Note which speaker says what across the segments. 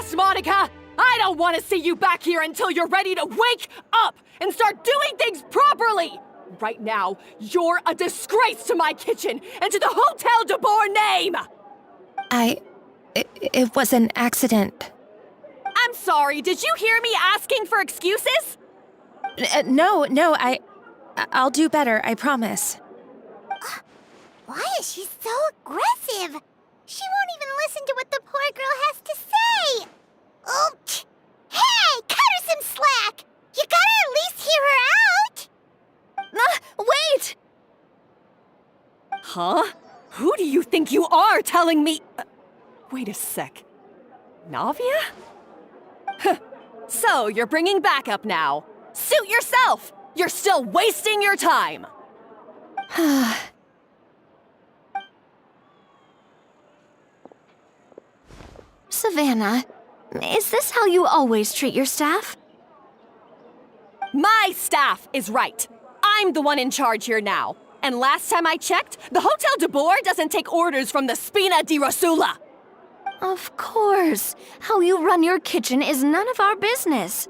Speaker 1: fast, Monica! I don't want to see you back here until you're ready to wake up and start doing things properly! Right now, you're a disgrace to my kitchen and to the Hotel de Boer name!
Speaker 2: It was an accident.
Speaker 1: I'm sorry, did you hear me asking for excuses?
Speaker 2: No, I'll do better, I promise.
Speaker 3: Why is she so aggressive? She won't even listen to what the poor girl has to say. Oh, hey, cut her some slack. You gotta at least hear her out.
Speaker 2: Wait!
Speaker 1: Huh? Who do you think you are telling me? Wait a sec. Navia? So, you're bringing backup now. Suit yourself! You're still wasting your time!
Speaker 4: Savannah, is this how you always treat your staff?
Speaker 1: My staff is right. I'm the one in charge here now. And last time I checked, the Hotel de Boer doesn't take orders from the Spina di Rosula.
Speaker 4: Of course. How you run your kitchen is none of our business.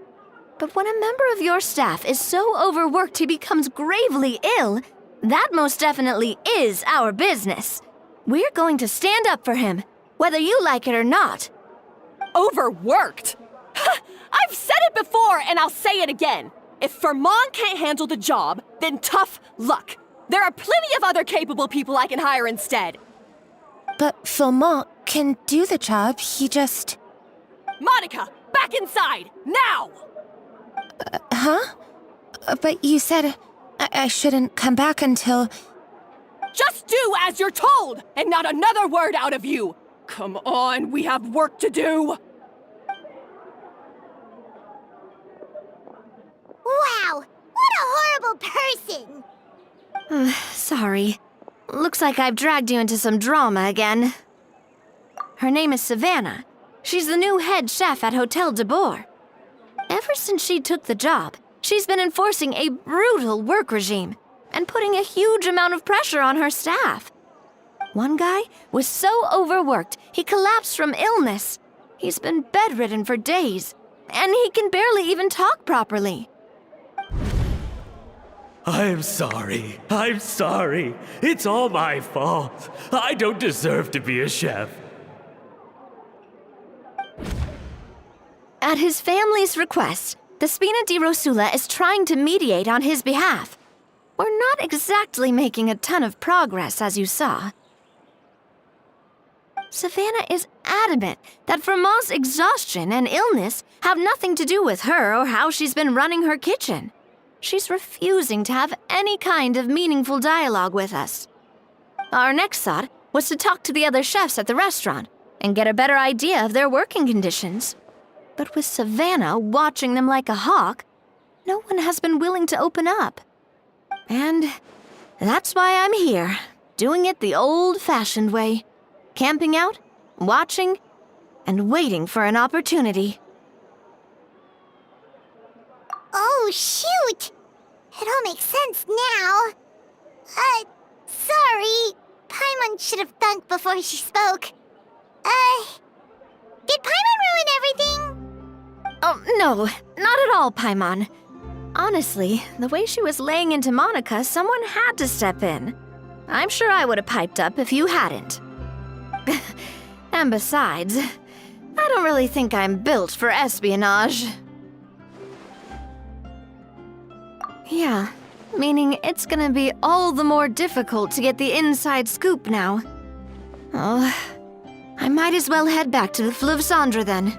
Speaker 4: But when a member of your staff is so overworked he becomes gravely ill, that most definitely is our business. We're going to stand up for him, whether you like it or not.
Speaker 1: Overworked? I've said it before and I'll say it again. If Fermont can't handle the job, then tough luck. There are plenty of other capable people I can hire instead.
Speaker 2: But Philmont can do the job, he just...
Speaker 1: Monica, back inside, now!
Speaker 2: Huh? But you said I shouldn't come back until...
Speaker 1: Just do as you're told, and not another word out of you! Come on, we have work to do!
Speaker 3: Wow, what a horrible person!
Speaker 4: Sorry. Looks like I've dragged you into some drama again. Her name is Savannah. She's the new head chef at Hotel de Boer. Ever since she took the job, she's been enforcing a brutal work regime and putting a huge amount of pressure on her staff. One guy was so overworked, he collapsed from illness. He's been bedridden for days, and he can barely even talk properly.
Speaker 5: I'm sorry. It's all my fault. I don't deserve to be a chef.
Speaker 4: At his family's request, the Spina di Rosula is trying to mediate on his behalf. We're not exactly making a ton of progress, as you saw. Savannah is adamant that Vermont's exhaustion and illness have nothing to do with her or how she's been running her kitchen. She's refusing to have any kind of meaningful dialogue with us. Our next thought was to talk to the other chefs at the restaurant and get a better idea of their working conditions. But with Savannah watching them like a hawk, no one has been willing to open up. And that's why I'm here, doing it the old-fashioned way. Camping out, watching, and waiting for an opportunity.
Speaker 3: Oh, shoot! It all makes sense now. Sorry. Paimon should have thunk before she spoke. Did Paimon ruin everything?
Speaker 4: Oh, no, not at all, Paimon. Honestly, the way she was laying into Monica, someone had to step in. I'm sure I would have piped up if you hadn't. And besides, I don't really think I'm built for espionage. Yeah, meaning it's gonna be all the more difficult to get the inside scoop now. Oh, I might as well head back to the Fleuve Cendre then.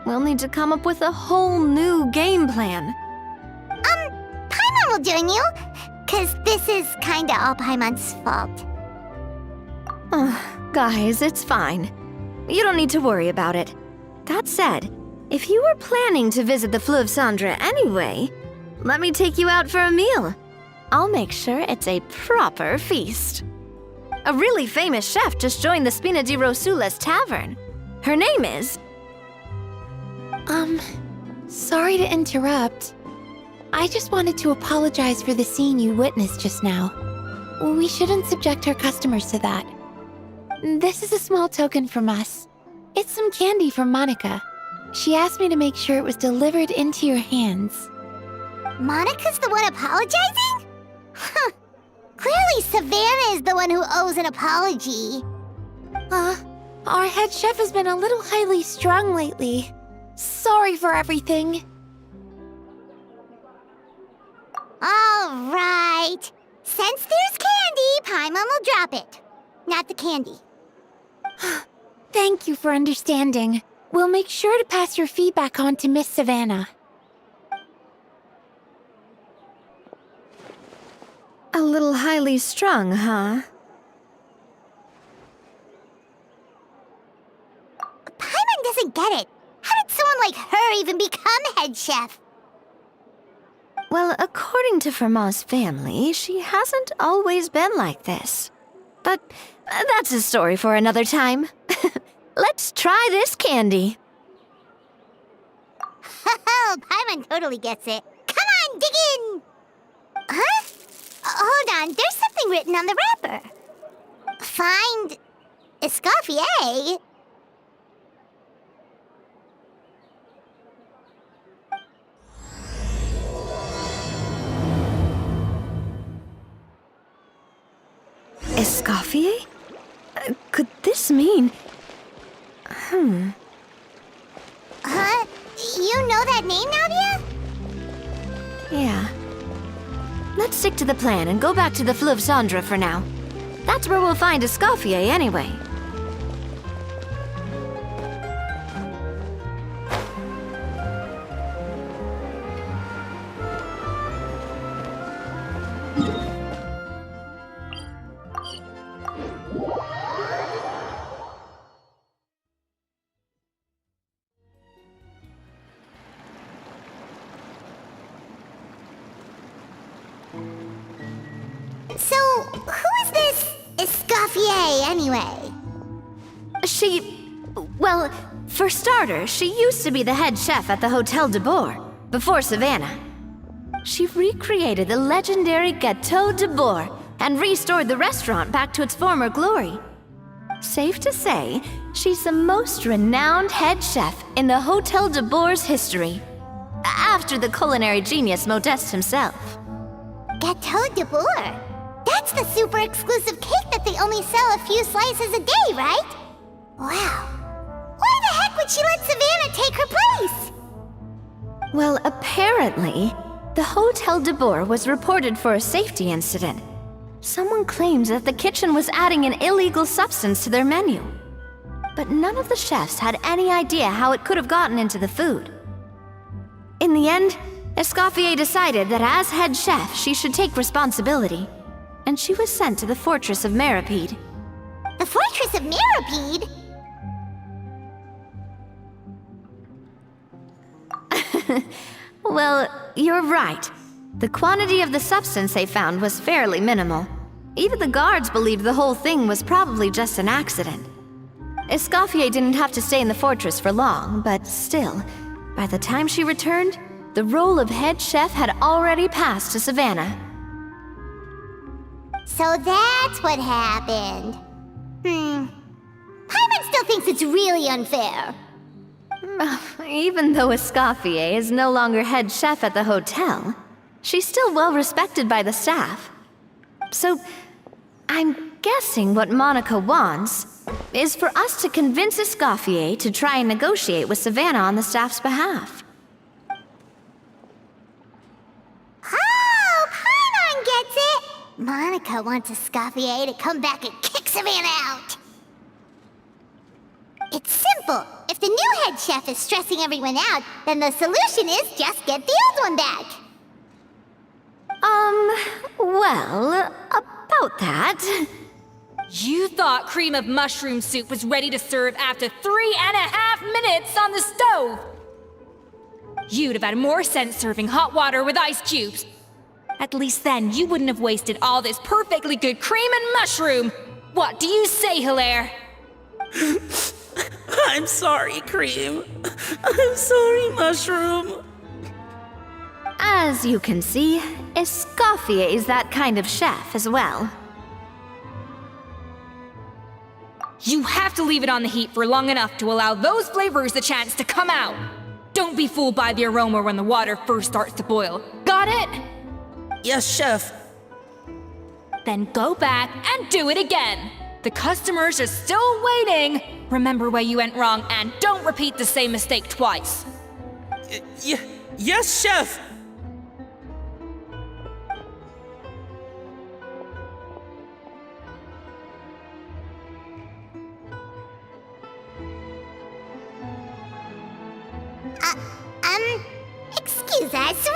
Speaker 4: We'll need to come up with a whole new game plan.
Speaker 3: Paimon will join you, 'cause this is kinda all Paimon's fault.
Speaker 4: Guys, it's fine. You don't need to worry about it. That said, if you were planning to visit the Fleuve Cendre anyway, let me take you out for a meal. I'll make sure it's a proper feast. A really famous chef just joined the Spina di Rosula's tavern. Her name is...
Speaker 6: Sorry to interrupt. I just wanted to apologize for the scene you witnessed just now. We shouldn't subject our customers to that. This is a small token from us. It's some candy from Monica. She asked me to make sure it was delivered into your hands.
Speaker 3: Monica's the one apologizing? Huh. Clearly Savannah is the one who owes an apology.
Speaker 6: Our head chef has been a little highly strung lately. Sorry for everything.
Speaker 3: All right. Since there's candy, Paimon will drop it. Not the candy.
Speaker 6: Thank you for understanding. We'll make sure to pass your feedback on to Miss Savannah.
Speaker 4: A little highly strung, huh?
Speaker 3: Paimon doesn't get it. How did someone like her even become head chef?
Speaker 4: Well, according to Fermat's family, she hasn't always been like this. But that's a story for another time. Let's try this candy.
Speaker 3: Oh, Paimon totally gets it. Come on, dig in! Huh? Hold on, there's something written on the wrapper. Find Escoffier?
Speaker 4: Escoffier? Could this mean...
Speaker 3: Huh? You know that name, Nadia?
Speaker 4: Yeah. Let's stick to the plan and go back to the Fleuve Cendre for now. That's where we'll find Escoffier anyway.
Speaker 3: So, who is this Escoffier, anyway?
Speaker 4: Well, for starters, she used to be the head chef at the Hotel de Bourg, before Savannah. She recreated the legendary Gâteau de Bourg and restored the restaurant back to its former glory. Safe to say, she's the most renowned head chef in the Hotel de Bourg's history, after the culinary genius Modeste himself.
Speaker 3: Gâteau de Bourg? That's the super exclusive cake that they only sell a few slices a day, right? Wow. Why the heck would she let Savannah take her place?
Speaker 4: Well, apparently, the Hotel de Bourg was reported for a safety incident. Someone claims that the kitchen was adding an illegal substance to their menu. But none of the chefs had any idea how it could have gotten into the food. In the end, Escoffier decided that as head chef, she should take responsibility, and she was sent to the Fortress of Meripede.
Speaker 3: The Fortress of Meripede?
Speaker 4: Well, you're right. The quantity of the substance they found was fairly minimal. Even the guards believed the whole thing was probably just an accident. Escoffier didn't have to stay in the fortress for long, but still, by the time she returned, the role of head chef had already passed to Savannah.
Speaker 3: So that's what happened. Paimon still thinks it's really unfair.
Speaker 4: Even though Escoffier is no longer head chef at the hotel, she's still well respected by the staff. So, I'm guessing what Monica wants is for us to convince Escoffier to try and negotiate with Savannah on the staff's behalf.
Speaker 3: Oh, Paimon gets it! Monica wants Escoffier to come back and kick Savannah out. It's simple. If the new head chef is stressing everyone out, then the solution is just get the old one back.
Speaker 4: Well, about that...
Speaker 7: You thought cream of mushroom soup was ready to serve after 3.5 minutes on the stove! You'd have had more sense serving hot water with ice cubes. At least then you wouldn't have wasted all this perfectly good cream and mushroom! What do you say, Hilaire?
Speaker 8: I'm sorry, Cream. I'm sorry, Mushroom.
Speaker 4: As you can see, Escoffier is that kind of chef as well.
Speaker 7: You have to leave it on the heat for long enough to allow those flavors the chance to come out. Don't be fooled by the aroma when the water first starts to boil. Got it?
Speaker 8: Yes, Chef.
Speaker 7: Then go back and do it again. The customers are still waiting. Remember where you went wrong and don't repeat the same mistake twice.
Speaker 8: Yes, Chef.
Speaker 3: Excuse us,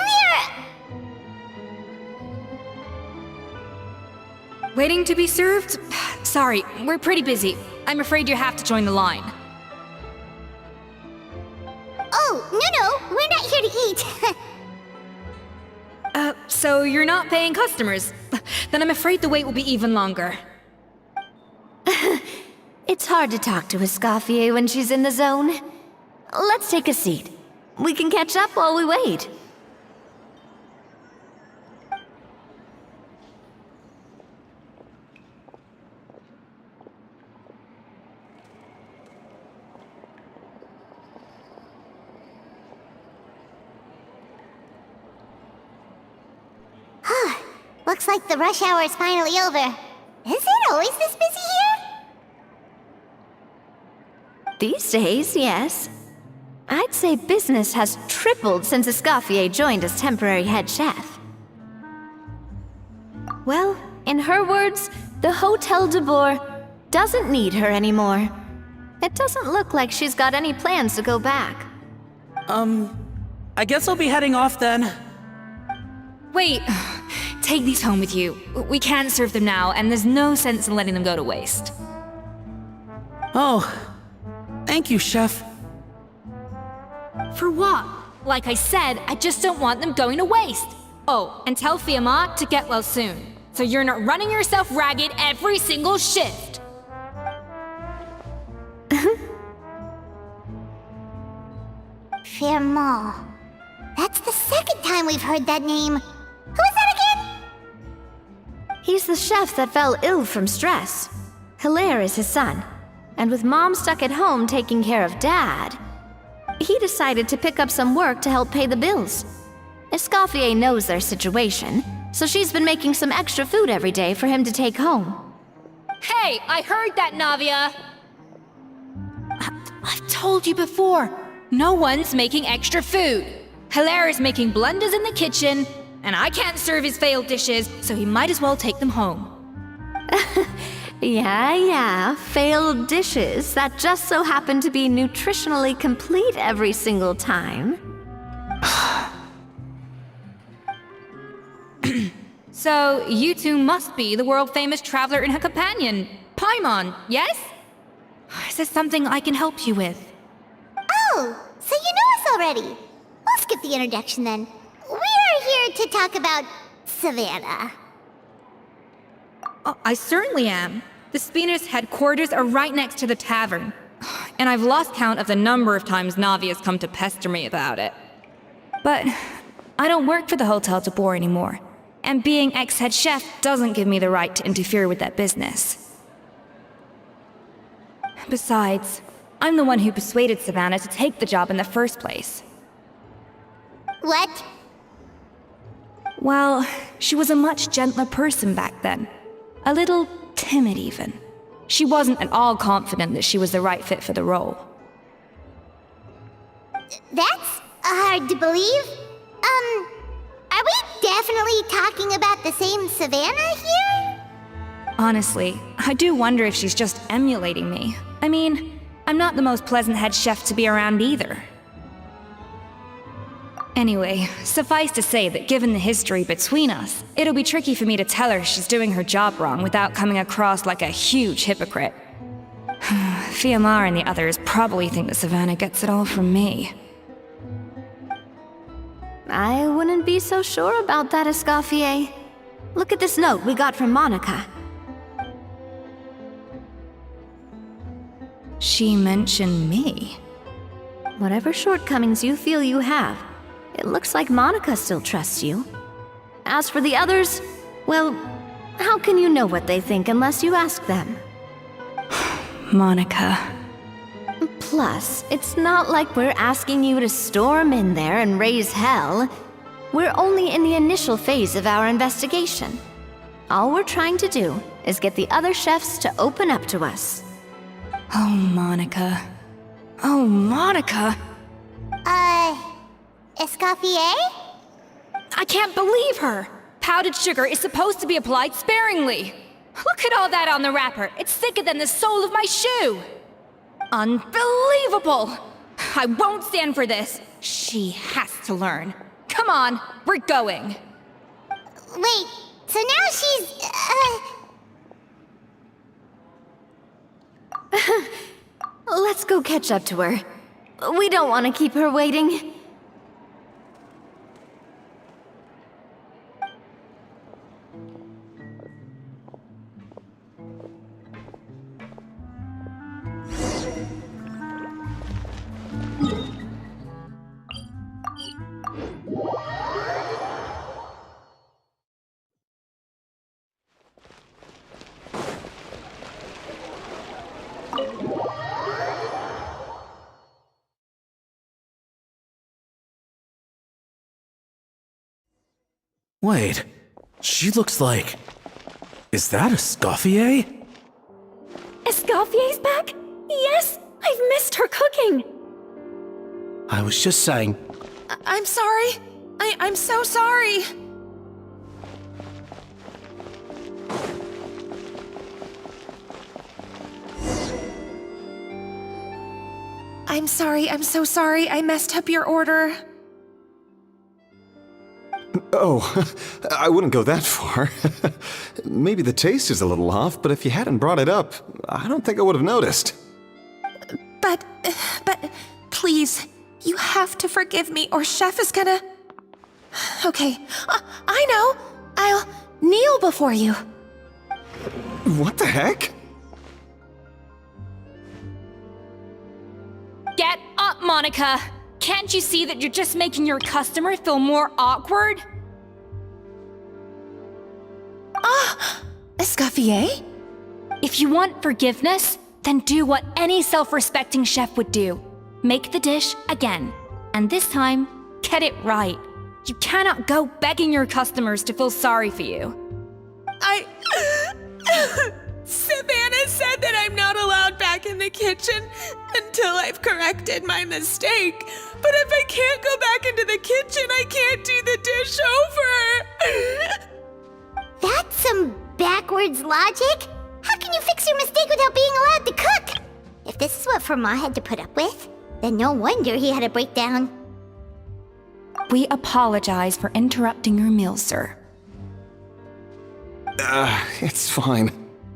Speaker 7: Waiting to be served? Sorry, we're pretty busy. I'm afraid you have to join the line.
Speaker 3: Oh, no, we're not here to eat.
Speaker 7: So you're not paying customers? Then I'm afraid the wait will be even longer.
Speaker 4: It's hard to talk to Escoffier when she's in the zone. Let's take a seat. We can catch up while we wait.
Speaker 3: Looks like the rush hour is finally over. Is it always this busy here?
Speaker 4: These days, yes. I'd say business has tripled since Escoffier joined as temporary head chef. Well, in her words, the Hotel de Boer doesn't need her anymore. It doesn't look like she's got any plans to go back.
Speaker 8: I guess I'll be heading off then.
Speaker 7: Wait, take these home with you. We can't serve them now, and there's no sense in letting them go to waste.
Speaker 8: Oh, thank you, Chef.
Speaker 7: For what? Like I said, I just don't want them going to waste. Oh, and tell Fiamma to get well soon, so you're not running yourself ragged every single shift.
Speaker 3: Fiamma. That's the second time we've heard that name. Who is that again?
Speaker 4: He's the chef that fell ill from stress. Hilaire is his son. And with Mom stuck at home taking care of Dad, he decided to pick up some work to help pay the bills. Escoffier knows their situation, so she's been making some extra food every day for him to take home.
Speaker 7: Hey, I heard that, Navia! I've told you before, no one's making extra food. Hilaire is making blunders in the kitchen, and I can't serve his failed dishes, so he might as well take them home.
Speaker 4: Yeah, failed dishes that just so happen to be nutritionally complete every single time.
Speaker 7: So, you two must be the world-famous traveler and her companion, Paimon, yes? Is there something I can help you with?
Speaker 3: Oh, so you know us already. We'll skip the introduction then. We're here to talk about Savannah.
Speaker 7: Oh, I certainly am. The Spina's headquarters are right next to the tavern. And I've lost count of the number of times Navi has come to pester me about it. But I don't work for the Hotel de Boer anymore. And being ex-head chef doesn't give me the right to interfere with that business. Besides, I'm the one who persuaded Savannah to take the job in the first place.
Speaker 3: What?
Speaker 7: Well, she was a much gentler person back then. A little timid, even. She wasn't at all confident that she was the right fit for the role.
Speaker 3: That's hard to believe. Are we definitely talking about the same Savannah here?
Speaker 7: Honestly, I do wonder if she's just emulating me. I mean, I'm not the most pleasant head chef to be around either. Anyway, suffice to say that given the history between us, it'll be tricky for me to tell her she's doing her job wrong without coming across like a huge hypocrite. Fiamma and the others probably think that Savannah gets it all from me.
Speaker 4: I wouldn't be so sure about that, Escoffier. Look at this note we got from Monica.
Speaker 7: She mentioned me.
Speaker 4: Whatever shortcomings you feel you have, it looks like Monica still trusts you. As for the others, well, how can you know what they think unless you ask them?
Speaker 7: Monica.
Speaker 4: Plus, it's not like we're asking you to storm in there and raise hell. We're only in the initial phase of our investigation. All we're trying to do is get the other chefs to open up to us.
Speaker 7: Oh, Monica. Oh, Monica.
Speaker 3: Escoffier?
Speaker 7: I can't believe her! Powdered sugar is supposed to be applied sparingly. Look at all that on the wrapper. It's thicker than the sole of my shoe. Unbelievable! I won't stand for this. She has to learn. Come on, we're going.
Speaker 3: Wait, so now she's,
Speaker 4: Let's go catch up to her. We don't want to keep her waiting.
Speaker 5: Wait, she looks like... Is that Escoffier?
Speaker 1: Escoffier's back? Yes! I've missed her cooking!
Speaker 9: I was just saying,
Speaker 2: I'm sorry. I'm so sorry. I'm sorry, I'm so sorry. I messed up your order.
Speaker 10: Oh, I wouldn't go that far. Maybe the taste is a little off, but if you hadn't brought it up, I don't think I would have noticed.
Speaker 2: But, please, you have to forgive me or Chef is gonna... Okay, I know. I'll kneel before you.
Speaker 10: What the heck?
Speaker 7: Get up, Monica! Can't you see that you're just making your customer feel more awkward?
Speaker 2: Escoffier?
Speaker 7: If you want forgiveness, then do what any self-respecting chef would do. Make the dish again. And this time, get it right. You cannot go begging your customers to feel sorry for you.
Speaker 8: Savannah said that I'm not allowed back in the kitchen until I've corrected my mistake. But if I can't go back into the kitchen, I can't do the dish over.
Speaker 3: That's some backwards logic. How can you fix your mistake without being allowed to cook? If this is what Fermat had to put up with, then no wonder he had a breakdown.
Speaker 7: We apologize for interrupting your meal, sir.
Speaker 10: It's fine.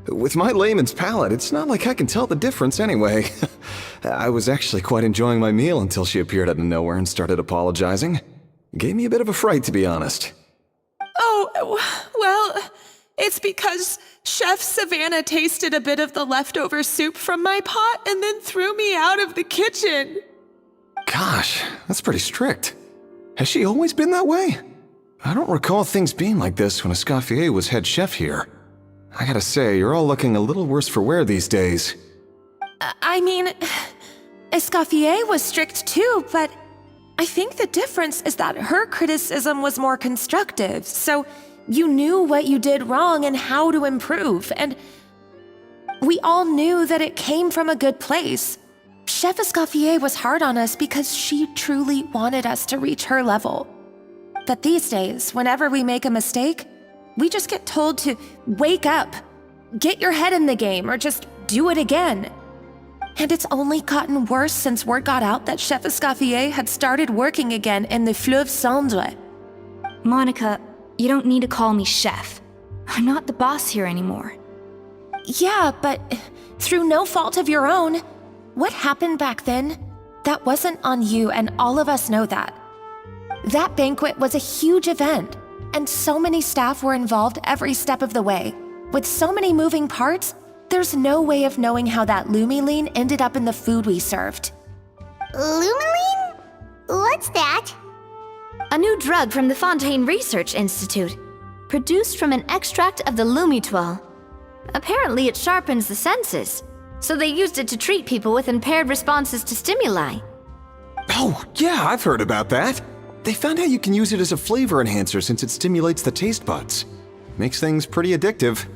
Speaker 10: With my layman's palate, it's not like I can tell the difference anyway. I was actually quite enjoying my meal until she appeared out of nowhere and started apologizing. Gave me a bit of a fright, to be honest.
Speaker 8: Oh, well, it's because Chef Savannah tasted a bit of the leftover soup from my pot and then threw me out of the kitchen.
Speaker 10: Gosh, that's pretty strict. Has she always been that way? I don't recall things being like this when Escoffier was head chef here. I gotta say, you're all looking a little worse for wear these days.
Speaker 2: I mean, Escoffier was strict too, but I think the difference is that her criticism was more constructive, so you knew what you did wrong and how to improve, and we all knew that it came from a good place. Chef Escoffier was hard on us because she truly wanted us to reach her level. But these days, whenever we make a mistake, we just get told to wake up, get your head in the game, or just do it again. And it's only gotten worse since word got out that Chef Escoffier had started working again in the Fleuve Cendre.
Speaker 7: Monica, you don't need to call me chef. I'm not the boss here anymore.
Speaker 2: Yeah, but through no fault of your own, what happened back then, that wasn't on you, and all of us know that. That banquet was a huge event, and so many staff were involved every step of the way. With so many moving parts, there's no way of knowing how that Lumiline ended up in the food we served.
Speaker 3: Lumiline? What's that?
Speaker 4: A new drug from the Fontaine Research Institute, produced from an extract of the Lumitoile. Apparently it sharpens the senses, So they used it to treat people with impaired responses to stimuli.
Speaker 10: Oh, yeah, I've heard about that. They found out you can use it as a flavor enhancer since it stimulates the taste buds. Makes things pretty addictive.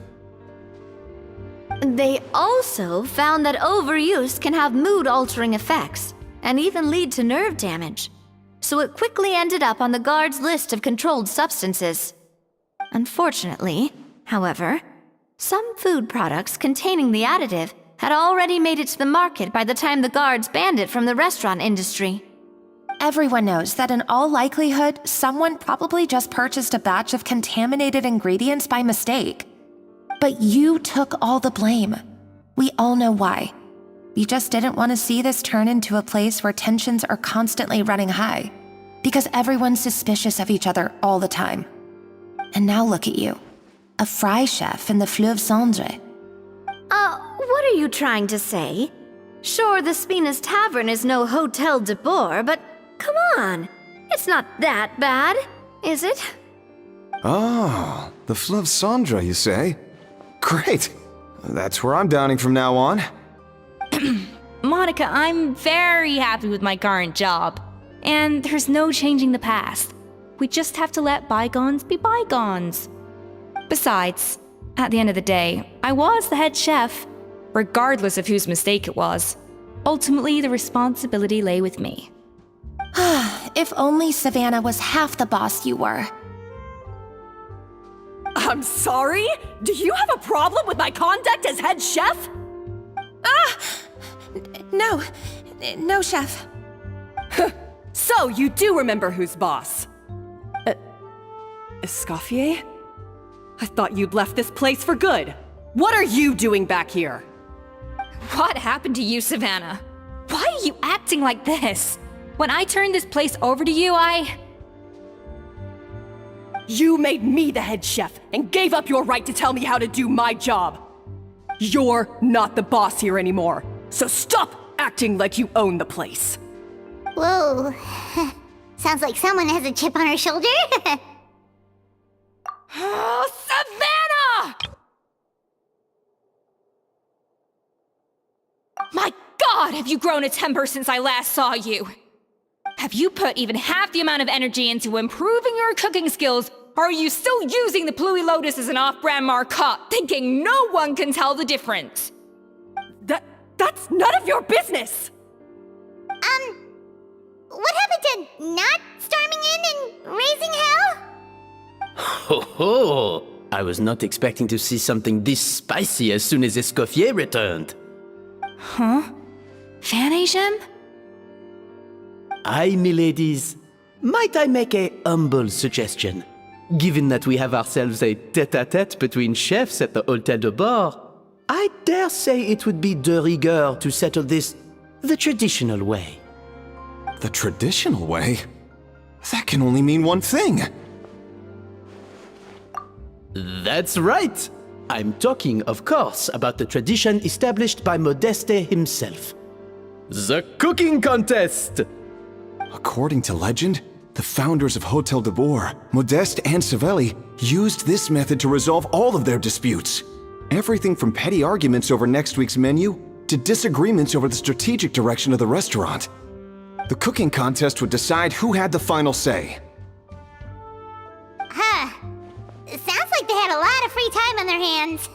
Speaker 4: They also found that overuse can have mood-altering effects, and even lead to nerve damage. So it quickly ended up on the guards' list of controlled substances. Unfortunately, however, some food products containing the additive had already made it to the market by the time the guards banned it from the restaurant industry.
Speaker 2: Everyone knows that in all likelihood, someone probably just purchased a batch of contaminated ingredients by mistake. But you took all the blame. We all know why. You just didn't want to see this turn into a place where tensions are constantly running high, because everyone's suspicious of each other all the time. And now look at you, a fry chef in the Fleuve Cendre.
Speaker 4: What are you trying to say? Sure, the Spina's Tavern is no Hotel de Boer, but come on, it's not that bad, is it?
Speaker 10: Oh, the Fleuve Cendre, you say? Great. That's where I'm dining from now on.
Speaker 7: Monica, I'm very happy with my current job. And there's no changing the past. We just have to let bygones be bygones. Besides, at the end of the day, I was the head chef, regardless of whose mistake it was. Ultimately, the responsibility lay with me.
Speaker 2: If only Savannah was half the boss you were.
Speaker 1: I'm sorry? Do you have a problem with my conduct as head chef?
Speaker 2: No, chef.
Speaker 1: So you do remember who's boss? Escoffier? I thought you'd left this place for good. What are you doing back here?
Speaker 7: What happened to you, Savannah? Why are you acting like this? When I turned this place over to you,
Speaker 1: You made me the head chef and gave up your right to tell me how to do my job. You're not the boss here anymore, so stop acting like you own the place.
Speaker 3: Whoa. Sounds like someone has a chip on her shoulder.
Speaker 7: Oh, Savannah! My God, have you grown a temper since I last saw you? Have you put even half the amount of energy into improving your cooking skills, or are you still using the Pluie Lotus as an off-brand marcotte, thinking no one can tell the difference?
Speaker 1: That's none of your business!
Speaker 3: What happened to not storming in and raising hell?
Speaker 9: Ho ho! I was not expecting to see something this spicy as soon as Escoffier returned.
Speaker 7: Huh? Fan Asian?
Speaker 9: Aye, miladies. Might I make a humble suggestion? Given that we have ourselves a tête-à-tête between chefs at the Hôtel de Boer, I dare say it would be de rigueur to settle this the traditional way.
Speaker 10: The traditional way? That can only mean one thing.
Speaker 9: That's right! I'm talking, of course, about the tradition established by Modeste himself. The cooking contest!
Speaker 10: According to legend, the founders of Hotel de Boer, Modeste and Savelli, used this method to resolve all of their disputes. Everything from petty arguments over next week's menu to disagreements over the strategic direction of the restaurant. The cooking contest would decide who had the final say.
Speaker 3: Huh. Sounds like they had a lot of free time on their hands.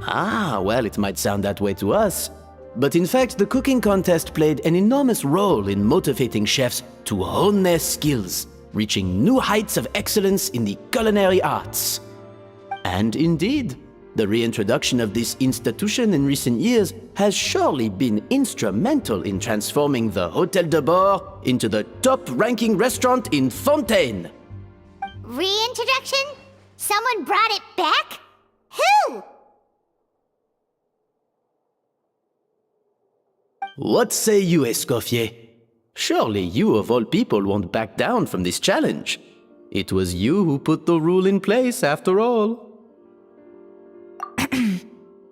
Speaker 9: Ah, well, it might sound that way to us. But in fact, the cooking contest played an enormous role in motivating chefs to hone their skills, reaching new heights of excellence in the culinary arts. And indeed, the reintroduction of this institution in recent years has surely been instrumental in transforming the Hôtel de Boer into the top-ranking restaurant in Fontaine.
Speaker 3: Reintroduction? Someone brought it back? Who?
Speaker 9: What say you, Escoffier? Surely you of all people won't back down from this challenge. It was you who put the rule in place, after all.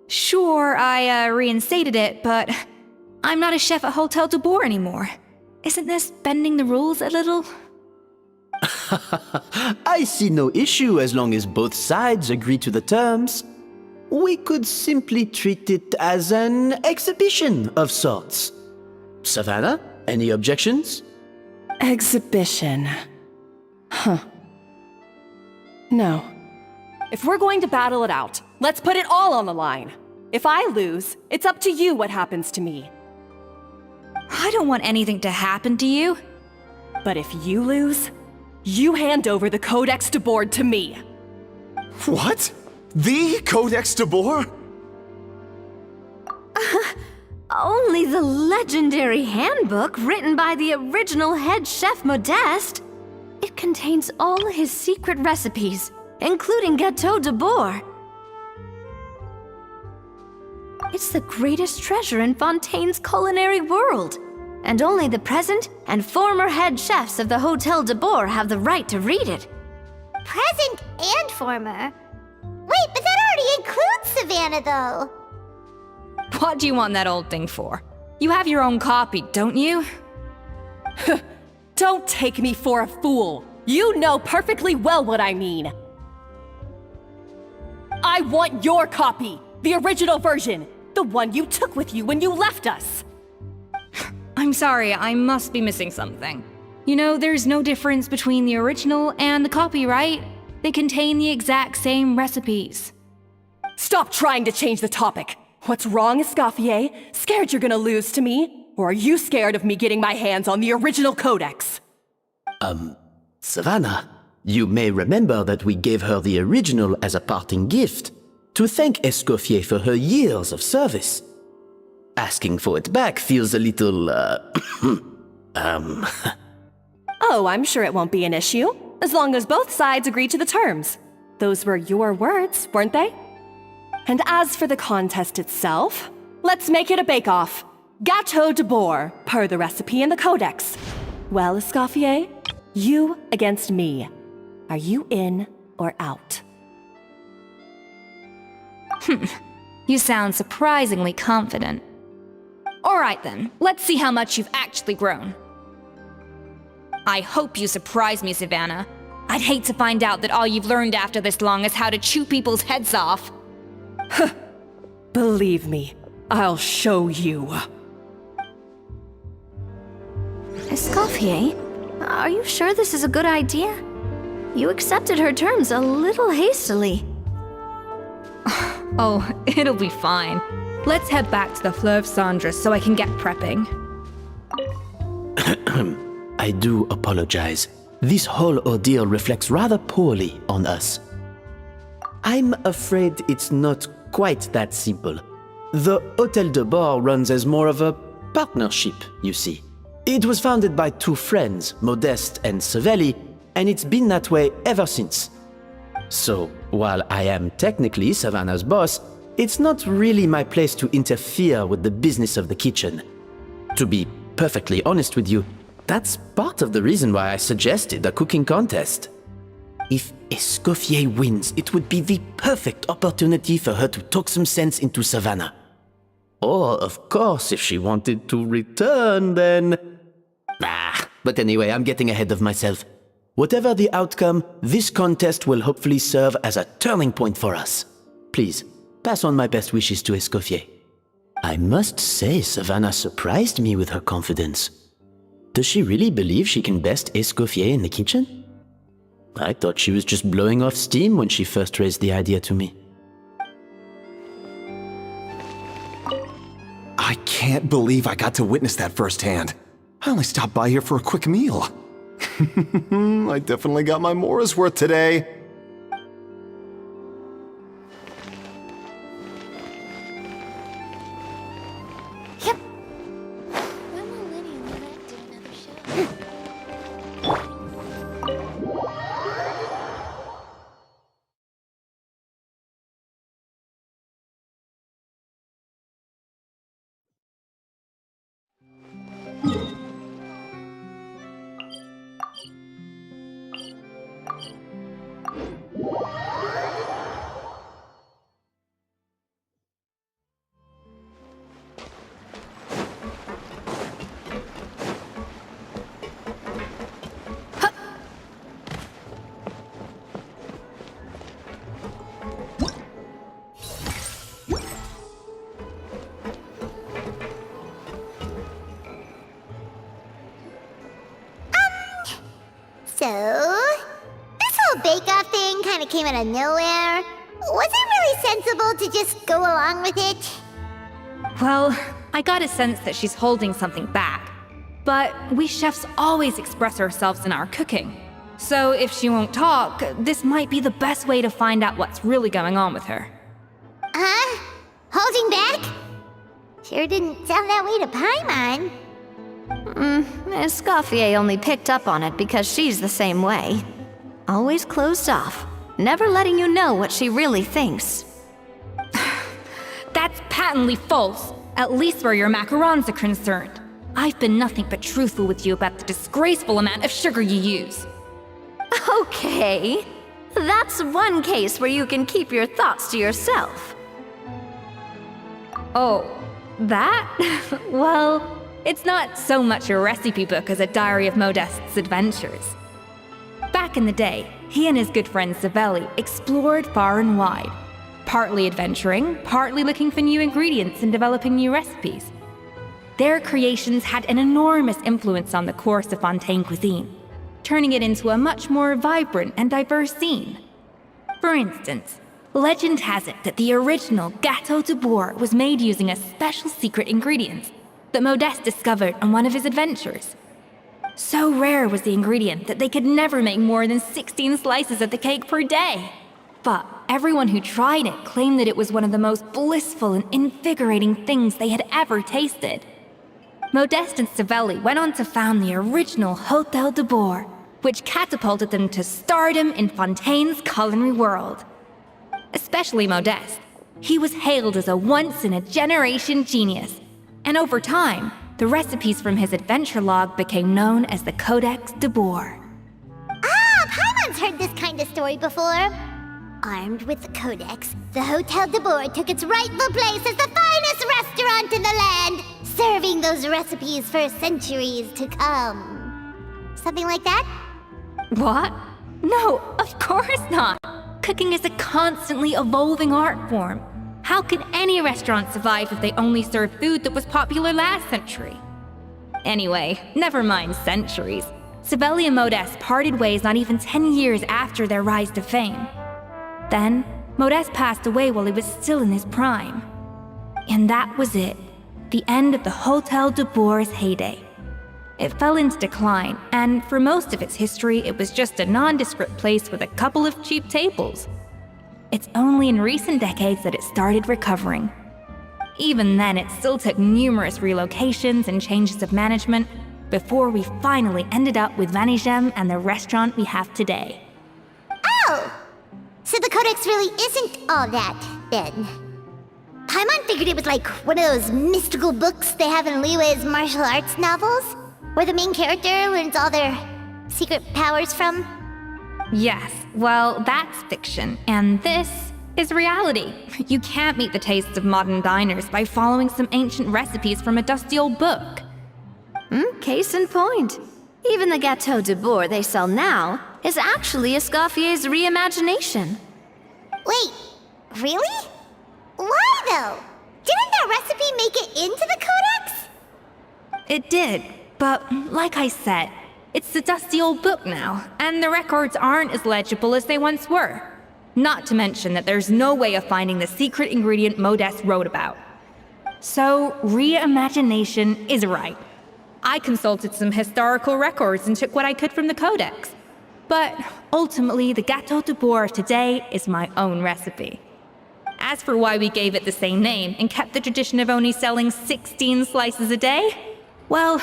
Speaker 7: Sure, I reinstated it, but I'm not a chef at Hotel de Boer anymore. Isn't this bending the rules a little?
Speaker 9: I see no issue as long as both sides agree to the terms. we could simply treat it as an exhibition of sorts. Savannah, any objections?
Speaker 1: Exhibition. Huh. No. If we're going to battle it out, let's put it all on the line. If I lose, it's up to you what happens to me.
Speaker 7: I don't want anything to happen to you.
Speaker 1: But if you lose, you hand over the Codex de Board to me.
Speaker 10: What? The Codex de Boer?
Speaker 4: Only the legendary handbook written by the original head chef Modeste. It contains all his secret recipes, including Gâteau de Boer. It's the greatest treasure in Fontaine's culinary world, and only the present and former head chefs of the Hotel de Boer have the right to read it.
Speaker 3: Present and former. Wait, but that already includes Savannah, though.
Speaker 7: What do you want that old thing for? You have your own copy, don't you?
Speaker 1: Don't take me for a fool. You know perfectly well what I mean. I want your copy, the original version, the one you took with you when you left us.
Speaker 7: I'm sorry, I must be missing something. You know, there's no difference between the original and the copy, right? They contain the exact same recipes.
Speaker 1: Stop trying to change the topic. What's wrong, Escoffier? Scared you're gonna lose to me? Or are you scared of me getting my hands on the original Codex?
Speaker 9: Savannah, you may remember that we gave her the original as a parting gift, to thank Escoffier for her years of service. Asking for it back feels a little,
Speaker 1: Oh, I'm sure it won't be an issue, as long as both sides agree to the terms. Those were your words, weren't they? And as for the contest itself, let's make it a bake-off. Gâteau de Boer, per the recipe in the Codex. Well, Escoffier, you against me. Are you in or out?
Speaker 7: You sound surprisingly confident. Alright then, let's see how much you've actually grown. I hope you surprise me, Savannah. I'd hate to find out that all you've learned after this long is how to chew people's heads off.
Speaker 1: Believe me, I'll show you.
Speaker 4: Escoffier, are you sure this is a good idea? You accepted her terms a little hastily.
Speaker 7: Oh, it'll be fine. Let's head back to the Fleuve Cendres so I can get prepping.
Speaker 9: I do apologize. This whole ordeal reflects rather poorly on us. I'm afraid it's not quite that simple. The Hotel de Boer runs as more of a partnership, you see. It was founded by two friends, Modeste and Savelli, and it's been that way ever since. So, while I am technically Savannah's boss, it's not really my place to interfere with the business of the kitchen. To be perfectly honest with you, that's part of the reason why I suggested a cooking contest. If Escoffier wins, it would be the perfect opportunity for her to talk some sense into Savannah. Or, of course, if she wanted to return, then... but anyway, I'm getting ahead of myself. Whatever the outcome, this contest will hopefully serve as a turning point for us. Please, pass on my best wishes to Escoffier. I must say, Savannah surprised me with her confidence. Does she really believe she can best Escoffier in the kitchen? I thought she was just blowing off steam when she first raised the idea to me.
Speaker 10: I can't believe I got to witness that firsthand. I only stopped by here for a quick meal. I definitely got my Mora's worth today.
Speaker 3: Yep.
Speaker 6: When will Lydia and Lynette do another show?
Speaker 3: came out of nowhere. Was it really sensible to just go along with it?
Speaker 7: Well, I got a sense that she's holding something back. But we chefs always express ourselves in our cooking. So if she won't talk, this might be the best way to find out what's really going on with her.
Speaker 3: Huh? Holding back? Sure didn't sound that way to Paimon.
Speaker 4: Escoffier only picked up on it because she's the same way. Always closed off, never letting you know what she really thinks.
Speaker 7: That's patently false, at least where your macarons are concerned. I've been nothing but truthful with you about the disgraceful amount of sugar you use.
Speaker 4: Okay, that's one case where you can keep your thoughts to yourself.
Speaker 7: Oh, that? Well, it's not so much a recipe book as a diary of Modeste's adventures. Back in the day, he and his good friend Savelli explored far and wide, partly adventuring, partly looking for new ingredients and developing new recipes. Their creations had an enormous influence on the course of Fontaine cuisine, turning it into a much more vibrant and diverse scene. For instance, legend has it that the original Gâteau de Bourg was made using a special secret ingredient that Modeste discovered on one of his adventures. So rare was the ingredient that they could never make more than 16 slices of the cake per day. But everyone who tried it claimed that it was one of the most blissful and invigorating things they had ever tasted. Modeste and Savelli went on to found the original Hôtel de Bourg, which catapulted them to stardom in Fontaine's culinary world. Especially Modeste. He was hailed as a once-in-a-generation genius, and over time, the recipes from his adventure log became known as the Codex de Bourg.
Speaker 3: Ah, Paimon's heard this kind of story before. Armed with the Codex, the Hôtel de Bourg took its rightful place as the finest restaurant in the land, serving those recipes for centuries to come. Something like that?
Speaker 7: What? No, of course not. Cooking is a constantly evolving art form. How could any restaurant survive if they only served food that was popular last century? Anyway, never mind centuries. Savelli and Modeste parted ways not even 10 years after their rise to fame. Then, Modeste passed away while he was still in his prime. And that was it. The end of the Hôtel de Bourg's heyday. It fell into decline, and for most of its history, it was just a nondescript place with a couple of cheap tables. It's only in recent decades that it started recovering. Even then, it still took numerous relocations and changes of management before we finally ended up with Vanigem and the restaurant we have today.
Speaker 3: Oh! So the Codex really isn't all that, then. Paimon figured it was like one of those mystical books they have in Liyue's martial arts novels, where the main character learns all their secret powers from.
Speaker 7: Yes, well, that's fiction, and this is reality. You can't meet the tastes of modern diners by following some ancient recipes from a dusty old book.
Speaker 4: Case in point. Even the Gâteau de Bourg they sell now is actually Escoffier's reimagination.
Speaker 3: Wait, really? Why though? Didn't that recipe make it into the Codex?
Speaker 7: It did, but like I said, it's the dusty old book now, and the records aren't as legible as they once were. Not to mention that there's no way of finding the secret ingredient Modeste wrote about. So, reimagination is right. I consulted some historical records and took what I could from the Codex. But ultimately, the Gâteau de Bourg of today is my own recipe. As for why we gave it the same name and kept the tradition of only selling 16 slices a day, well,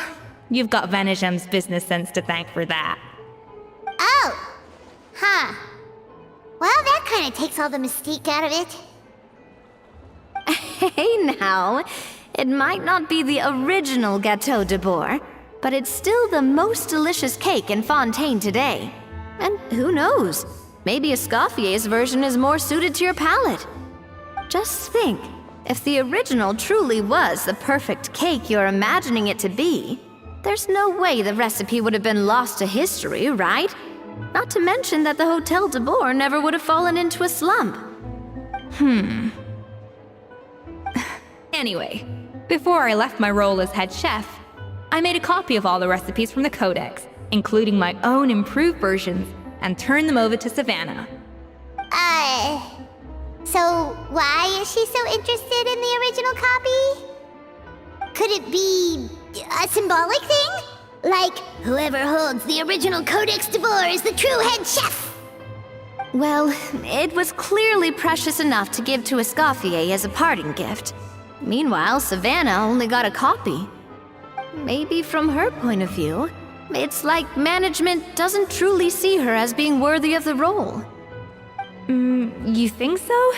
Speaker 7: you've got Vanigem's business sense to thank for that.
Speaker 3: Oh! Huh. Well, that kind of takes all the mystique out of it.
Speaker 4: Hey now, it might not be the original Gâteau de Bourg, but it's still the most delicious cake in Fontaine today. And who knows, maybe Escoffier's version is more suited to your palate. Just think, if the original truly was the perfect cake you're imagining it to be, there's no way the recipe would have been lost to history, right? Not to mention that the Hôtel de Bourg never would have fallen into a slump.
Speaker 7: Anyway, before I left my role as head chef, I made a copy of all the recipes from the Codex, including my own improved versions, and turned them over to Savannah.
Speaker 3: So why is she so interested in the original copy? Could it be a symbolic thing? Like, whoever holds the original Codex de Boer is the true head chef?
Speaker 4: Well, it was clearly precious enough to give to Escoffier as a parting gift. Meanwhile, Savannah only got a copy. Maybe from her point of view, it's like management doesn't truly see her as being worthy of the role.
Speaker 7: You think so?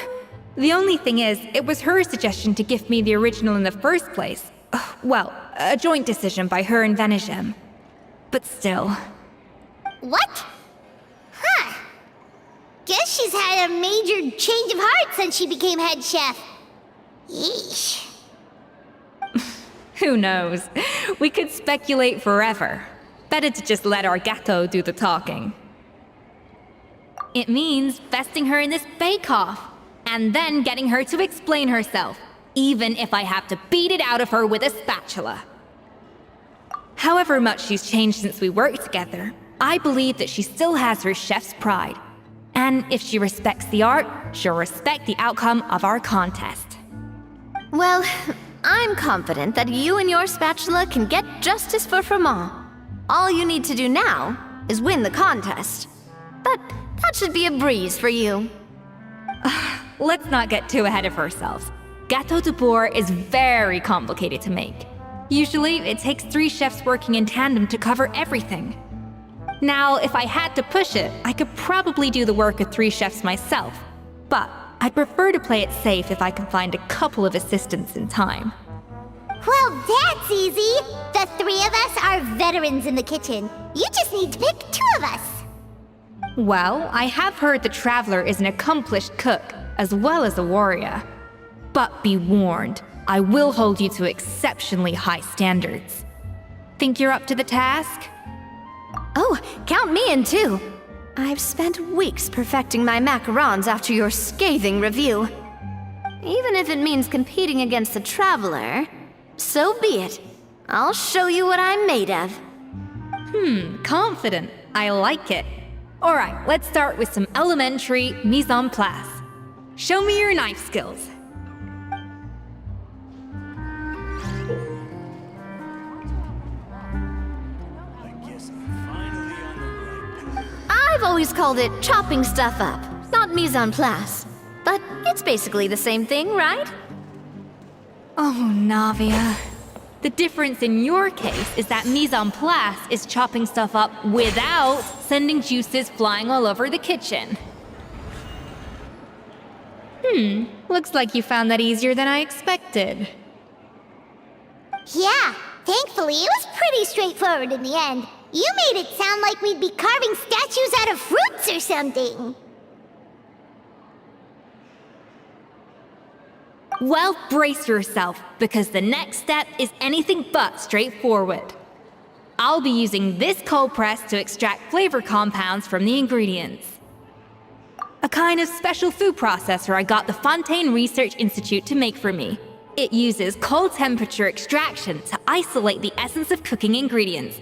Speaker 7: The only thing is, it was her suggestion to gift me the original in the first place. Well, a joint decision by her and Venegem. But still.
Speaker 3: What? Huh. Guess she's had a major change of heart since she became head chef. Yeesh.
Speaker 7: Who knows? We could speculate forever. Better to just let our Gato do the talking. It means vesting her in this bake-off, and then getting her to explain herself, even if I have to beat it out of her with a spatula. However much she's changed since we worked together, I believe that she still has her chef's pride. And if she respects the art, she'll respect the outcome of our contest.
Speaker 4: Well, I'm confident that you and your spatula can get justice for Fremont. All you need to do now is win the contest. But that should be a breeze for you.
Speaker 7: Let's not get too ahead of ourselves. Gâteau de Boer is very complicated to make. Usually, it takes 3 chefs working in tandem to cover everything. Now, if I had to push it, I could probably do the work of 3 chefs myself. But I'd prefer to play it safe if I can find a couple of assistants in time.
Speaker 3: Well, that's easy. The 3 of us are veterans in the kitchen. You just need to pick 2 of us.
Speaker 7: Well, I have heard the Traveler is an accomplished cook, as well as a warrior. But be warned, I will hold you to exceptionally high standards. Think you're up to the task?
Speaker 4: Oh, count me in too. I've spent weeks perfecting my macarons after your scathing review. Even if it means competing against the Traveler, so be it. I'll show you what I'm made of.
Speaker 7: Confident. I like it. Alright, let's start with some elementary mise en place. Show me your knife skills.
Speaker 4: I've always called it chopping stuff up, not mise en place. But it's basically the same thing, right?
Speaker 7: Oh, Navia. The difference in your case is that mise en place is chopping stuff up without sending juices flying all over the kitchen. Looks like you found that easier than I expected.
Speaker 3: Yeah, thankfully it was pretty straightforward in the end. You made it sound like we'd be carving statues out of fruits or something.
Speaker 7: Well, brace yourself, because the next step is anything but straightforward. I'll be using this cold press to extract flavor compounds from the ingredients. A kind of special food processor I got the Fontaine Research Institute to make for me. It uses cold temperature extraction to isolate the essence of cooking ingredients,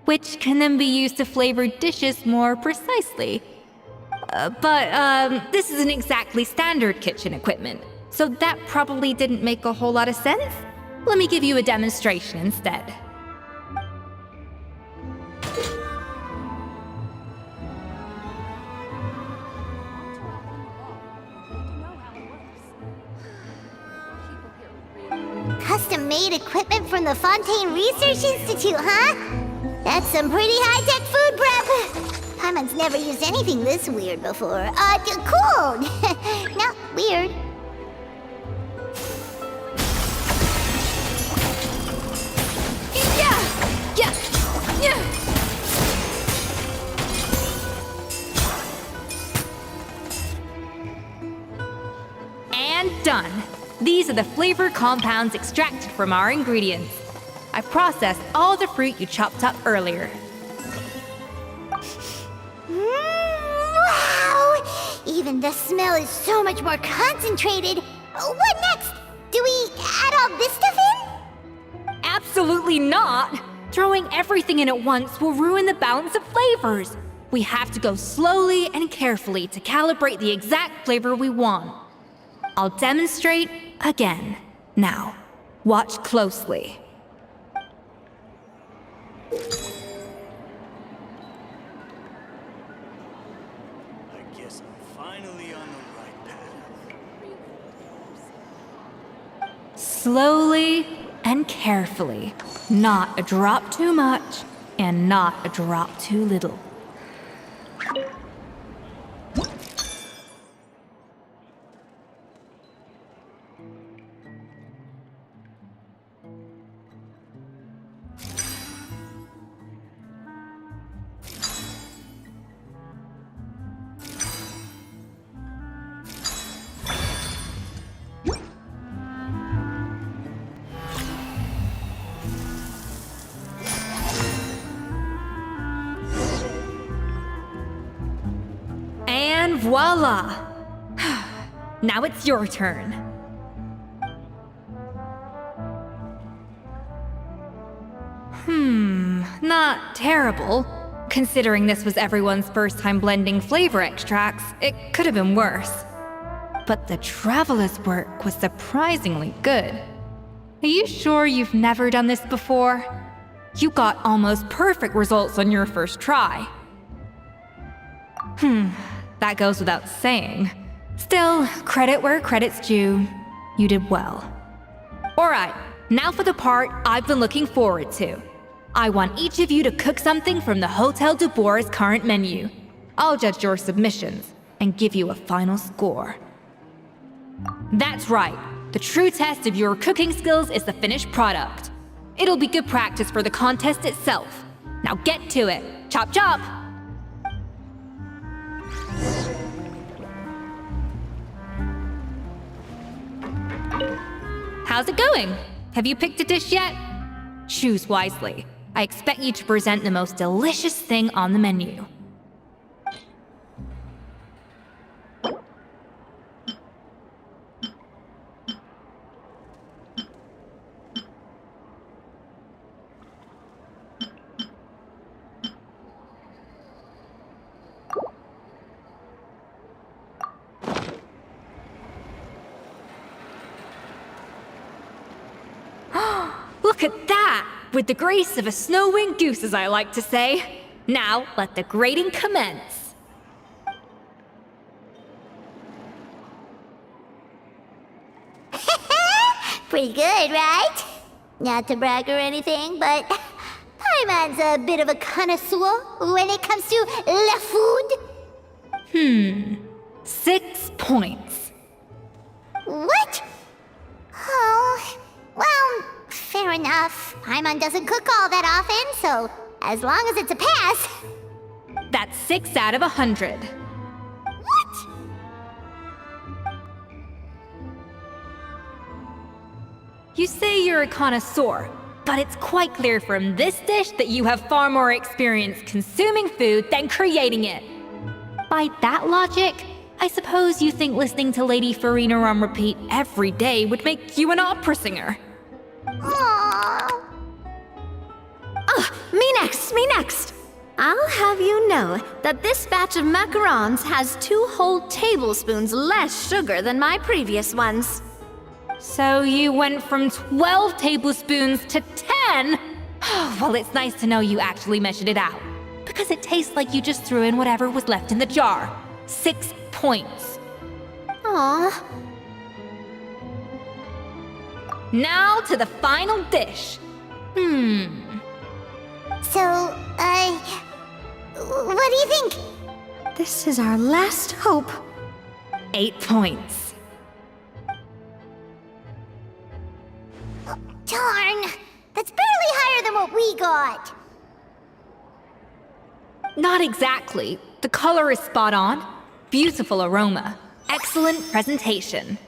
Speaker 7: which can then be used to flavor dishes more precisely. But this isn't exactly standard kitchen equipment, so that probably didn't make a whole lot of sense. Let me give you a demonstration instead.
Speaker 3: Custom-made equipment from the Fontaine Research Institute, huh? That's some pretty high-tech food prep. Paimon's never used anything this weird before. Cool. Not weird.
Speaker 7: And done. These are the flavor compounds extracted from our ingredients. I've processed all the fruit you chopped up earlier.
Speaker 3: Wow! Even the smell is so much more concentrated. What next? Do we add all this stuff in?
Speaker 7: Absolutely not! Throwing everything in at once will ruin the balance of flavors. We have to go slowly and carefully to calibrate the exact flavor we want. I'll demonstrate again. Now, watch closely.
Speaker 5: I guess I'm finally on the right path.
Speaker 7: Slowly and carefully. Not a drop too much, and not a drop too little. And voila! Now it's your turn. Not terrible. Considering this was everyone's first time blending flavor extracts, it could have been worse. But the traveler's work was surprisingly good. Are you sure you've never done this before? You got almost perfect results on your first try. That goes without saying. Still, credit where credit's due. You did well. Alright, now for the part I've been looking forward to. I want each of you to cook something from the Hotel du Bois' current menu. I'll judge your submissions and give you a final score. That's right. The true test of your cooking skills is the finished product. It'll be good practice for the contest itself. Now get to it. Chop chop! How's it going? Have you picked a dish yet? Choose wisely. I expect you to present the most delicious thing on the menu. Look at that! With the grace of a snow-winged goose, as I like to say. Now, let the grating commence.
Speaker 3: Pretty good, right? Not to brag or anything, but Paimon's a bit of a connoisseur when it comes to la food.
Speaker 7: 6 points.
Speaker 3: What? Oh, well, fair enough. Paimon doesn't cook all that often, so as long as it's a pass.
Speaker 7: That's 6 out of 100.
Speaker 3: What?
Speaker 7: You say you're a connoisseur, but it's quite clear from this dish that you have far more experience consuming food than creating it. By that logic, I suppose you think listening to Lady Farina on repeat every day would make you an opera singer.
Speaker 3: Aww.
Speaker 4: Me next! I'll have you know that this batch of macarons has 2 whole tablespoons less sugar than my previous ones.
Speaker 7: So you went from 12 tablespoons to 10? Well, it's nice to know you actually measured it out. Because it tastes like you just threw in whatever was left in the jar. 6 points.
Speaker 3: Aw.
Speaker 7: Now to the final dish.
Speaker 3: So, what do you think?
Speaker 4: This is our last hope.
Speaker 7: 8 points.
Speaker 3: Darn, that's barely higher than what we got.
Speaker 7: Not exactly. The color is spot on. Beautiful aroma. Excellent presentation.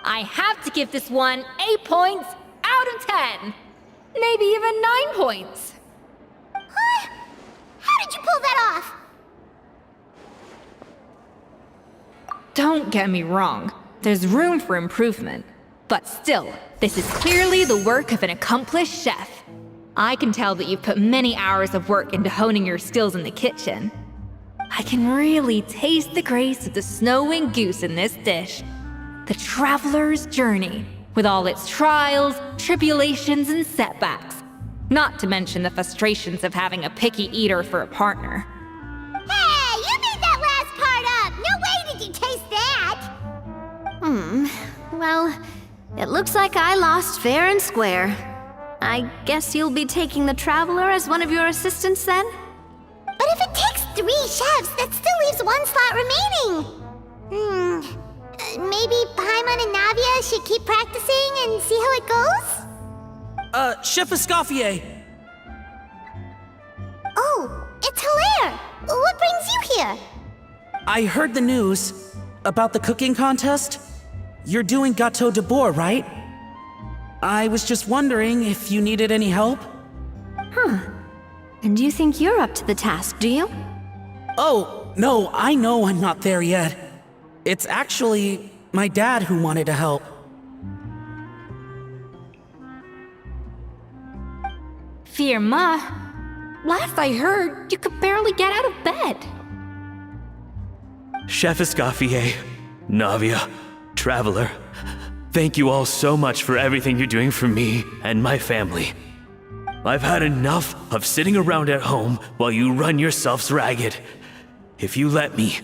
Speaker 7: I have to give this one 8 points out of 10. Maybe even 9 points.
Speaker 3: Huh? How did you pull that off?
Speaker 7: Don't get me wrong. There's room for improvement. But still, this is clearly the work of an accomplished chef. I can tell that you've put many hours of work into honing your skills in the kitchen. I can really taste the grace of the snow-winged goose in this dish. The traveler's journey, with all its trials, tribulations, and setbacks. Not to mention the frustrations of having a picky eater for a partner.
Speaker 3: Hey, you made that last part up! No way did you taste that!
Speaker 4: Well, it looks like I lost fair and square. I guess you'll be taking the Traveler as one of your assistants then?
Speaker 3: But if it takes 3 chefs, that still leaves 1 slot remaining. Maybe Paimon and Navia should keep practicing and see how it goes?
Speaker 11: Chef Escoffier!
Speaker 3: Oh, it's Hilaire! What brings you here?
Speaker 11: I heard the news about the cooking contest. You're doing Gâteau de Bois, right? I was just wondering if you needed any help?
Speaker 4: And you think you're up to the task, do you?
Speaker 11: Oh, no, I know I'm not there yet. It's actually my dad who wanted to help.
Speaker 7: Firma, last I heard, you could barely get out of bed.
Speaker 5: Chef Escoffier, Navia, Traveler, thank you all so much for everything you're doing for me and my family. I've had enough of sitting around at home while you run yourselves ragged. If you let me,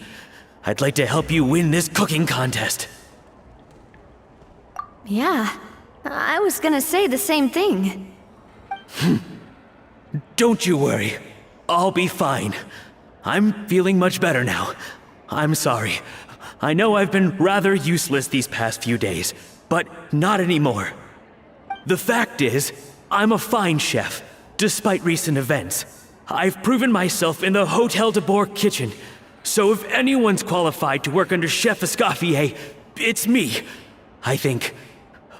Speaker 5: I'd like to help you win this cooking contest.
Speaker 4: Yeah, I was gonna say the same thing.
Speaker 5: Don't you worry. I'll be fine. I'm feeling much better now. I'm sorry. I know I've been rather useless these past few days, but not anymore. The fact is, I'm a fine chef, despite recent events. I've proven myself in the Hotel de Bois kitchen, so if anyone's qualified to work under Chef Escoffier, it's me. I think.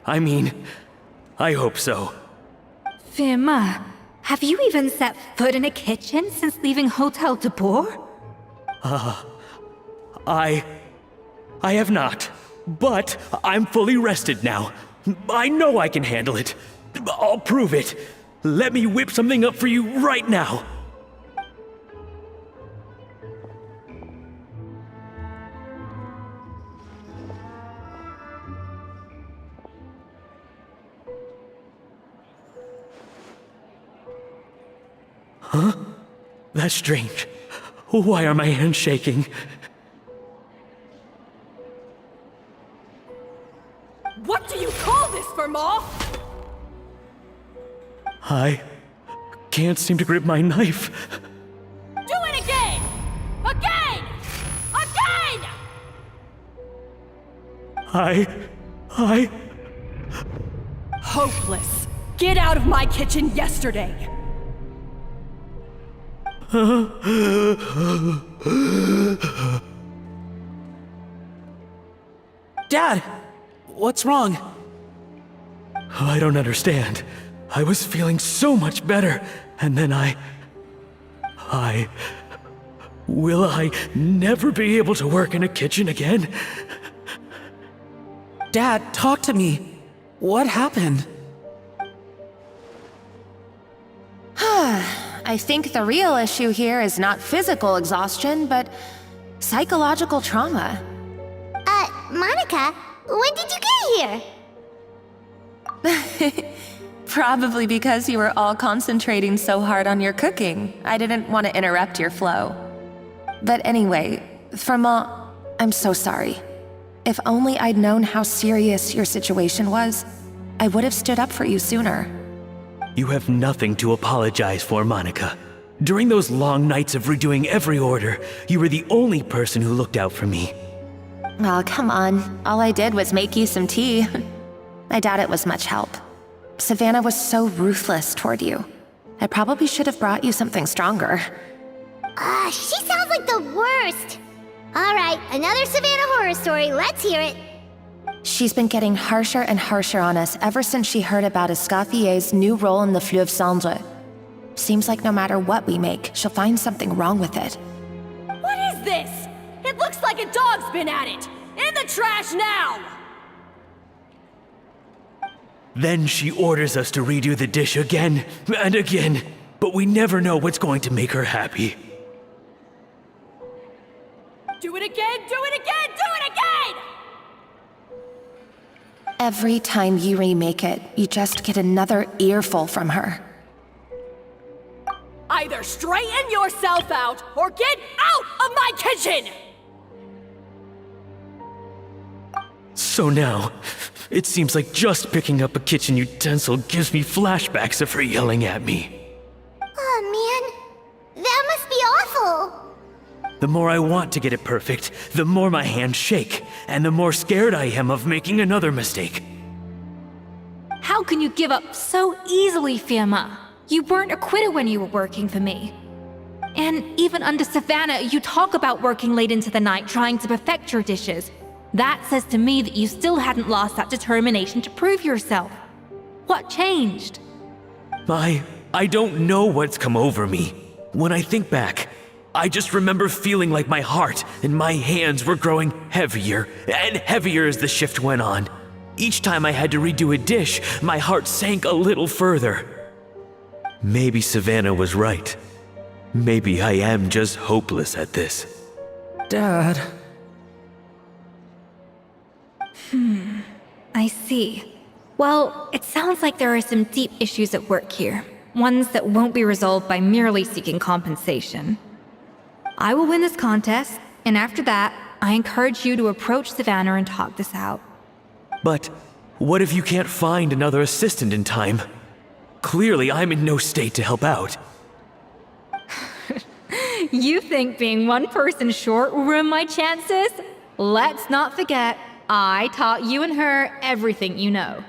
Speaker 5: I hope so.
Speaker 7: Firma, have you even set foot in a kitchen since leaving Hotel de Bois?
Speaker 5: I have not, but I'm fully rested now. I know I can handle it. I'll prove it. Let me whip something up for you right now. Huh? That's strange. Why are my hands shaking?
Speaker 1: What do you call this, Verma?
Speaker 5: I can't seem to grip my knife.
Speaker 1: Do it again! Again! Again!
Speaker 5: I...
Speaker 1: Hopeless. Get out of my kitchen yesterday.
Speaker 11: Dad, what's wrong?
Speaker 5: I don't understand. I was feeling so much better, and then Will I never be able to work in a kitchen again?
Speaker 11: Dad, talk to me. What happened?
Speaker 2: I think the real issue here is not physical exhaustion, but psychological trauma.
Speaker 3: Monica, when did you get here?
Speaker 2: Probably because you were all concentrating so hard on your cooking. I didn't want to interrupt your flow. But anyway, Firma, I'm so sorry. If only I'd known how serious your situation was, I would have stood up for you sooner.
Speaker 5: You have nothing to apologize for, Monica. During those long nights of redoing every order, you were the only person who looked out for me.
Speaker 2: Oh, come on. All I did was make you some tea. I doubt it was much help. Savannah was so ruthless toward you. I probably should have brought you something stronger.
Speaker 3: She sounds like the worst. All right, another Savannah horror story. Let's hear it.
Speaker 2: She's been getting harsher and harsher on us ever since she heard about Escoffier's new role in the Fleuve Cendre. Seems like no matter what we make, she'll find something wrong with it.
Speaker 1: What is this? It looks like a dog's been at it! In the trash now!
Speaker 5: Then she orders us to redo the dish again and again, but we never know what's going to make her happy.
Speaker 1: Do it again, do it again, do it again!
Speaker 2: Every time you remake it, you just get another earful from her.
Speaker 1: Either straighten yourself out or get out of my kitchen!
Speaker 5: So now, it seems like just picking up a kitchen utensil gives me flashbacks of her yelling at me.
Speaker 3: Oh man, that must be awful.
Speaker 5: The more I want to get it perfect, the more my hands shake, and the more scared I am of making another mistake.
Speaker 7: How can you give up so easily, Firma? You weren't a quitter when you were working for me. And even under Savannah, you talk about working late into the night trying to perfect your dishes. That says to me that you still hadn't lost that determination to prove yourself. What changed?
Speaker 5: I don't know what's come over me. When I think back, I just remember feeling like my heart and my hands were growing heavier and heavier as the shift went on. Each time I had to redo a dish, my heart sank a little further. Maybe Savannah was right. Maybe I am just hopeless at this.
Speaker 11: Dad.
Speaker 7: I see. Well, it sounds like there are some deep issues at work here. Ones that won't be resolved by merely seeking compensation. I will win this contest, and after that, I encourage you to approach Savannah and talk this out.
Speaker 5: But what if you can't find another assistant in time? Clearly, I'm in no state to help out.
Speaker 7: You think being one person short will ruin my chances? Let's not forget, I taught you and her everything you know.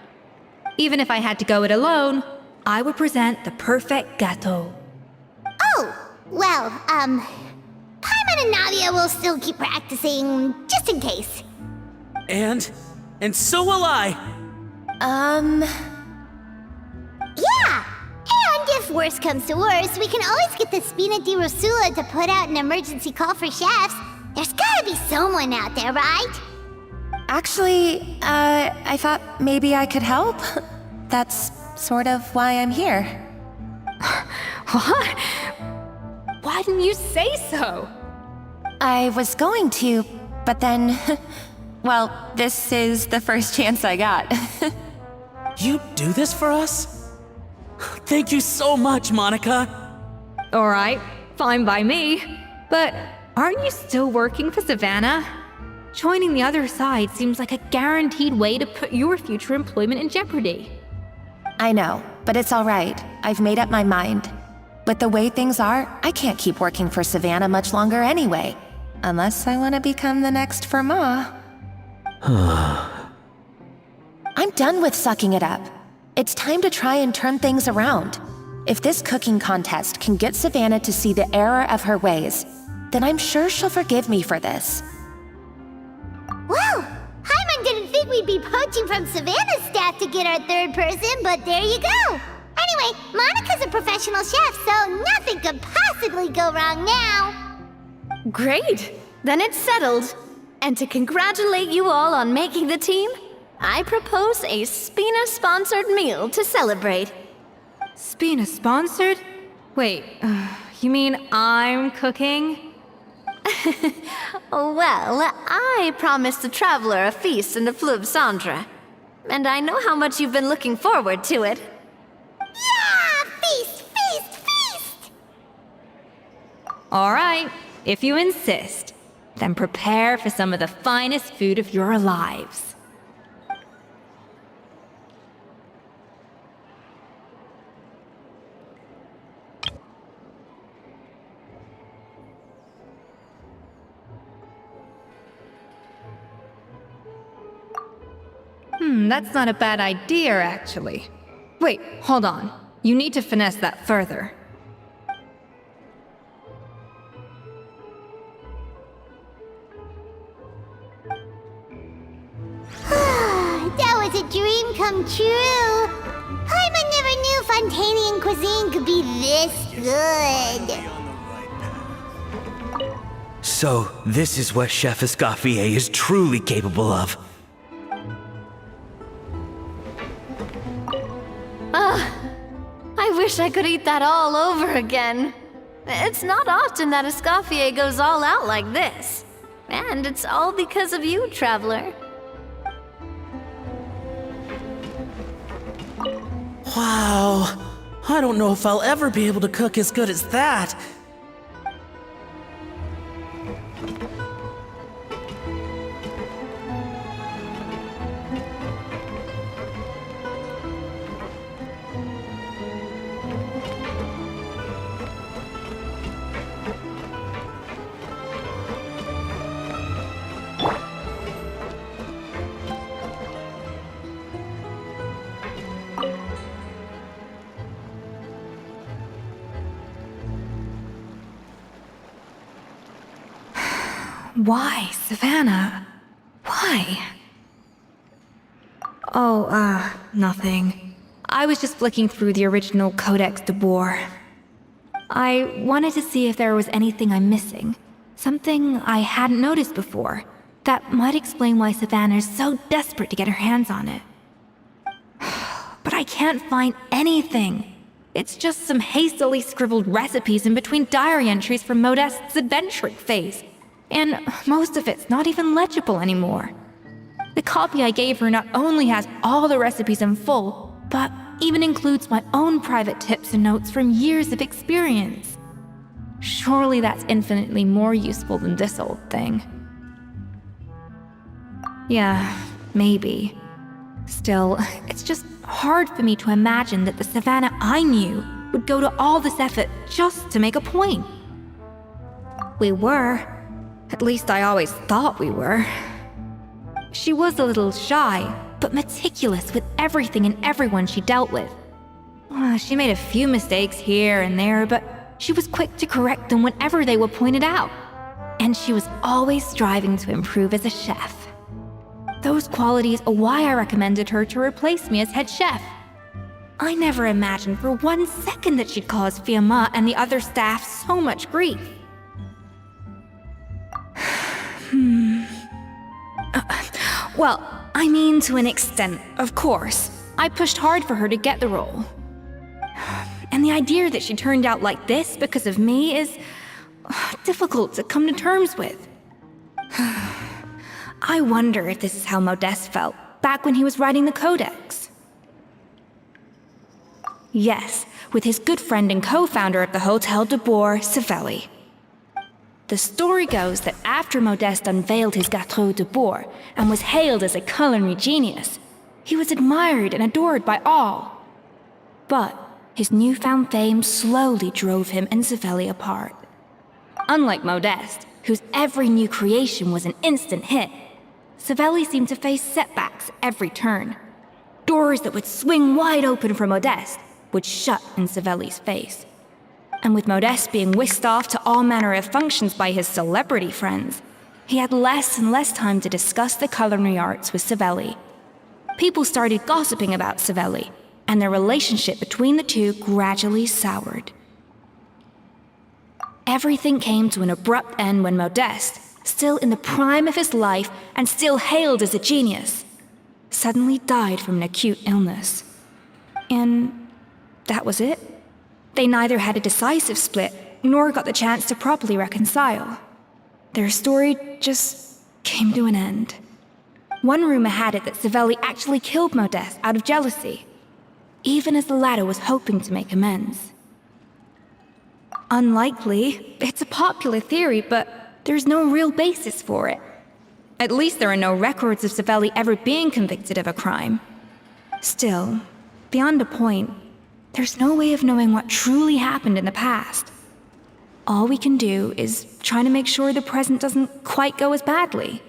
Speaker 7: Even if I had to go it alone, I would present the perfect gâteau.
Speaker 3: Oh, well, Paimon and Nadia will still keep practicing, just in case.
Speaker 11: And so will I.
Speaker 3: Yeah! And if worse comes to worse, we can always get the Spina di Rosula to put out an emergency call for chefs. There's gotta be someone out there, right?
Speaker 2: Actually, I thought maybe I could help. That's sort of why I'm here.
Speaker 7: What? Why didn't you say so?
Speaker 2: I was going to, but then... well, this is the first chance I got.
Speaker 11: You do this for us? Thank you so much, Monica.
Speaker 7: Alright, fine by me. But aren't you still working for Savannah? Joining the other side seems like a guaranteed way to put your future employment in jeopardy.
Speaker 2: I know, but it's all right. I've made up my mind. With the way things are, I can't keep working for Savannah much longer anyway. Unless I want to become the next Firma. I'm done with sucking it up. It's time to try and turn things around. If this cooking contest can get Savannah to see the error of her ways, then I'm sure she'll forgive me for this.
Speaker 3: Well, Paimon didn't think we'd be poaching from Savannah's staff to get our third person, but there you go. Anyway, Monica's a professional chef, so nothing could possibly go wrong now.
Speaker 4: Great! Then it's settled. And to congratulate you all on making the team, I propose a Spina-sponsored meal to celebrate.
Speaker 7: Spina sponsored? Wait, you mean I'm cooking?
Speaker 4: Well, I promised the traveler a feast in the Fleuve Cendre. And I know how much you've been looking forward to it.
Speaker 3: Yeah! Feast, feast, feast!
Speaker 7: Alright, if you insist, then prepare for some of the finest food of your lives. That's not a bad idea, actually. Wait, hold on. You need to finesse that further.
Speaker 3: That was a dream come true. Paimon never knew Fontanian cuisine could be this good.
Speaker 5: So, this is what Chef Escoffier is truly capable of.
Speaker 4: wish I could eat that all over again. It's not often that Escoffier goes all out like this. And it's all because of you, Traveler.
Speaker 11: Wow. I don't know if I'll ever be able to cook as good as that.
Speaker 7: Why, Savannah? Why? Oh, nothing. I was just flicking through the original Codex de Boer. I wanted to see if there was anything I'm missing. Something I hadn't noticed before. That might explain why Savannah's so desperate to get her hands on it. But I can't find anything. It's just some hastily scribbled recipes in between diary entries from Modeste's adventuring phase. And most of it's not even legible anymore. The copy I gave her not only has all the recipes in full, but even includes my own private tips and notes from years of experience. Surely that's infinitely more useful than this old thing. Yeah, maybe. Still, it's just hard for me to imagine that the Savannah I knew would go to all this effort just to make a point. We were. At least I always thought we were. She was a little shy, but meticulous with everything and everyone she dealt with. She made a few mistakes here and there, but she was quick to correct them whenever they were pointed out. And she was always striving to improve as a chef. Those qualities are why I recommended her to replace me as head chef. I never imagined for 1 second that she'd cause Fiamma and the other staff so much grief. Well, I mean to an extent, of course. I pushed hard for her to get the role. And the idea that she turned out like this because of me is difficult to come to terms with. I wonder if this is how Modeste felt back when he was writing the Codex. Yes, with his good friend and co-founder of the Hotel de Boer, Savelli. The story goes that after Modeste unveiled his Gâteau de Boer and was hailed as a culinary genius, he was admired and adored by all. But his newfound fame slowly drove him and Savelli apart. Unlike Modeste, whose every new creation was an instant hit, Savelli seemed to face setbacks every turn. Doors that would swing wide open for Modeste would shut in Savelli's face. And with Modeste being whisked off to all manner of functions by his celebrity friends, he had less and less time to discuss the culinary arts with Savelli. People started gossiping about Savelli, and their relationship between the two gradually soured. Everything came to an abrupt end when Modeste, still in the prime of his life and still hailed as a genius, suddenly died from an acute illness. And that was it. They neither had a decisive split, nor got the chance to properly reconcile. Their story just came to an end. One rumor had it that Savelli actually killed Modeste out of jealousy, even as the latter was hoping to make amends. Unlikely, it's a popular theory, but there's no real basis for it. At least there are no records of Savelli ever being convicted of a crime. Still, beyond a point, there's no way of knowing what truly happened in the past. All we can do is try to make sure the present doesn't quite go as badly.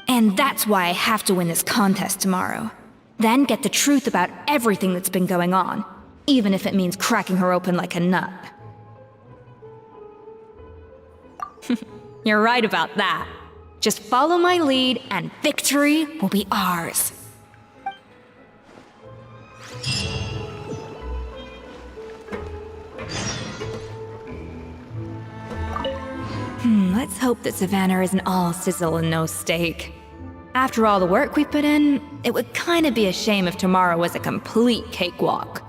Speaker 7: And that's why I have to win this contest tomorrow. Then get the truth about everything that's been going on, even if it means cracking her open like a nut. You're right about that. Just follow my lead and victory will be ours. Let's hope that Savannah isn't all sizzle and no steak. After all the work we put in, it would kinda be a shame if tomorrow was a complete cakewalk.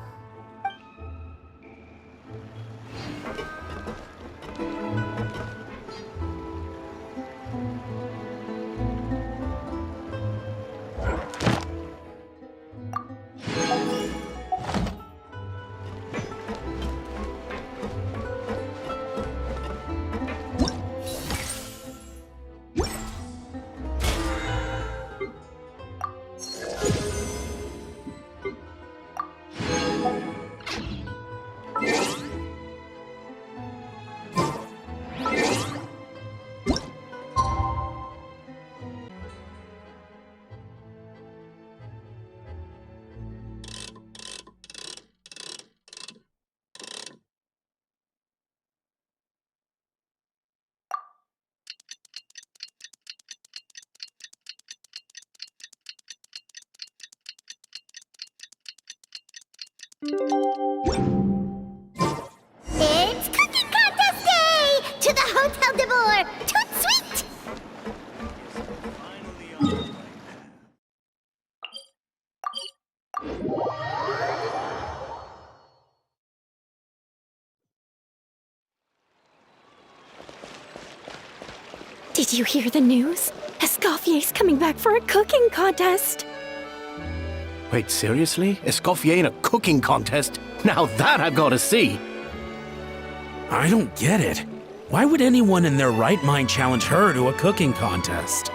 Speaker 3: It's cooking contest day! To the Hotel de Boer! Toot sweet!
Speaker 2: Did you hear the news? Escoffier's coming back for a cooking contest.
Speaker 9: Wait, seriously? Escoffier in a cooking contest? Now that I've got to see!
Speaker 11: I don't get it. Why would anyone in their right mind challenge her to a cooking contest?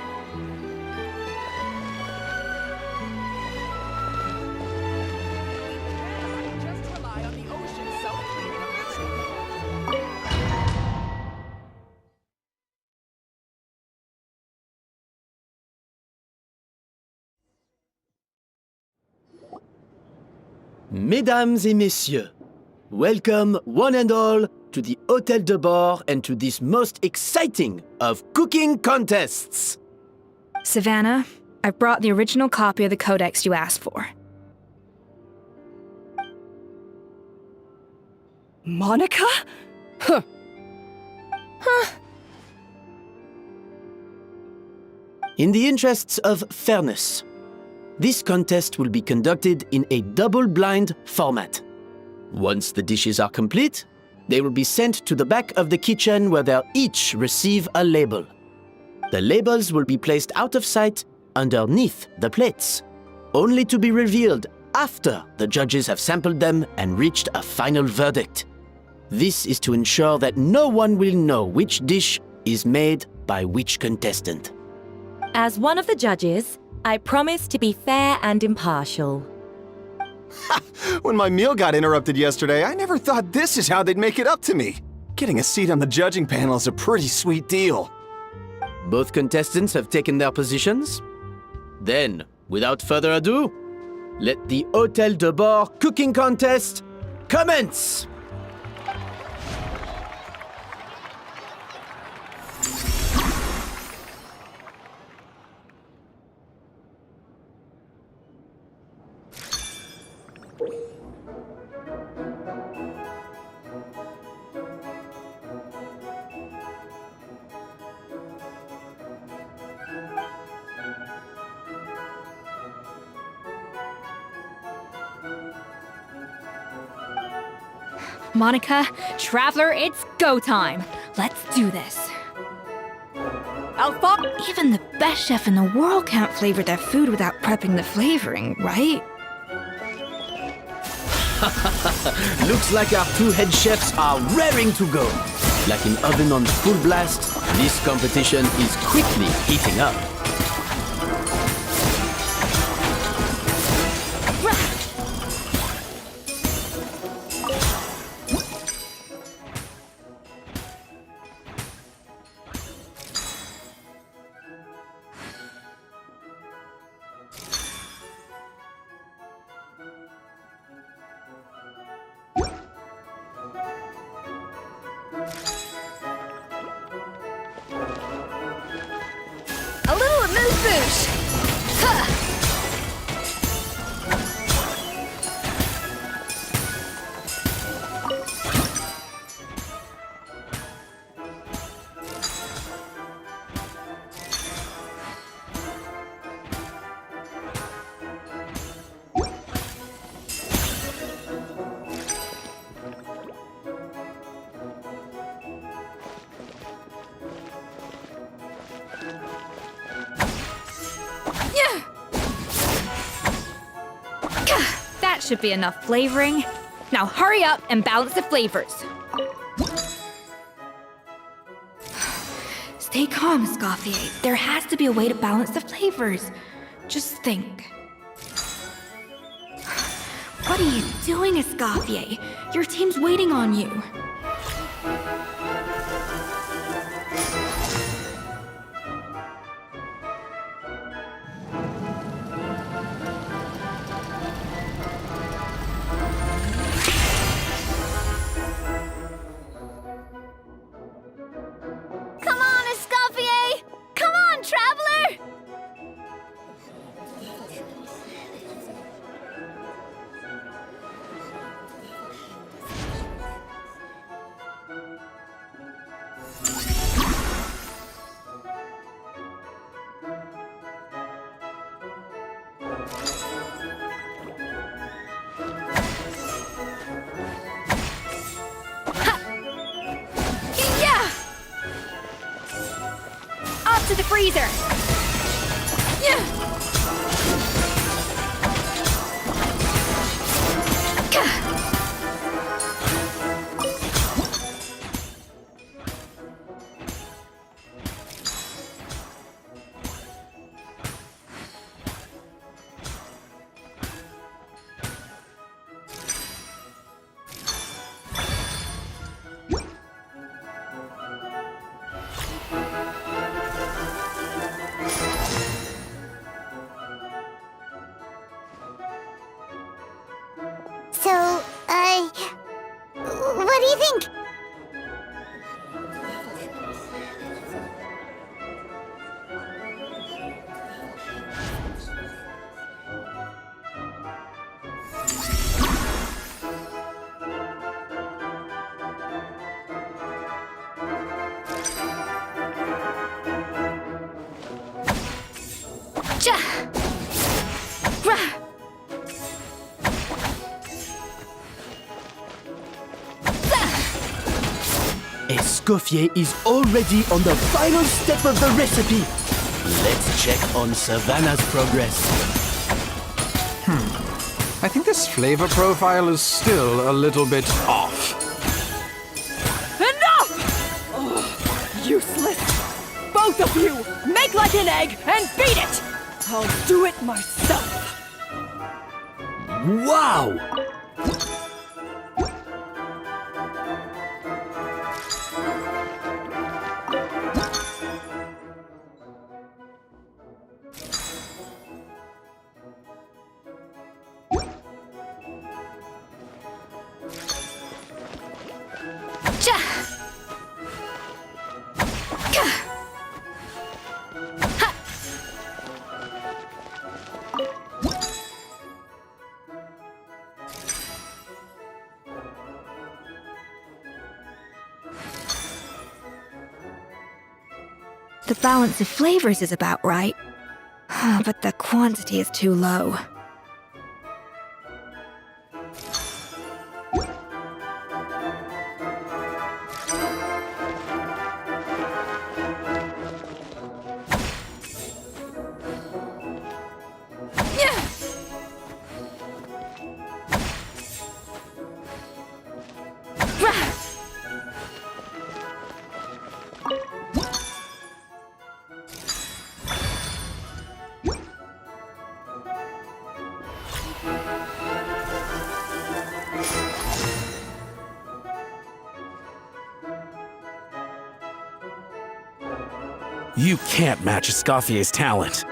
Speaker 9: Mesdames et messieurs, welcome one and all to the Hotel de Boer and to this most exciting of cooking contests.
Speaker 7: Savannah, I've brought the original copy of the codex you asked for.
Speaker 1: Monica? Huh.
Speaker 9: In the interests of fairness, this contest will be conducted in a double-blind format. Once the dishes are complete, they will be sent to the back of the kitchen where they'll each receive a label. The labels will be placed out of sight underneath the plates, only to be revealed after the judges have sampled them and reached a final verdict. This is to ensure that no one will know which dish is made by which contestant.
Speaker 12: As one of the judges, I promise to be fair and impartial.
Speaker 10: When my meal got interrupted yesterday, I never thought this is how they'd make it up to me. Getting a seat on the judging panel is a pretty sweet deal.
Speaker 9: Both contestants have taken their positions. Then, without further ado, let the Hotel de Boer cooking contest commence!
Speaker 7: Monica, Traveler, it's go time. Let's do this.
Speaker 1: Alpha?
Speaker 4: Even the best chef in the world can't flavor their food without prepping the flavoring, right?
Speaker 9: Looks like our two head chefs are raring to go. Like an oven on full blast, this competition is quickly heating up.
Speaker 1: A little amuse-bouche! Huh.
Speaker 7: That should be enough flavoring. Now hurry up and balance the flavors.
Speaker 4: Stay calm, Escoffier. There has to be a way to balance the flavors. Just think. What are you doing, Escoffier? Your team's waiting on you.
Speaker 3: Come on, Escoffier! Come on, Traveler!
Speaker 1: Yeah! Off to the freezer! Yeah!
Speaker 3: So, what do you think?
Speaker 9: Escoffier is already on the final step of the recipe. Let's check on Savannah's progress.
Speaker 13: I think this flavor profile is still a little bit off.
Speaker 1: Enough! Ugh, useless! Both of you, make like an egg and beat it! I'll do it myself!
Speaker 9: Wow!
Speaker 4: The balance of flavors is about right, but the quantity is too low.
Speaker 11: You can't match Escoffier's talent.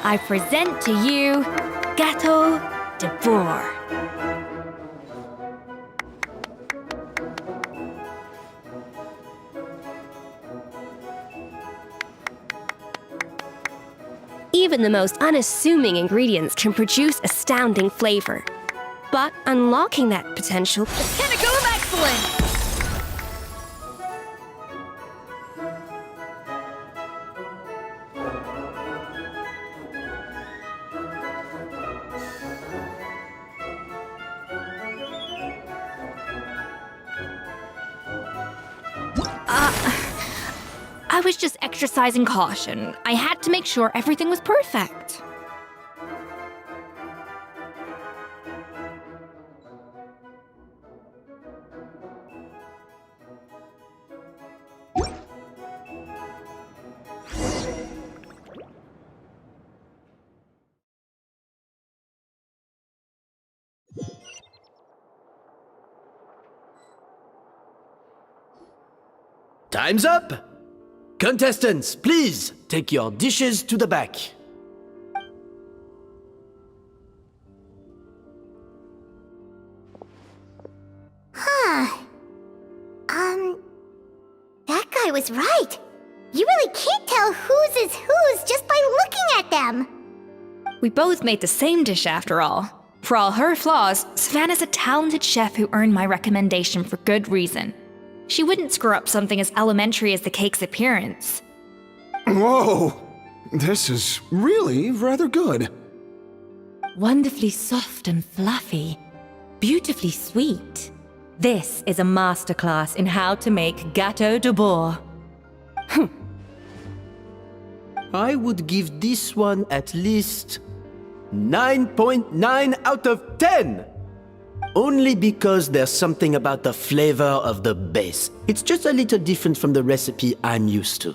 Speaker 4: I present to you Gâteau de Bourg.
Speaker 14: Even the most unassuming ingredients can produce astounding flavor. But unlocking that potential...
Speaker 1: Pinnacle of excellence!
Speaker 7: I was just exercising caution. I had to make sure everything was perfect.
Speaker 9: Time's up! Contestants, please take your dishes to the back.
Speaker 3: That guy was right. You really can't tell whose is whose just by looking at them.
Speaker 7: We both made the same dish after all. For all her flaws, Savannah's a talented chef who earned my recommendation for good reason. She wouldn't screw up something as elementary as the cake's appearance.
Speaker 10: Whoa! This is really rather good.
Speaker 12: Wonderfully soft and fluffy. Beautifully sweet. This is a masterclass in how to make gâteau de bois.
Speaker 9: I would give this one at least 9.9 out of 10! Only because there's something about the flavor of the base. It's just a little different from the recipe I'm used to.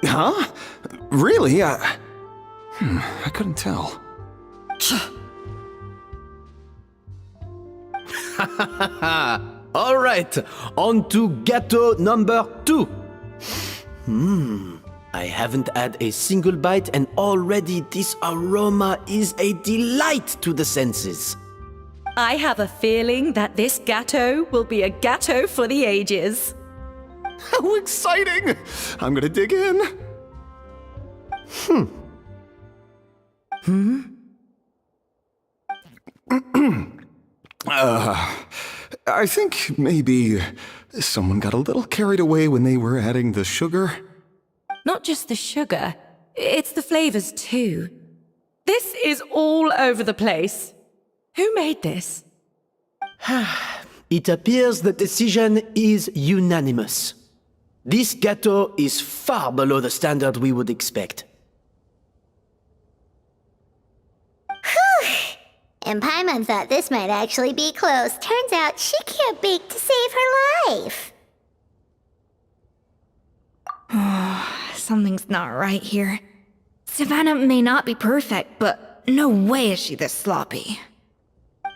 Speaker 10: Huh? Really? I couldn't tell.
Speaker 9: All right, on to gâteau number 2. I haven't had a single bite and already this aroma is a delight to the senses.
Speaker 12: I have a feeling that this gâteau will be a gâteau for the ages.
Speaker 10: How exciting! I'm gonna dig in. I think maybe someone got a little carried away when they were adding the sugar.
Speaker 12: Not just the sugar, it's the flavors too. This is all over the place. Who made this?
Speaker 9: It appears the decision is unanimous. This gâteau is far below the standard we would expect.
Speaker 3: And Paimon thought this might actually be close. Turns out she can't bake to save her life.
Speaker 7: Something's not right here. Savannah may not be perfect, but no way is she this sloppy.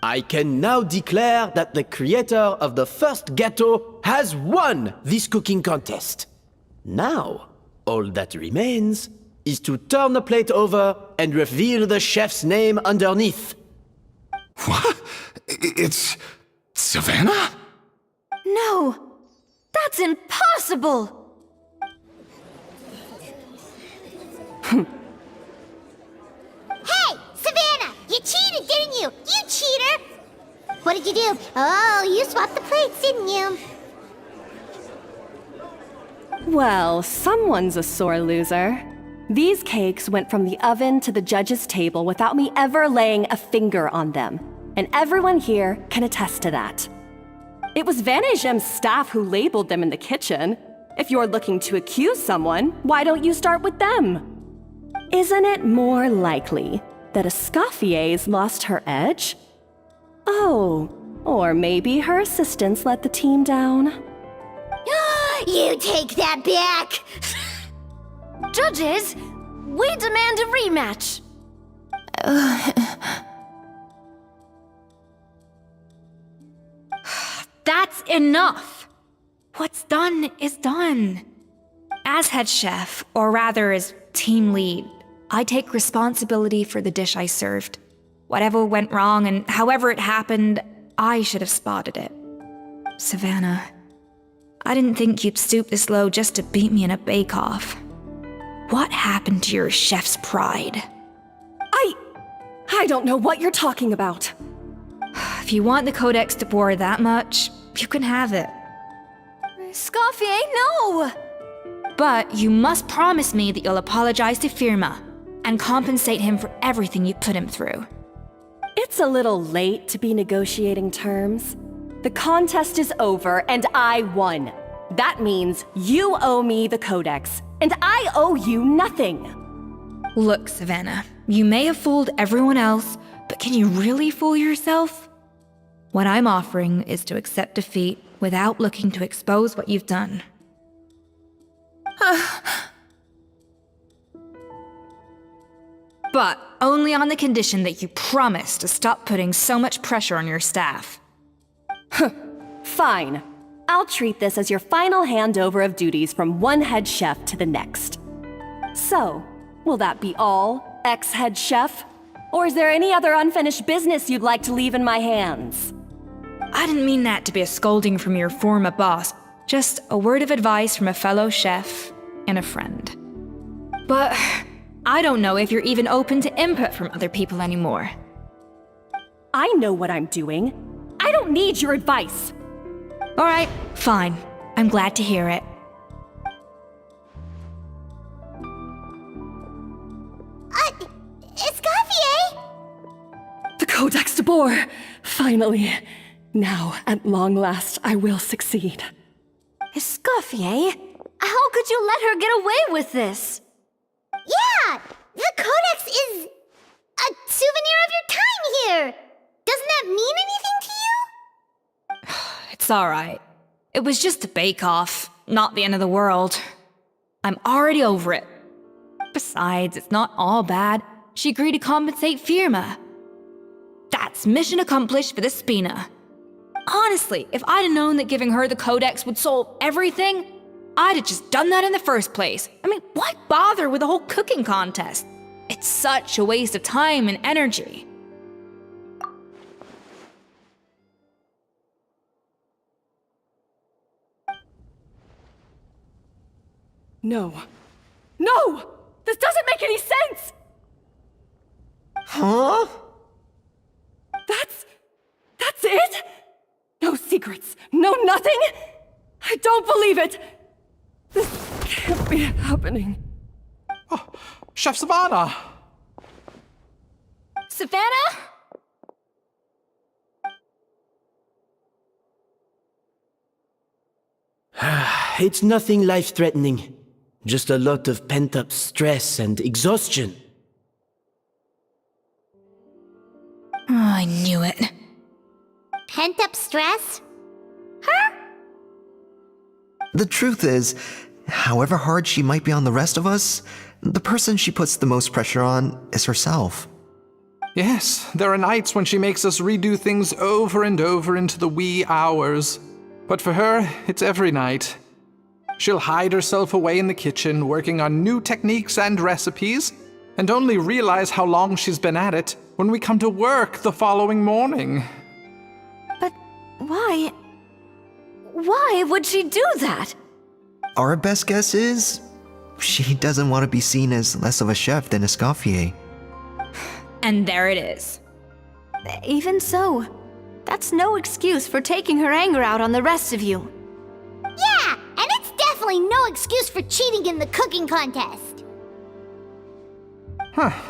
Speaker 9: I can now declare that the creator of the first gâteau has won this cooking contest. Now, all that remains is to turn the plate over and reveal the chef's name underneath.
Speaker 10: What? It's Savannah?
Speaker 4: No! That's impossible!
Speaker 3: Hey, Savannah! You cheated, didn't you? You cheater! What did you do? Oh, you swapped the plates, didn't you?
Speaker 1: Well, someone's a sore loser. These cakes went from the oven to the judge's table without me ever laying a finger on them. And everyone here can attest to that. It was Vanejem's staff who labeled them in the kitchen. If you're looking to accuse someone, why don't you start with them? Isn't it more likely that Escoffier's lost her edge? Oh, or maybe her assistants let the team down.
Speaker 3: You take that back!
Speaker 4: Judges, we demand a rematch!
Speaker 7: That's enough! What's done is done. As head chef, or rather as team lead, I take responsibility for the dish I served. Whatever went wrong and however it happened, I should have spotted it. Savannah, I didn't think you'd stoop this low just to beat me in a bake-off. What happened to your chef's pride?
Speaker 1: I don't know what you're talking about.
Speaker 7: If you want the Codex de Boer that much, you can have it.
Speaker 4: Escoffier, no!
Speaker 7: But you must promise me that you'll apologize to Firma and compensate him for everything you put him through.
Speaker 1: It's a little late to be negotiating terms. The contest is over and I won. That means you owe me the Codex, and I owe you nothing.
Speaker 7: Look, Savannah, you may have fooled everyone else, but can you really fool yourself? What I'm offering is to accept defeat without looking to expose what you've done. But only on the condition that you promise to stop putting so much pressure on your staff.
Speaker 1: Fine. I'll treat this as your final handover of duties from one head chef to the next. So, will that be all, ex-head chef? Or is there any other unfinished business you'd like to leave in my hands?
Speaker 7: I didn't mean that to be a scolding from your former boss, just a word of advice from a fellow chef and a friend. But I don't know if you're even open to input from other people anymore.
Speaker 1: I know what I'm doing. I don't need your advice.
Speaker 7: All right, fine. I'm glad to hear it.
Speaker 3: Escoffier!
Speaker 1: The Codex de Boer! Finally. Now, at long last, I will succeed.
Speaker 4: Escoffier? How could you let her get away with this?
Speaker 3: Yeah! The Codex is a souvenir of your time here! Doesn't that mean anything to you?
Speaker 7: It's all right. It was just a bake-off, not the end of the world. I'm already over it. Besides, it's not all bad. She agreed to compensate Firma. That's mission accomplished for the Spina. Honestly, if I'd have known that giving her the Codex would solve everything, I'd have just done that in the first place. I mean, why bother with the whole cooking contest? It's such a waste of time and energy.
Speaker 1: No. No! This doesn't make any sense!
Speaker 15: Huh?
Speaker 1: That's it? No secrets, no nothing? I don't believe it! This can't be happening.
Speaker 13: Oh, Chef Savannah!
Speaker 7: Savannah?
Speaker 9: It's nothing life-threatening. Just a lot of pent-up stress and exhaustion.
Speaker 7: Oh, I knew it.
Speaker 3: Pent-up stress?
Speaker 15: The truth is, however hard she might be on the rest of us, the person she puts the most pressure on is herself.
Speaker 13: Yes, there are nights when she makes us redo things over and over into the wee hours. But for her, it's every night. She'll hide herself away in the kitchen, working on new techniques and recipes, and only realize how long she's been at it when we come to work the following morning.
Speaker 4: But why? Why would she do that?
Speaker 15: Our best guess is, she doesn't want to be seen as less of a chef than Escoffier.
Speaker 7: And there it is.
Speaker 4: Even so, that's no excuse for taking her anger out on the rest of you.
Speaker 3: Yeah, and it's definitely no excuse for cheating in the cooking contest.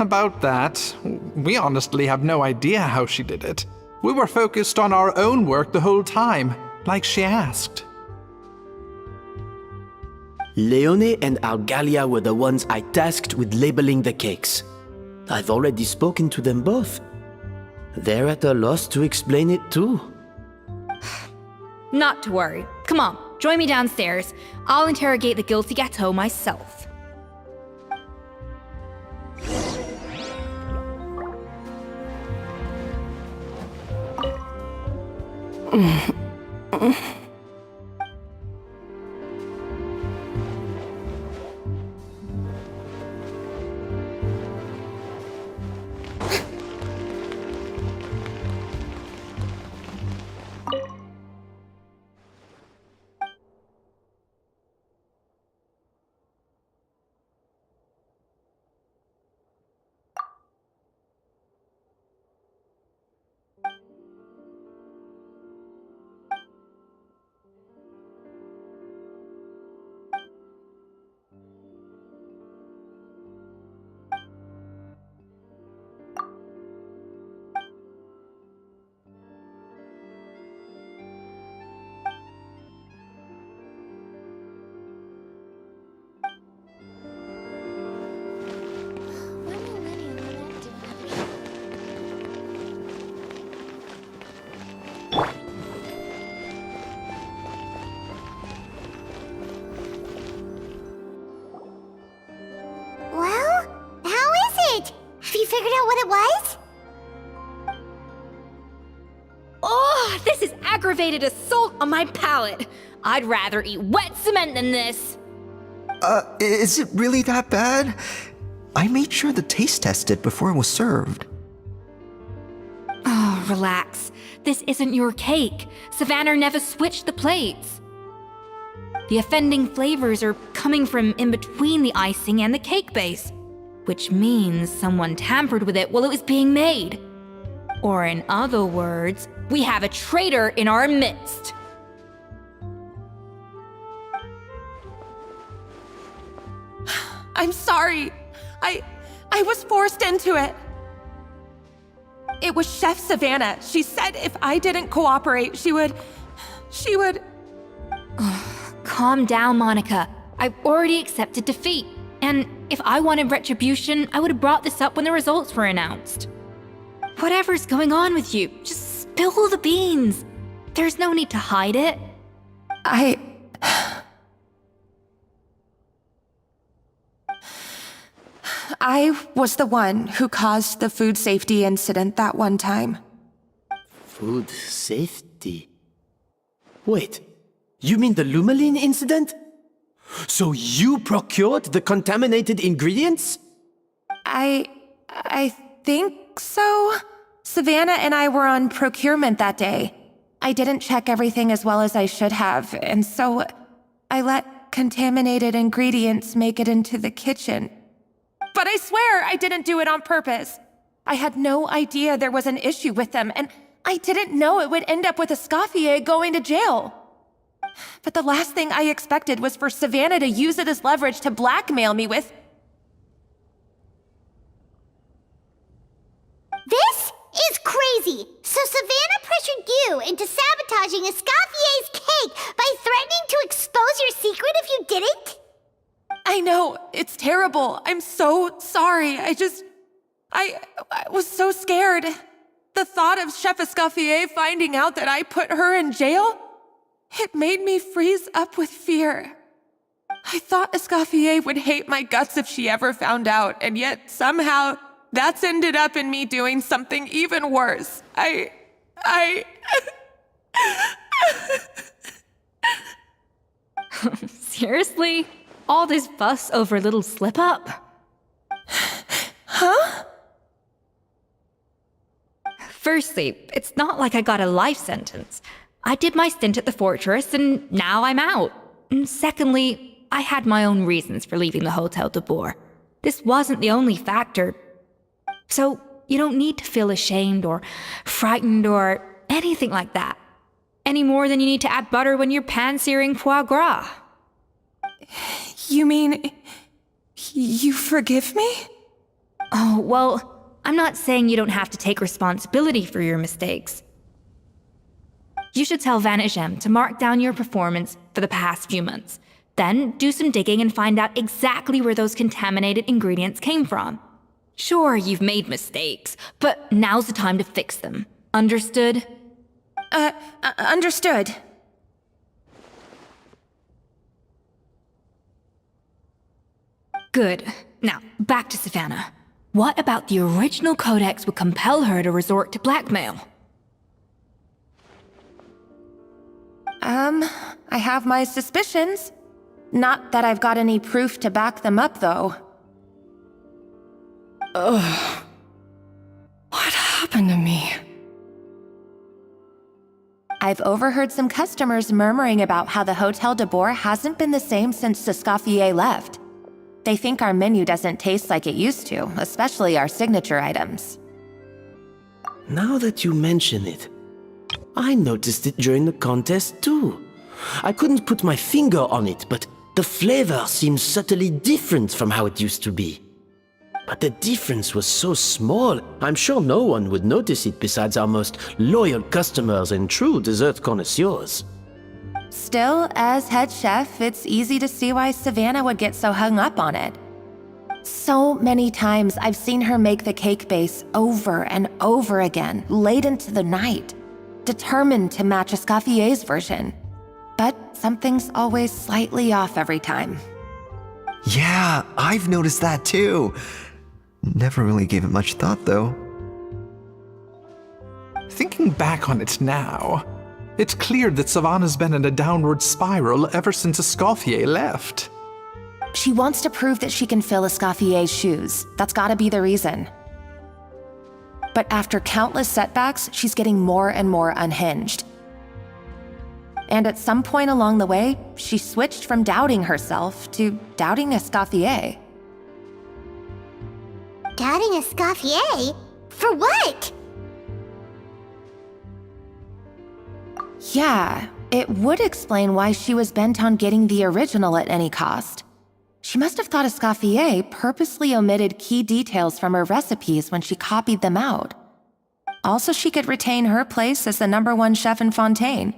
Speaker 13: About that, we honestly have no idea how she did it. We were focused on our own work the whole time, like she asked.
Speaker 9: Leone and Algalia were the ones I tasked with labeling the cakes. I've already spoken to them both. They're at a loss to explain it too.
Speaker 7: Not to worry. Come on, join me downstairs. I'll interrogate the guilty gâteau myself.
Speaker 3: Well, how is it? Have you figured out what it was?
Speaker 7: Oh, this is aggravated assault on my palate. I'd rather eat wet cement than this.
Speaker 15: Is it really that bad? I made sure the taste tested before it was served.
Speaker 7: Oh, relax. This isn't your cake. Savannah never switched the plates. The offending flavors are coming from in between the icing and the cake base, which means someone tampered with it while it was being made. Or in other words, we have a traitor in our midst.
Speaker 2: I'm sorry. I was forced into it. It was Chef Savannah. She said if I didn't cooperate, she would...
Speaker 7: Calm down, Monica. I've already accepted defeat. And if I wanted retribution, I would have brought this up when the results were announced. Whatever's going on with you, just spill the beans. There's no need to hide it.
Speaker 2: I was the one who caused the food safety incident that one time.
Speaker 9: Food safety? Wait, you mean the Lumaline incident? So you procured the contaminated ingredients?
Speaker 2: I think so. Savannah and I were on procurement that day. I didn't check everything as well as I should have, and so I let contaminated ingredients make it into the kitchen. But I swear I didn't do it on purpose. I had no idea there was an issue with them, and I didn't know it would end up with Escoffier going to jail. But the last thing I expected was for Savannah to use it as leverage to blackmail me with...
Speaker 3: This is crazy! So Savannah pressured you into sabotaging Escoffier's cake by threatening to expose your secret if you didn't?
Speaker 2: I know, it's terrible. I'm so sorry. I was so scared. The thought of Chef Escoffier finding out that I put her in jail, it made me freeze up with fear. I thought Escoffier would hate my guts if she ever found out, and yet somehow that's ended up in me doing something even worse.
Speaker 7: Seriously? All this fuss over a little slip-up?
Speaker 2: Huh?
Speaker 7: Firstly, it's not like I got a life sentence. I did my stint at the fortress, and now I'm out. And secondly, I had my own reasons for leaving the Hotel de Boer. This wasn't the only factor. So, you don't need to feel ashamed or frightened or anything like that. Any more than you need to add butter when you're pan-searing foie gras.
Speaker 2: You mean... you forgive me?
Speaker 7: Oh, well, I'm not saying you don't have to take responsibility for your mistakes. You should tell Vanagem to mark down your performance for the past few months. Then do some digging and find out exactly where those contaminated ingredients came from. Sure, you've made mistakes, but now's the time to fix them. Understood?
Speaker 2: Understood.
Speaker 7: Good. Now, back to Savannah. What about the original codex would compel her to resort to blackmail?
Speaker 2: I have my suspicions. Not that I've got any proof to back them up, though.
Speaker 14: Ugh. What happened to me?
Speaker 2: I've overheard some customers murmuring about how the Hotel de Boer hasn't been the same since Escoffier left. They think our menu doesn't taste like it used to, especially our signature items.
Speaker 9: Now that you mention it, I noticed it during the contest too. I couldn't put my finger on it, but the flavor seems subtly different from how it used to be. But the difference was so small, I'm sure no one would notice it besides our most loyal customers and true dessert connoisseurs.
Speaker 2: Still, as head chef, it's easy to see why Savannah would get so hung up on it. So many times I've seen her make the cake base over and over again, late into the night, determined to match Escoffier's version. But something's always slightly off every time.
Speaker 15: Yeah, I've noticed that too. Never really gave it much thought, though.
Speaker 13: Thinking back on it now, it's clear that Savannah's been in a downward spiral ever since Escoffier left.
Speaker 2: She wants to prove that she can fill Escoffier's shoes. That's gotta be the reason. But after countless setbacks, she's getting more and more unhinged. And at some point along the way, she switched from doubting herself to doubting Escoffier.
Speaker 3: Doubting Escoffier? For what?
Speaker 2: Yeah, it would explain why she was bent on getting the original at any cost. She must have thought Escoffier purposely omitted key details from her recipes when she copied them out. Also, she could retain her place as the #1 chef in Fontaine,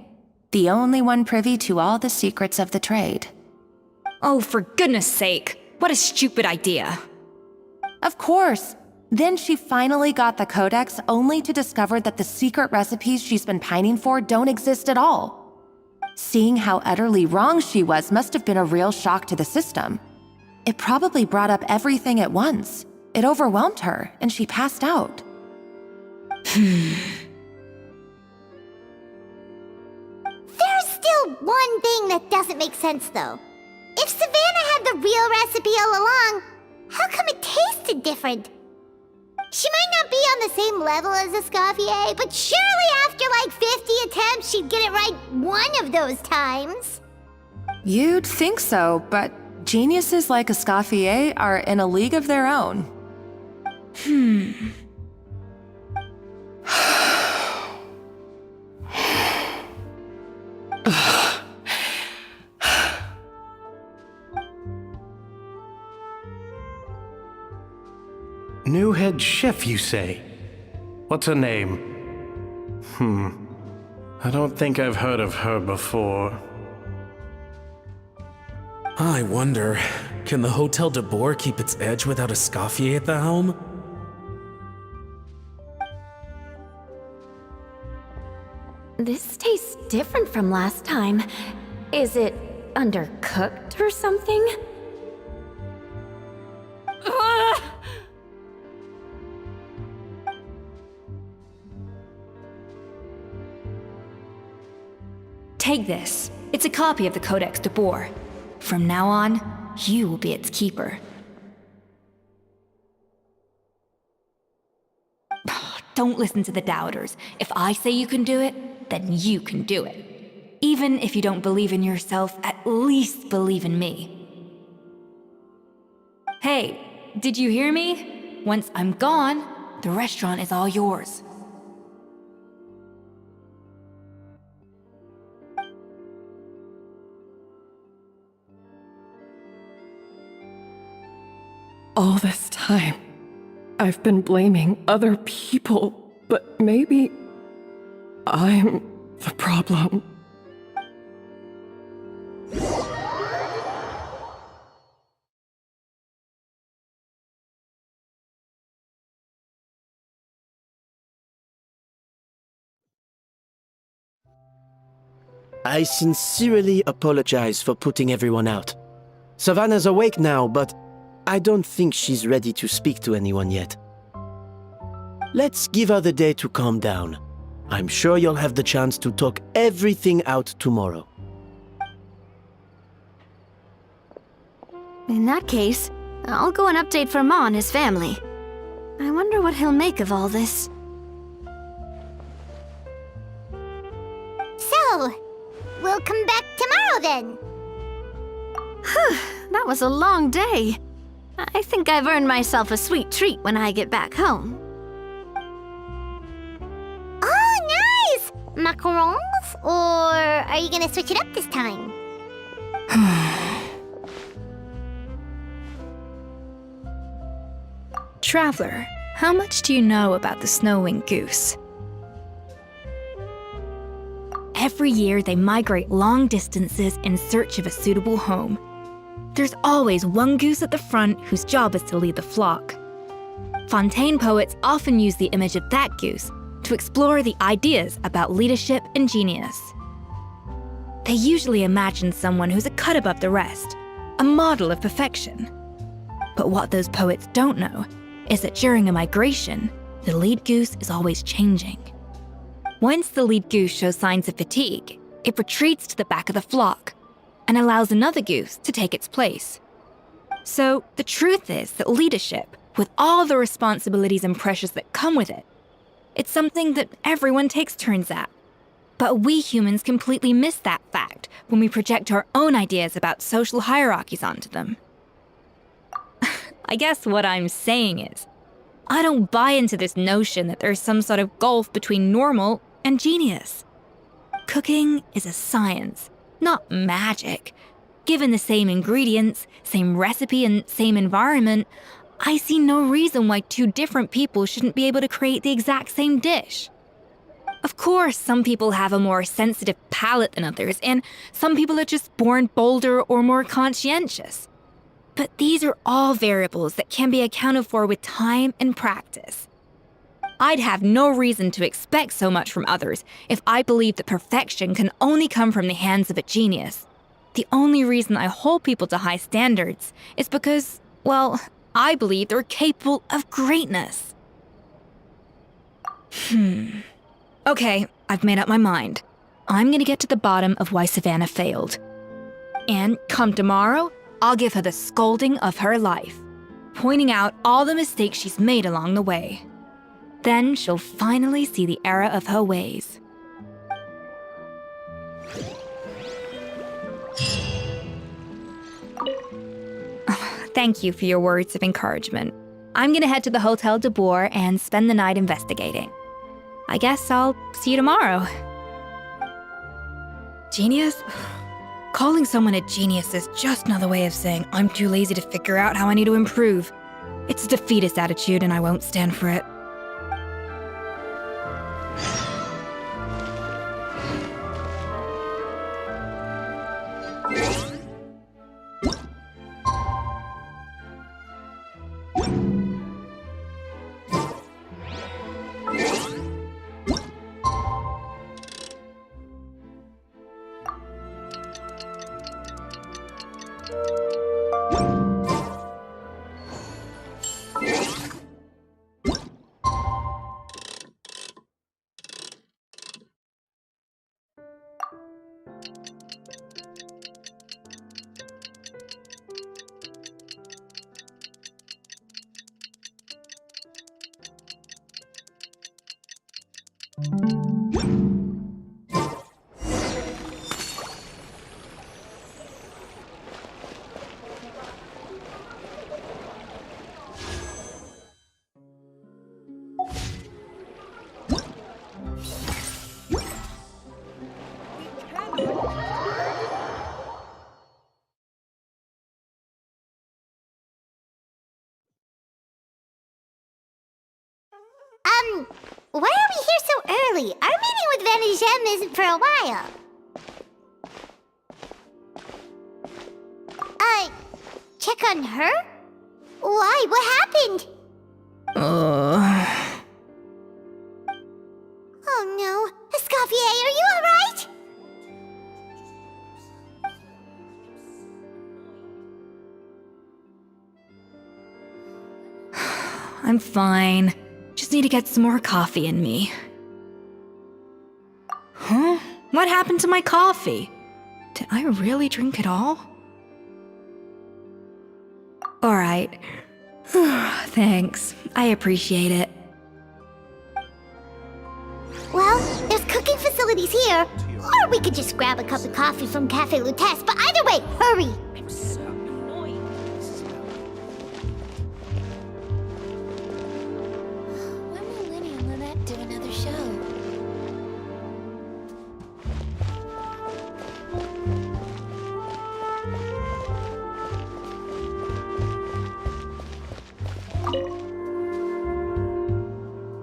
Speaker 2: the only one privy to all the secrets of the trade.
Speaker 7: Oh, for goodness sake, what a stupid idea.
Speaker 2: Of course. Then she finally got the codex only to discover that the secret recipes she's been pining for don't exist at all. Seeing how utterly wrong she was must have been a real shock to the system. It probably brought up everything at once. It overwhelmed her, and she passed out.
Speaker 3: There's still one thing that doesn't make sense, though. If Savannah had the real recipe all along, how come it tasted different? She might not be on the same level as Escoffier, but surely after like 50 attempts, she'd get it right one of those times.
Speaker 2: You'd think so, but geniuses like Escoffier are in a league of their own.
Speaker 16: New head chef, you say? What's her name? I don't think I've heard of her before.
Speaker 11: I wonder, can the Hotel de Boer keep its edge without Escoffier at the helm?
Speaker 6: This tastes different from last time. Is it undercooked or something?
Speaker 7: Take this. It's a copy of the Codex de Boer. From now on, you will be its keeper. Don't listen to the doubters. If I say you can do it, then you can do it. Even if you don't believe in yourself, at least believe in me. Hey, did you hear me? Once I'm gone, the restaurant is all yours.
Speaker 17: All this time, I've been blaming other people, but maybe I'm the problem.
Speaker 9: I sincerely apologize for putting everyone out. Savannah's awake now, but I don't think she's ready to speak to anyone yet. Let's give her the day to calm down. I'm sure you'll have the chance to talk everything out tomorrow.
Speaker 4: In that case, I'll go and update Verma and his family. I wonder what he'll make of all this.
Speaker 3: So, we'll come back tomorrow then.
Speaker 4: That was a long day. I think I've earned myself a sweet treat when I get back home.
Speaker 3: Oh, nice! Macarons? Or are you gonna switch it up this time?
Speaker 7: Traveler, how much do you know about the snow-winged goose? Every year, they migrate long distances in search of a suitable home. There's always one goose at the front whose job is to lead the flock. Fontaine poets often use the image of that goose to explore the ideas about leadership and genius. They usually imagine someone who's a cut above the rest, a model of perfection. But what those poets don't know is that during a migration, the lead goose is always changing. Once the lead goose shows signs of fatigue, it retreats to the back of the flock and allows another goose to take its place. So the truth is that leadership, with all the responsibilities and pressures that come with it, it's something that everyone takes turns at. But we humans completely miss that fact when we project our own ideas about social hierarchies onto them. I guess what I'm saying is, I don't buy into this notion that there's some sort of gulf between normal and genius. Cooking is a science, not magic. Given the same ingredients, same recipe, and same environment, I see no reason why two different people shouldn't be able to create the exact same dish. Of course, some people have a more sensitive palate than others, and some people are just born bolder or more conscientious. But these are all variables that can be accounted for with time and practice. I'd have no reason to expect so much from others if I believed that perfection can only come from the hands of a genius. The only reason I hold people to high standards is because, well, I believe they're capable of greatness. Okay, I've made up my mind. I'm gonna get to the bottom of why Savannah failed. And come tomorrow, I'll give her the scolding of her life, pointing out all the mistakes she's made along the way. Then she'll finally see the error of her ways. Thank you for your words of encouragement. I'm gonna head to the Hotel de Boer and spend the night investigating. I guess I'll see you tomorrow. Genius? Calling someone a genius is just another way of saying I'm too lazy to figure out how I need to improve. It's a defeatist attitude and I won't stand for it.
Speaker 3: Why are we here so early? Our meeting with Vanny Gem isn't for a while. Check on her? Why? What happened? Oh no. Escoffier, are you alright?
Speaker 7: I'm fine. Just need to get some more coffee in me. Huh? What happened to my coffee? Did I really drink it all? Alright. Thanks. I appreciate it.
Speaker 3: Well, there's cooking facilities here. Or we could just grab a cup of coffee from Cafe Lutece, but either way, hurry!
Speaker 6: When will Lenny and Lynette do another show?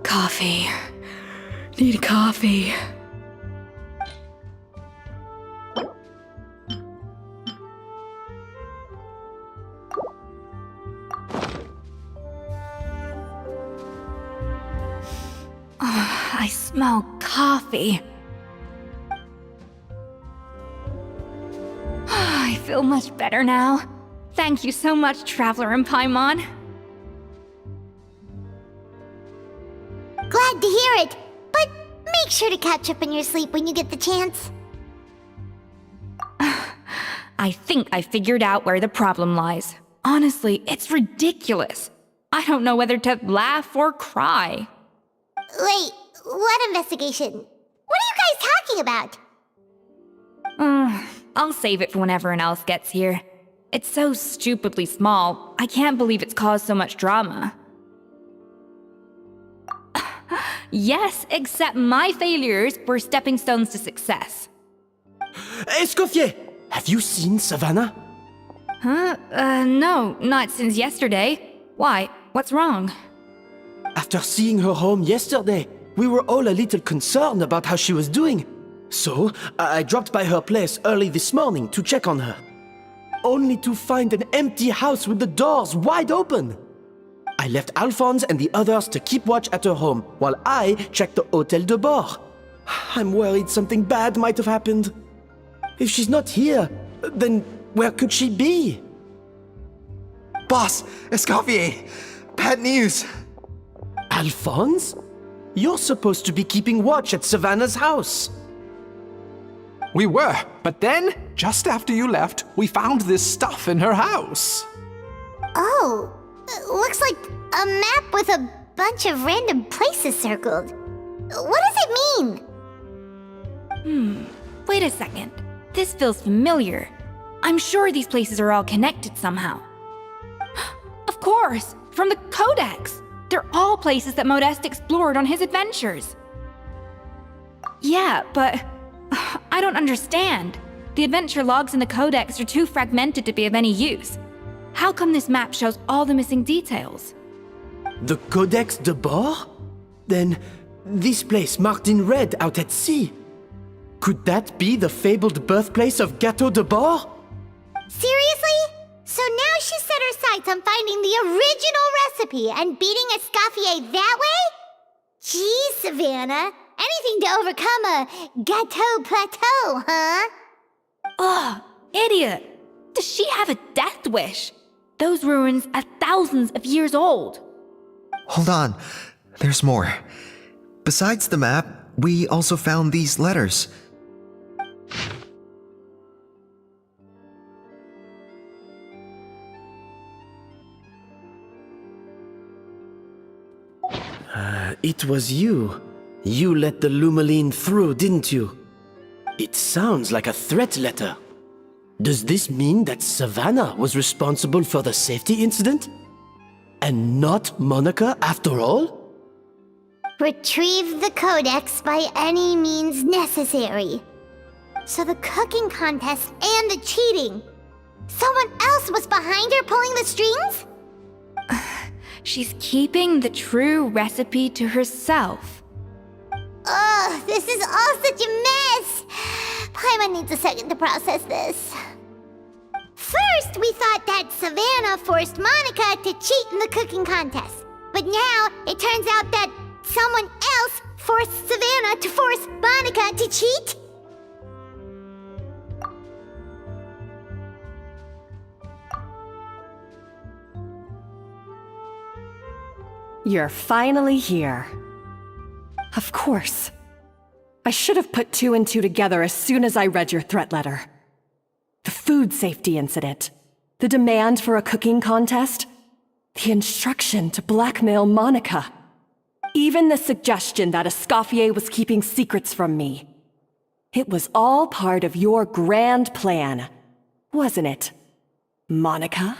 Speaker 7: Coffee. Need coffee. I smell coffee. I feel much better now. Thank you so much, Traveler in Paimon.
Speaker 3: Glad to hear it, but make sure to catch up in your sleep when you get the chance.
Speaker 7: I think I figured out where the problem lies. Honestly, it's ridiculous. I don't know whether to laugh or cry.
Speaker 3: Wait, what investigation? What are you guys talking about?
Speaker 7: I'll save it for when everyone else gets here. It's so stupidly small, I can't believe it's caused so much drama. Yes, except my failures were stepping stones to success.
Speaker 9: Escoffier, have you seen Savannah?
Speaker 7: Huh? No, not since yesterday. Why? What's wrong?
Speaker 9: After seeing her home yesterday, we were all a little concerned about how she was doing. So, I dropped by her place early this morning to check on her. Only to find an empty house with the doors wide open. I left Alphonse and the others to keep watch at her home, while I checked the Hôtel de Bord. I'm worried something bad might have happened. If she's not here, then where could she be?
Speaker 15: Boss, Escoffier, bad news.
Speaker 9: Alphonse? You're supposed to be keeping watch at Savannah's house.
Speaker 13: We were, but then, just after you left, we found this stuff in her house.
Speaker 3: Oh, it looks like a map with a bunch of random places circled. What does it mean?
Speaker 7: Wait a second. This feels familiar. I'm sure these places are all connected somehow. Of course, from the Codex. They're all places that Modeste explored on his adventures. Yeah, but I don't understand. The adventure logs in the Codex are too fragmented to be of any use. How come this map shows all the missing details?
Speaker 9: The Codex de Bord? Then, this place marked in red out at sea. Could that be the fabled birthplace of Gâteau de Bord?
Speaker 3: Seriously? So now she set her sights on finding the original recipe and beating Escoffier that way? Geez, Savannah. Anything to overcome a gâteau plateau, huh?
Speaker 7: Ugh, idiot! Does she have a death wish? Those ruins are thousands of years old.
Speaker 15: Hold on, there's more. Besides the map, we also found these letters.
Speaker 9: It was you. You let the Lumaline through, didn't you? It sounds like a threat letter. Does this mean that Savannah was responsible for the safety incident? And not Monica after all?
Speaker 3: Retrieve the Codex by any means necessary. So the cooking contest and the cheating. Someone else was behind her pulling the strings?
Speaker 7: She's keeping the true recipe to herself.
Speaker 3: Ugh, this is all such a mess. Paimon needs a second to process this. First, we thought that Savannah forced Monica to cheat in the cooking contest. But now, it turns out that someone else forced Savannah to force Monica to cheat?
Speaker 1: You're finally here. Of course. I should have put two and two together as soon as I read your threat letter. The food safety incident, the demand for a cooking contest, the instruction to blackmail Monica, even the suggestion that Escoffier was keeping secrets from me. It was all part of your grand plan, wasn't it, Monica?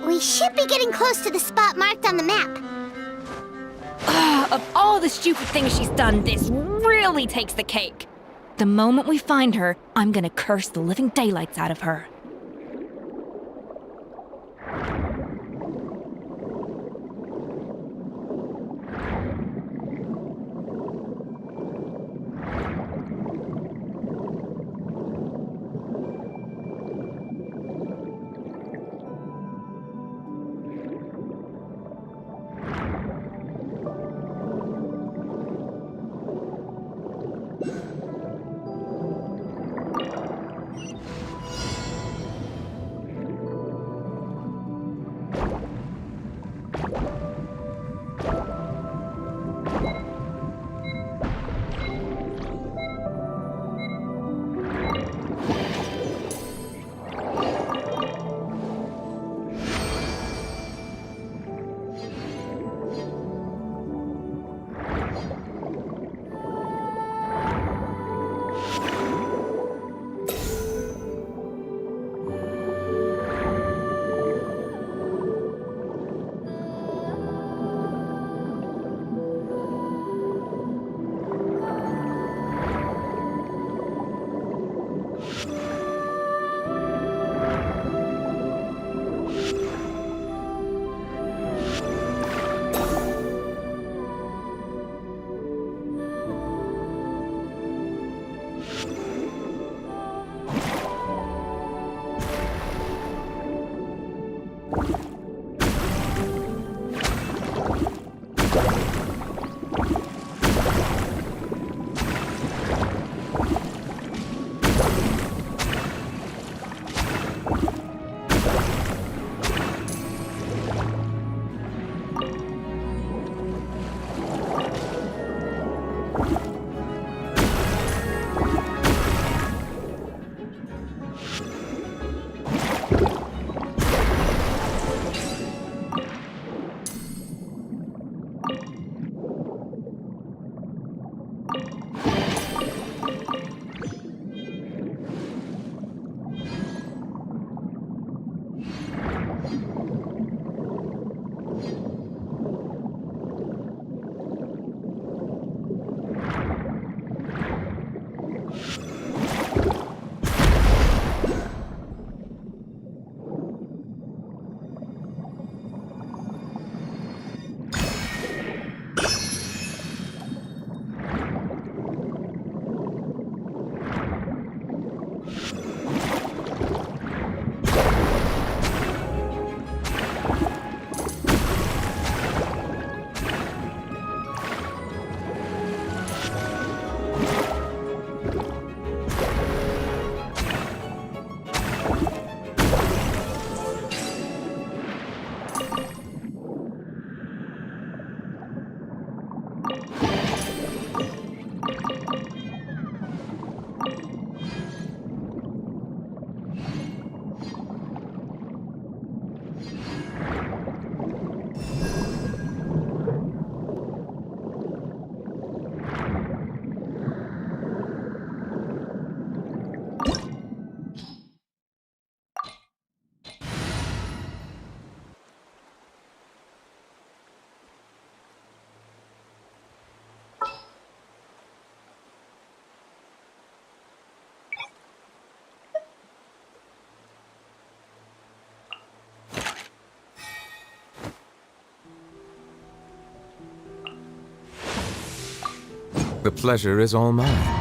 Speaker 3: We should be getting close to the spot marked on the map.
Speaker 7: Of all the stupid things she's done, this really takes the cake. The moment we find her, I'm gonna curse the living daylights out of her.
Speaker 18: The pleasure is all mine.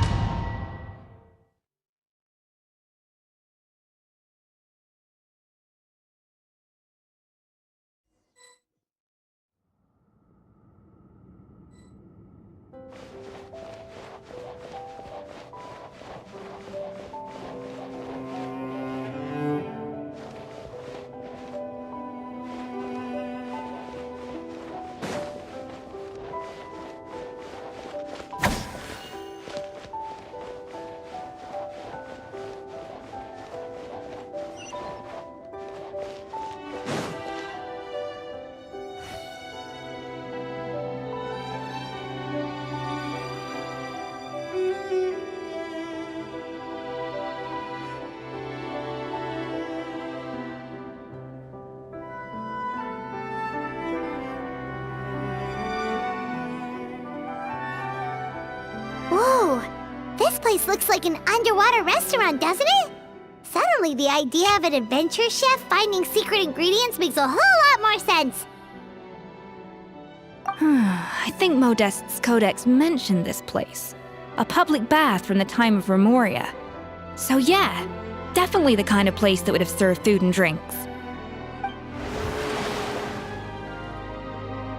Speaker 3: Whoa! This place looks like an underwater restaurant, doesn't it? Suddenly, the idea of an adventure chef finding secret ingredients makes a whole lot more sense.
Speaker 7: I think Modest's codex mentioned this place. A public bath from the time of Remoria. So yeah, definitely the kind of place that would have served food and drinks.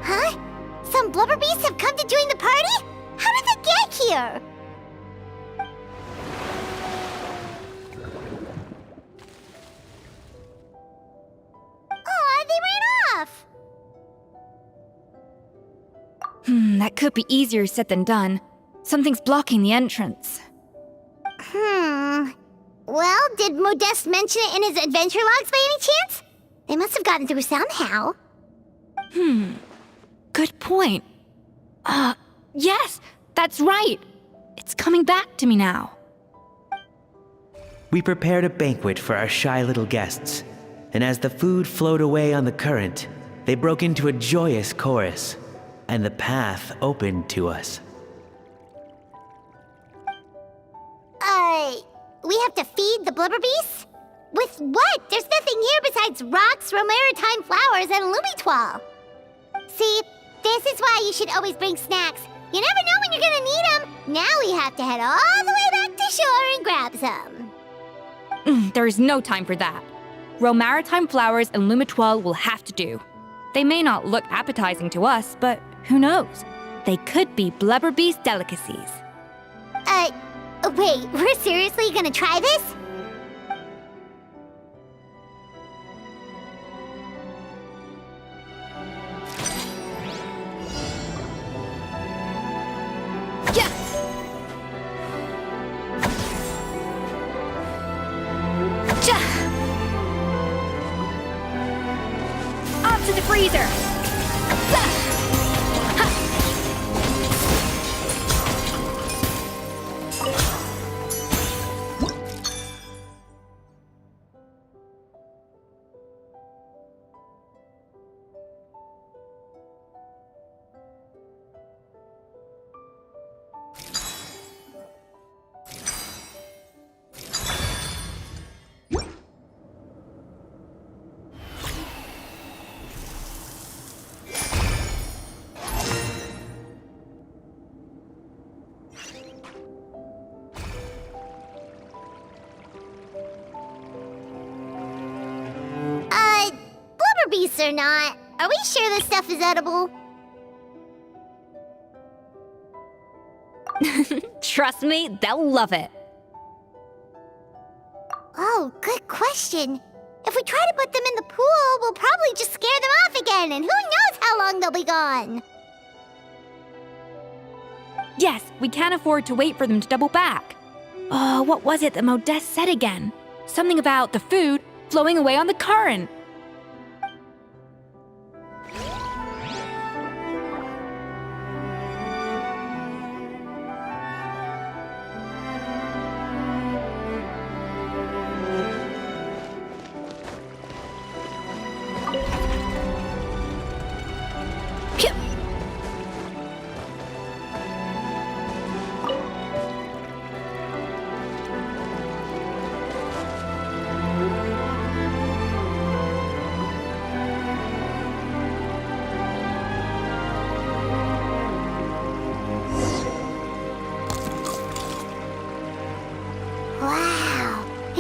Speaker 3: Huh? Some blubber beasts have come to join the party? How did they get here? Aw, they ran off!
Speaker 7: That could be easier said than done. Something's blocking the entrance.
Speaker 3: Well, did Modeste mention it in his adventure logs by any chance? They must have gotten through somehow.
Speaker 7: Good point. Yes, that's right. It's coming back to me now.
Speaker 5: We prepared a banquet for our shy little guests, and as the food flowed away on the current, they broke into a joyous chorus, and the path opened to us.
Speaker 3: We have to feed the blubber beasts? With what? There's nothing here besides rocks, romaritime flowers, and lumitoile. See, this is why you should always bring snacks. You never know when you're gonna need them. Now we have to head all the way back to shore and grab some.
Speaker 7: There is no time for that. Romaritime flowers and lumitoile will have to do. They may not look appetizing to us, but who knows? They could be blubber beast delicacies.
Speaker 3: Wait, we're seriously gonna try this?
Speaker 7: Up to the freezer!
Speaker 3: Blubber beasts or not, are we sure this stuff is edible?
Speaker 7: Trust me, they'll love it.
Speaker 3: Oh, good question. If we try to put them in the pool, we'll probably just scare them off again, and who knows how long they'll be gone.
Speaker 7: Yes, we can't afford to wait for them to double back. Oh, what was it that Modeste said again? Something about the food flowing away on the current.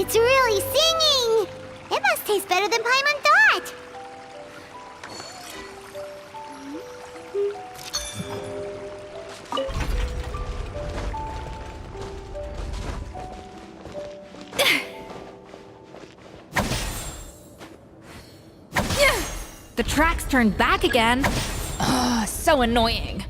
Speaker 3: It's really singing! It must taste better than Paimon thought!
Speaker 7: The track's turned back again. Ugh, so annoying.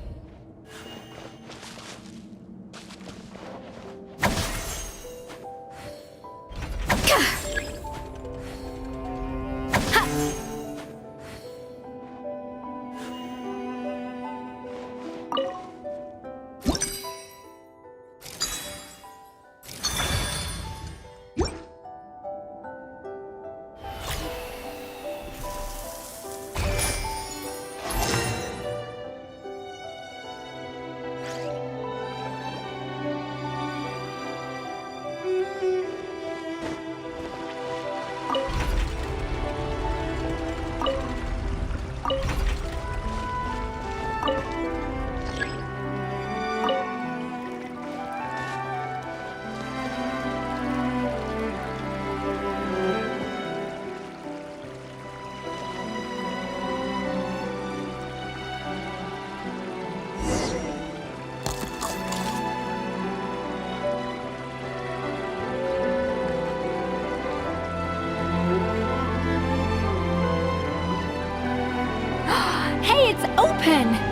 Speaker 7: Hey, it's open!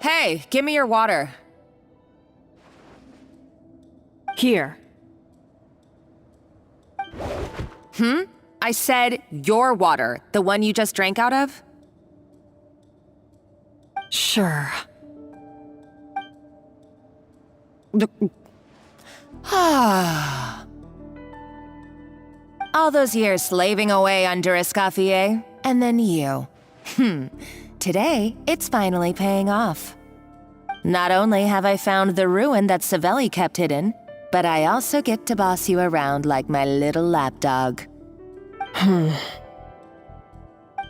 Speaker 2: Hey, give me your water.
Speaker 1: Here.
Speaker 2: I said your water, the one you just drank out of?
Speaker 1: Sure.
Speaker 2: All those years slaving away under Escoffier, and then you. Today, it's finally paying off. Not only have I found the ruin that Savelli kept hidden, but I also get to boss you around like my little lapdog.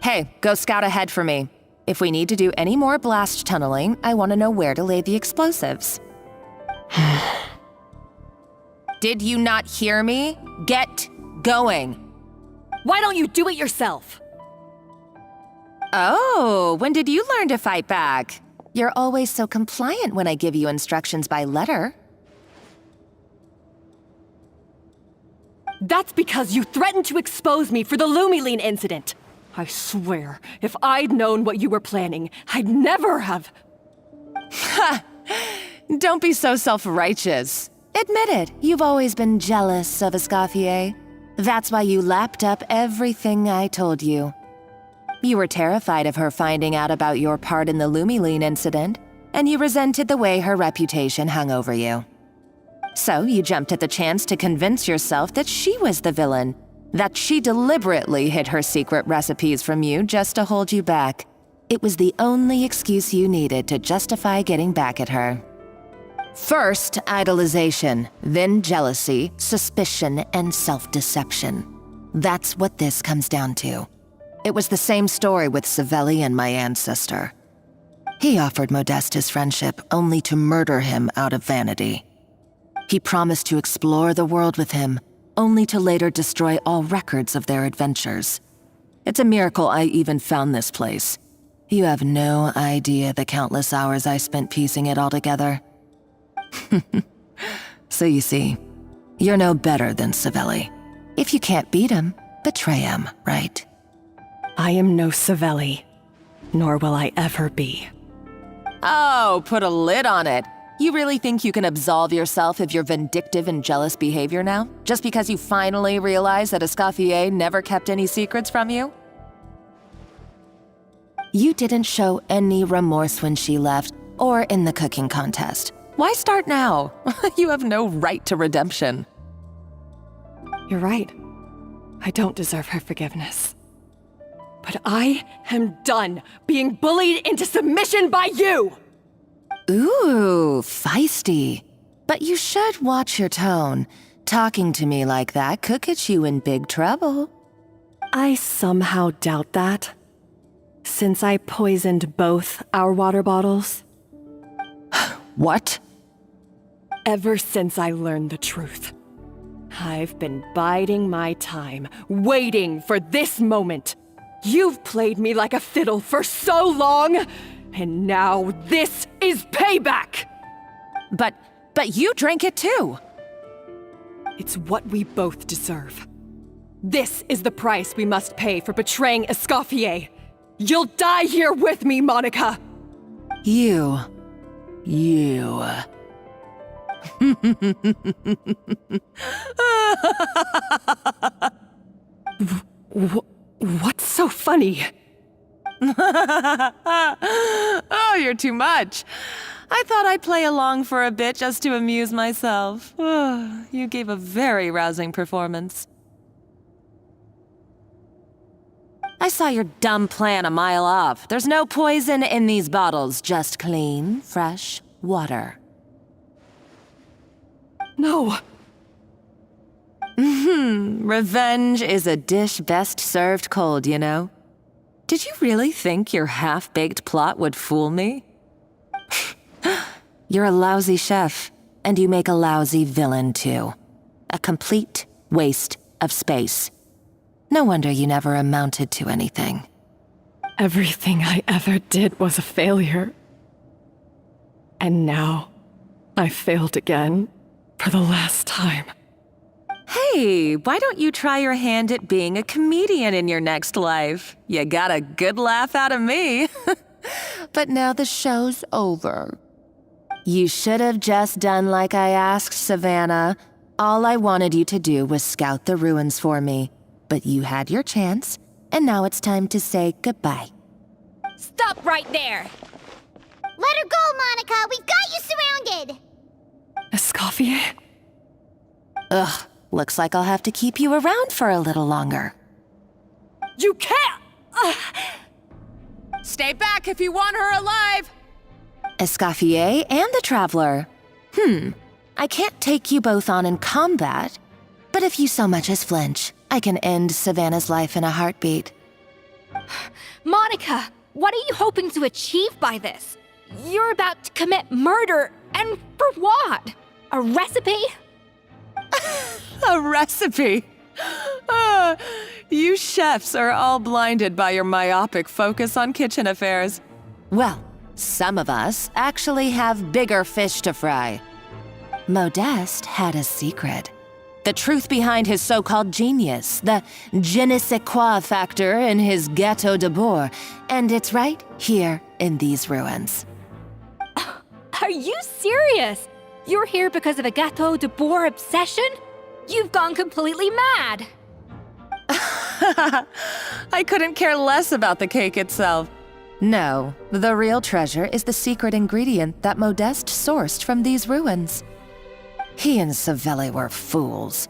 Speaker 2: Hey, go scout ahead for me. If we need to do any more blast tunneling, I want to know where to lay the explosives. Did you not hear me? Get going.
Speaker 1: Why don't you do it yourself?
Speaker 2: Oh, when did you learn to fight back? You're always so compliant when I give you instructions by letter.
Speaker 1: That's because you threatened to expose me for the Lumiline incident. I swear, if I'd known what you were planning, I'd never have...
Speaker 2: Ha! Don't be so self-righteous. Admit it, you've always been jealous of Escoffier. That's why you lapped up everything I told you. You were terrified of her finding out about your part in the Lumiline incident, and you resented the way her reputation hung over you. So you jumped at the chance to convince yourself that she was the villain, that she deliberately hid her secret recipes from you just to hold you back. It was the only excuse you needed to justify getting back at her. First, idolization, then jealousy, suspicion, and self-deception. That's what this comes down to. It was the same story with Savelli and my ancestor. He offered Modeste his friendship only to murder him out of vanity. He promised to explore the world with him, only to later destroy all records of their adventures. It's a miracle I even found this place. You have no idea the countless hours I spent piecing it all together. So you see,
Speaker 19: You're no better than Savelli. If you can't beat him, betray him, right?
Speaker 17: I am no Savelli, nor will I ever be.
Speaker 19: Oh, put a lid on it. You really think you can absolve yourself of your vindictive and jealous behavior now? Just because you finally realize that Escoffier never kept any secrets from you? You didn't show any remorse when she left, or in the cooking contest. Why start now? You have no right to redemption.
Speaker 17: You're right. I don't deserve her forgiveness. But I am done being bullied into submission by you!
Speaker 19: Ooh, feisty. But you should watch your tone. Talking to me like that could get you in big trouble.
Speaker 17: I somehow doubt that, since I poisoned both our water bottles.
Speaker 19: What?
Speaker 17: Ever since I learned the truth, I've been biding my time, waiting for this moment. You've played me like a fiddle for so long, and now this is payback!
Speaker 19: But you drank it too!
Speaker 17: It's what we both deserve. This is the price we must pay for betraying Escoffier. You'll die here with me, Monica!
Speaker 19: You.
Speaker 17: What's so funny?
Speaker 19: Oh, you're too much. I thought I'd play along for a bit just to amuse myself. You gave a very rousing performance. I saw your dumb plan a mile off. There's no poison in these bottles, just clean, fresh water.
Speaker 17: No.
Speaker 19: Revenge is a dish best served cold, you know? Did you really think your half-baked plot would fool me? You're a lousy chef, and you make a lousy villain, too. A complete waste of space. No wonder you never amounted to anything.
Speaker 17: Everything I ever did was a failure. And now, I failed again, for the last time.
Speaker 19: Hey, why don't you try your hand at being a comedian in your next life? You got a good laugh out of me. But now the show's over. You should have just done like I asked, Savannah. All I wanted you to do was scout the ruins for me. But you had your chance, and now it's time to say goodbye.
Speaker 7: Stop right there!
Speaker 3: Let her go, Monica! We've got you surrounded!
Speaker 17: Escoffier?
Speaker 19: Ugh, looks like I'll have to keep you around for a little longer.
Speaker 17: You can't!
Speaker 19: Stay back if you want her alive! Escoffier and the Traveler. I can't take you both on in combat, but if you so much as flinch, I can end Savannah's life in a heartbeat.
Speaker 7: Monica, what are you hoping to achieve by this? You're about to commit murder, and for what? A recipe?
Speaker 19: A recipe? You chefs are all blinded by your myopic focus on kitchen affairs. Well, some of us actually have bigger fish to fry. Modeste had a secret. The truth behind his so-called genius, the je ne sais quoi factor in his Gâteau de Bourg, and it's right here in these ruins.
Speaker 7: Are you serious? You're here because of a Gâteau de Bourg obsession? You've gone completely mad!
Speaker 19: I couldn't care less about the cake itself. No, the real treasure is the secret ingredient that Modeste sourced from these ruins. He and Savelli were fools.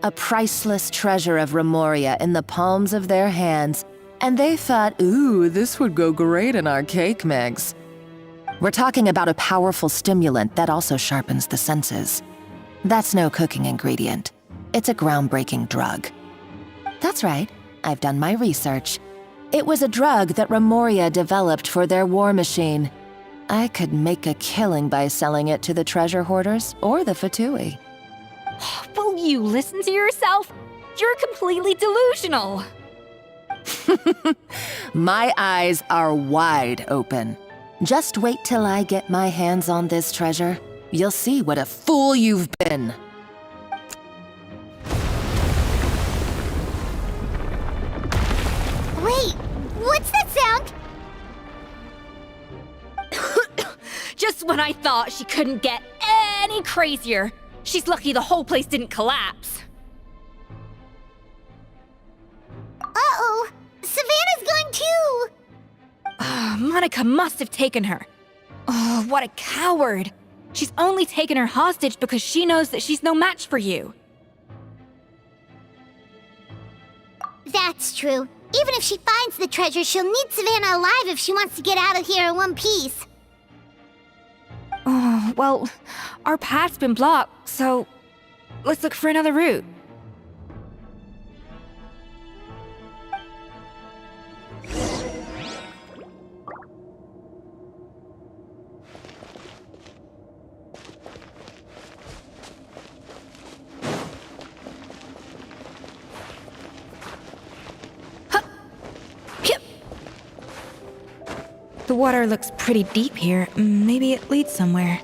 Speaker 19: A priceless treasure of Remoria in the palms of their hands, and they thought, ooh, this would go great in our cake mix. We're talking about a powerful stimulant that also sharpens the senses. That's no cooking ingredient. It's a groundbreaking drug. That's right, I've done my research. It was a drug that Remoria developed for their war machine. I could make a killing by selling it to the treasure hoarders or the Fatui.
Speaker 7: Will you listen to yourself? You're completely delusional.
Speaker 19: My eyes are wide open. Just wait till I get my hands on this treasure. You'll see what a fool you've been.
Speaker 7: Just when I thought she couldn't get any crazier. She's lucky the whole place didn't collapse.
Speaker 3: Uh-oh! Savannah's going too!
Speaker 7: Monica must have taken her. Oh, what a coward. She's only taken her hostage because she knows that she's no match for you.
Speaker 3: That's true. Even if she finds the treasure, she'll need Savannah alive if she wants to get out of here in one piece.
Speaker 7: Oh, well, our path's been blocked, so let's look for another route. The water looks pretty deep here. Maybe it leads somewhere.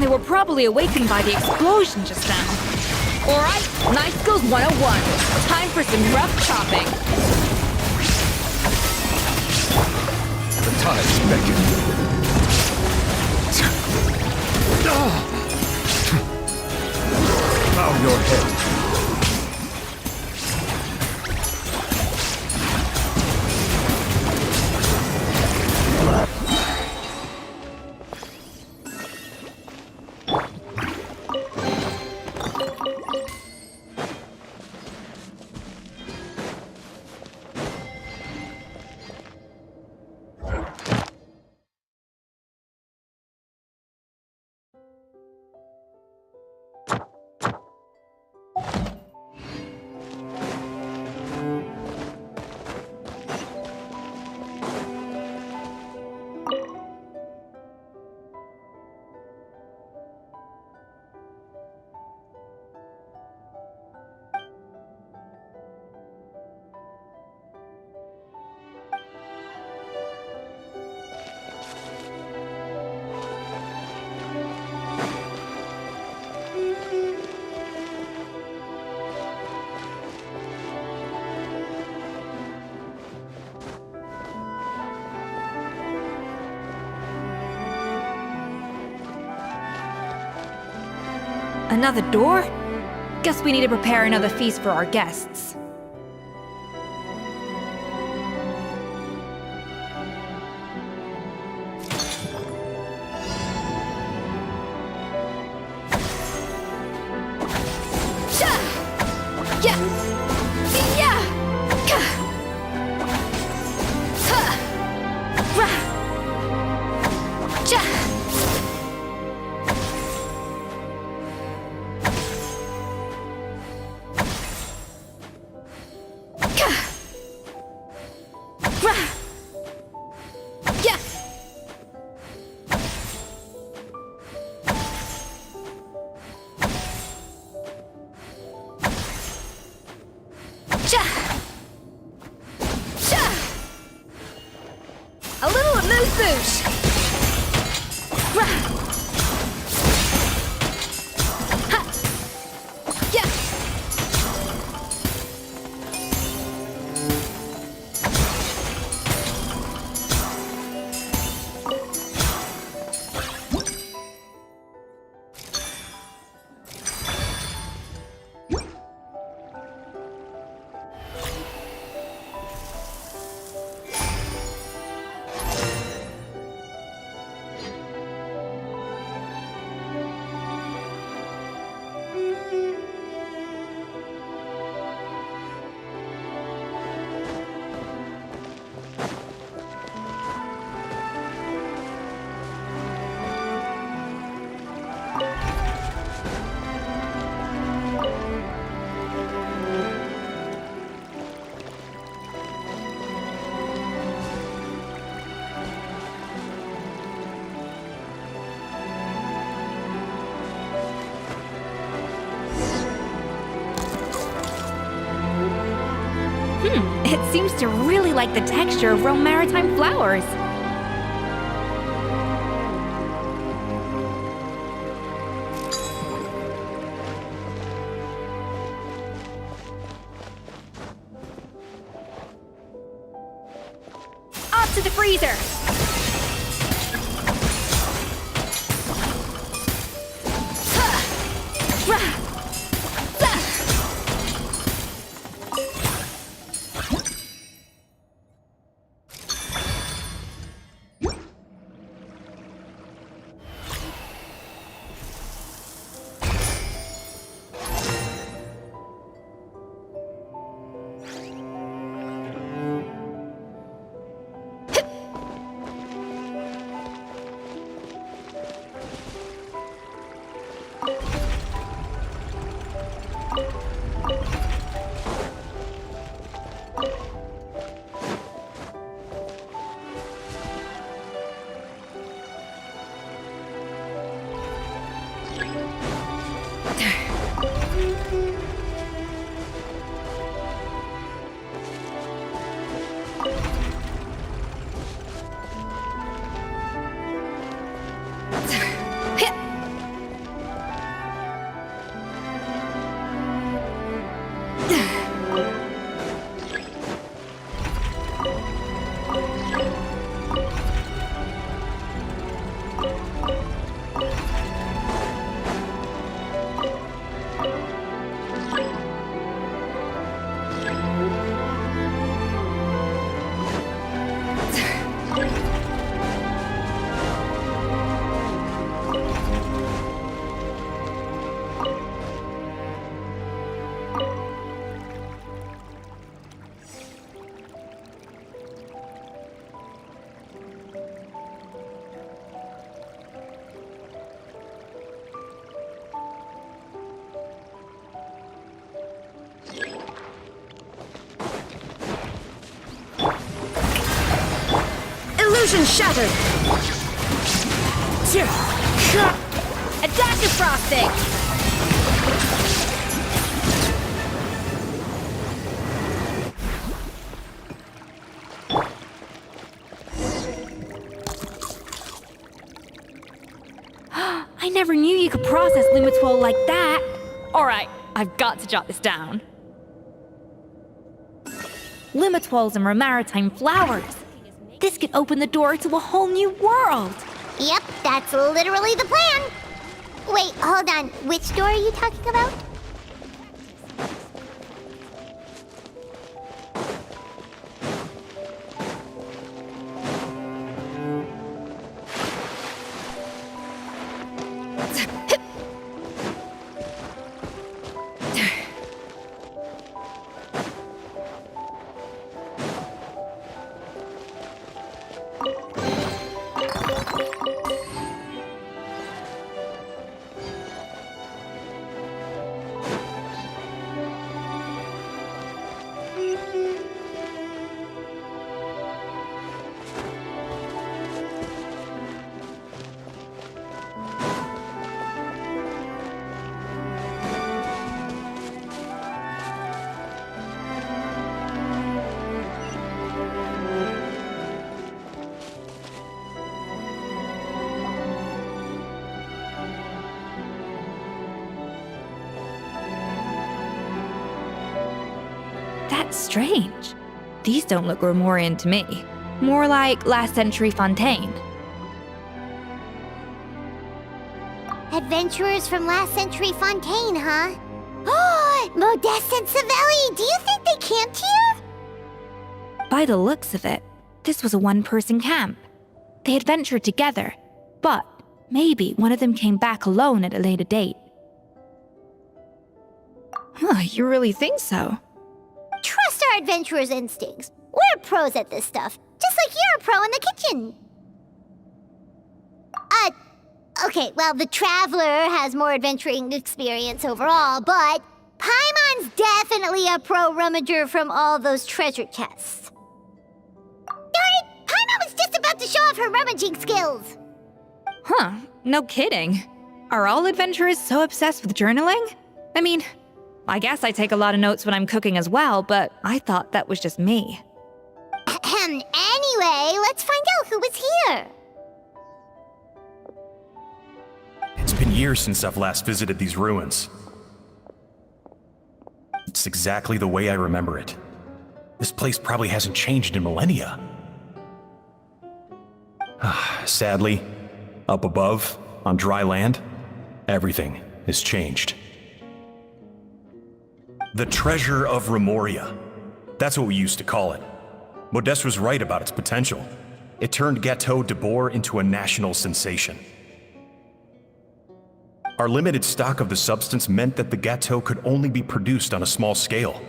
Speaker 7: They were probably awakened by the explosion just now. Alright, Knife Skills 101. Time for some rough chopping.
Speaker 10: The tides beckon. Bow your head.
Speaker 7: Another door? Guess we need to prepare another feast for our guests.
Speaker 1: A little amuse-bouche!
Speaker 7: It seems to really like the texture of Rome maritime flowers. Off to the freezer!
Speaker 1: Illusion shattered! Attack the frosting!
Speaker 7: I never knew you could process Lumitwol like that. Alright, I've got to jot this down. Lumitwols and maritime flowers. This could open the door to a whole new world.
Speaker 3: Yep, that's literally the plan. Wait, hold on. Which door are you talking about?
Speaker 7: That's strange. These don't look Romorian to me. More like last century Fontaine.
Speaker 3: Adventurers from last century Fontaine, huh? Oh, Modeste and Savelli, do you think they camped here?
Speaker 7: By the looks of it, this was a one-person camp. They adventured together, but maybe one of them came back alone at a later date. Huh, you really think so?
Speaker 3: Trust our adventurers' instincts. We're pros at this stuff, just like you're a pro in the kitchen. Okay, well, the Traveler has more adventuring experience overall, but Paimon's definitely a pro rummager from all those treasure chests. Darn it! Paimon was just about to show off her rummaging skills.
Speaker 7: Huh, no kidding. Are all adventurers so obsessed with journaling? I mean, I guess I take a lot of notes when I'm cooking as well, but I thought that was just me.
Speaker 3: Anyway, let's find out who was here.
Speaker 20: It's been years since I've last visited these ruins. It's exactly the way I remember it. This place probably hasn't changed in millennia. Sadly, up above, on dry land, everything has changed. The treasure of Remoria. That's what we used to call it. Modeste was right about its potential. It turned Gateau de Bourg into a national sensation. Our limited stock of the substance meant that the Gateau could only be produced on a small scale,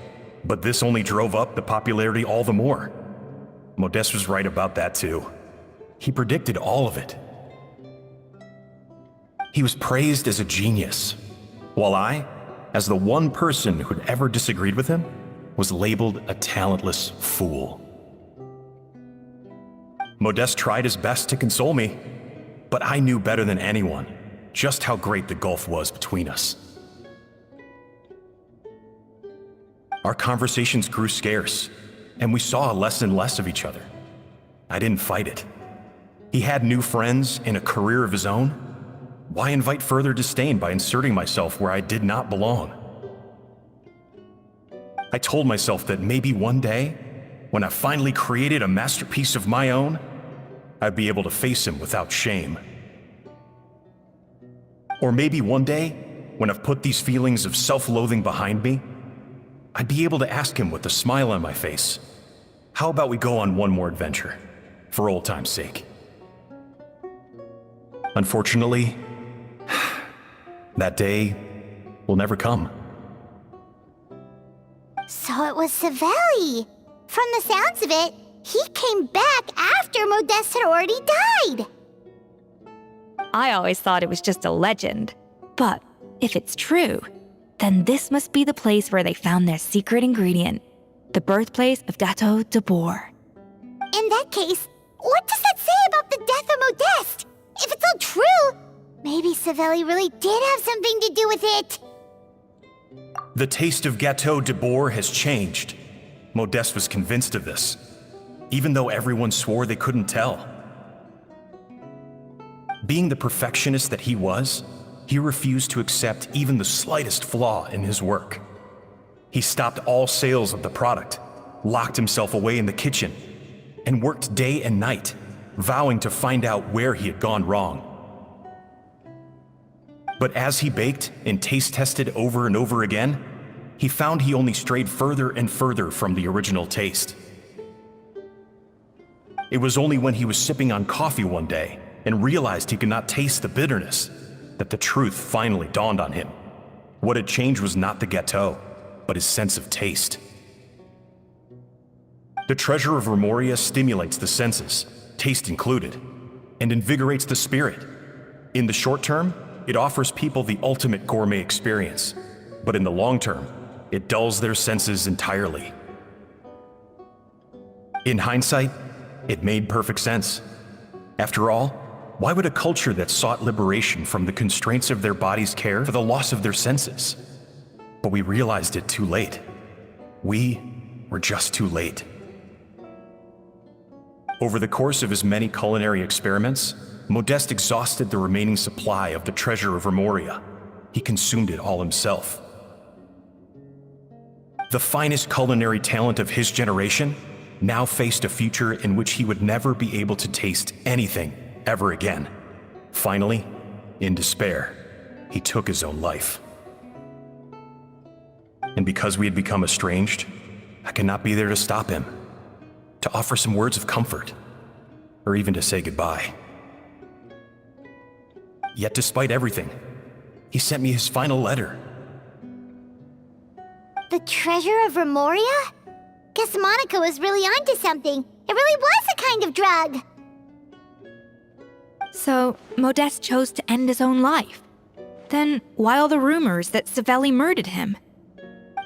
Speaker 20: but this only drove up the popularity all the more. Modeste was right about that too. He predicted all of it. He was praised as a genius, while I, as the one person who'd ever disagreed with him, was labeled a talentless fool. Modeste tried his best to console me, but I knew better than anyone just how great the gulf was between us. Our conversations grew scarce, and we saw less and less of each other. I didn't fight it. He had new friends and a career of his own. Why invite further disdain by inserting myself where I did not belong? I told myself that maybe one day, when I finally created a masterpiece of my own, I'd be able to face him without shame. Or maybe one day, when I've put these feelings of self-loathing behind me, I'd be able to ask him with a smile on my face, how about we go on one more adventure, for old time's sake? Unfortunately, that day will never come.
Speaker 3: So it was Savelli. From the sounds of it, he came back after Modeste had already died.
Speaker 7: I always thought it was just a legend. But if it's true, then this must be the place where they found their secret ingredient, the birthplace of Gateau de Bourg.
Speaker 3: In that case, what does that say about the death of Modeste? If it's all true, maybe Savelli really did have something to do with it.
Speaker 20: The taste of Gateau de Bourg has changed. Modeste was convinced of this, even though everyone swore they couldn't tell. Being the perfectionist that he was, he refused to accept even the slightest flaw in his work. He stopped all sales of the product, locked himself away in the kitchen, and worked day and night, vowing to find out where he had gone wrong. But as he baked and taste tested over and over again, he found he only strayed further and further from the original taste. It was only when he was sipping on coffee one day and realized he could not taste the bitterness that the truth finally dawned on him. What had changed was not the gâteau, but his sense of taste. The treasure of Remoria stimulates the senses, taste included, and invigorates the spirit. In the short term, it offers people the ultimate gourmet experience, but in the long term, it dulls their senses entirely. In hindsight, it made perfect sense. After all, why would a culture that sought liberation from the constraints of their bodies care for the loss of their senses? But we realized it too late. We were just too late. Over the course of his many culinary experiments, Modeste exhausted the remaining supply of the treasure of Remoria. He consumed it all himself. The finest culinary talent of his generation now faced a future in which he would never be able to taste anything ever again. Finally, in despair, he took his own life. And because we had become estranged, I could not be there to stop him, to offer some words of comfort, or even to say goodbye. Yet despite everything, he sent me his final letter.
Speaker 3: The treasure of Remoria? Guess Monica was really onto something. It really was a kind of drug.
Speaker 7: So, Modeste chose to end his own life. Then, why all the rumors that Savelli murdered him?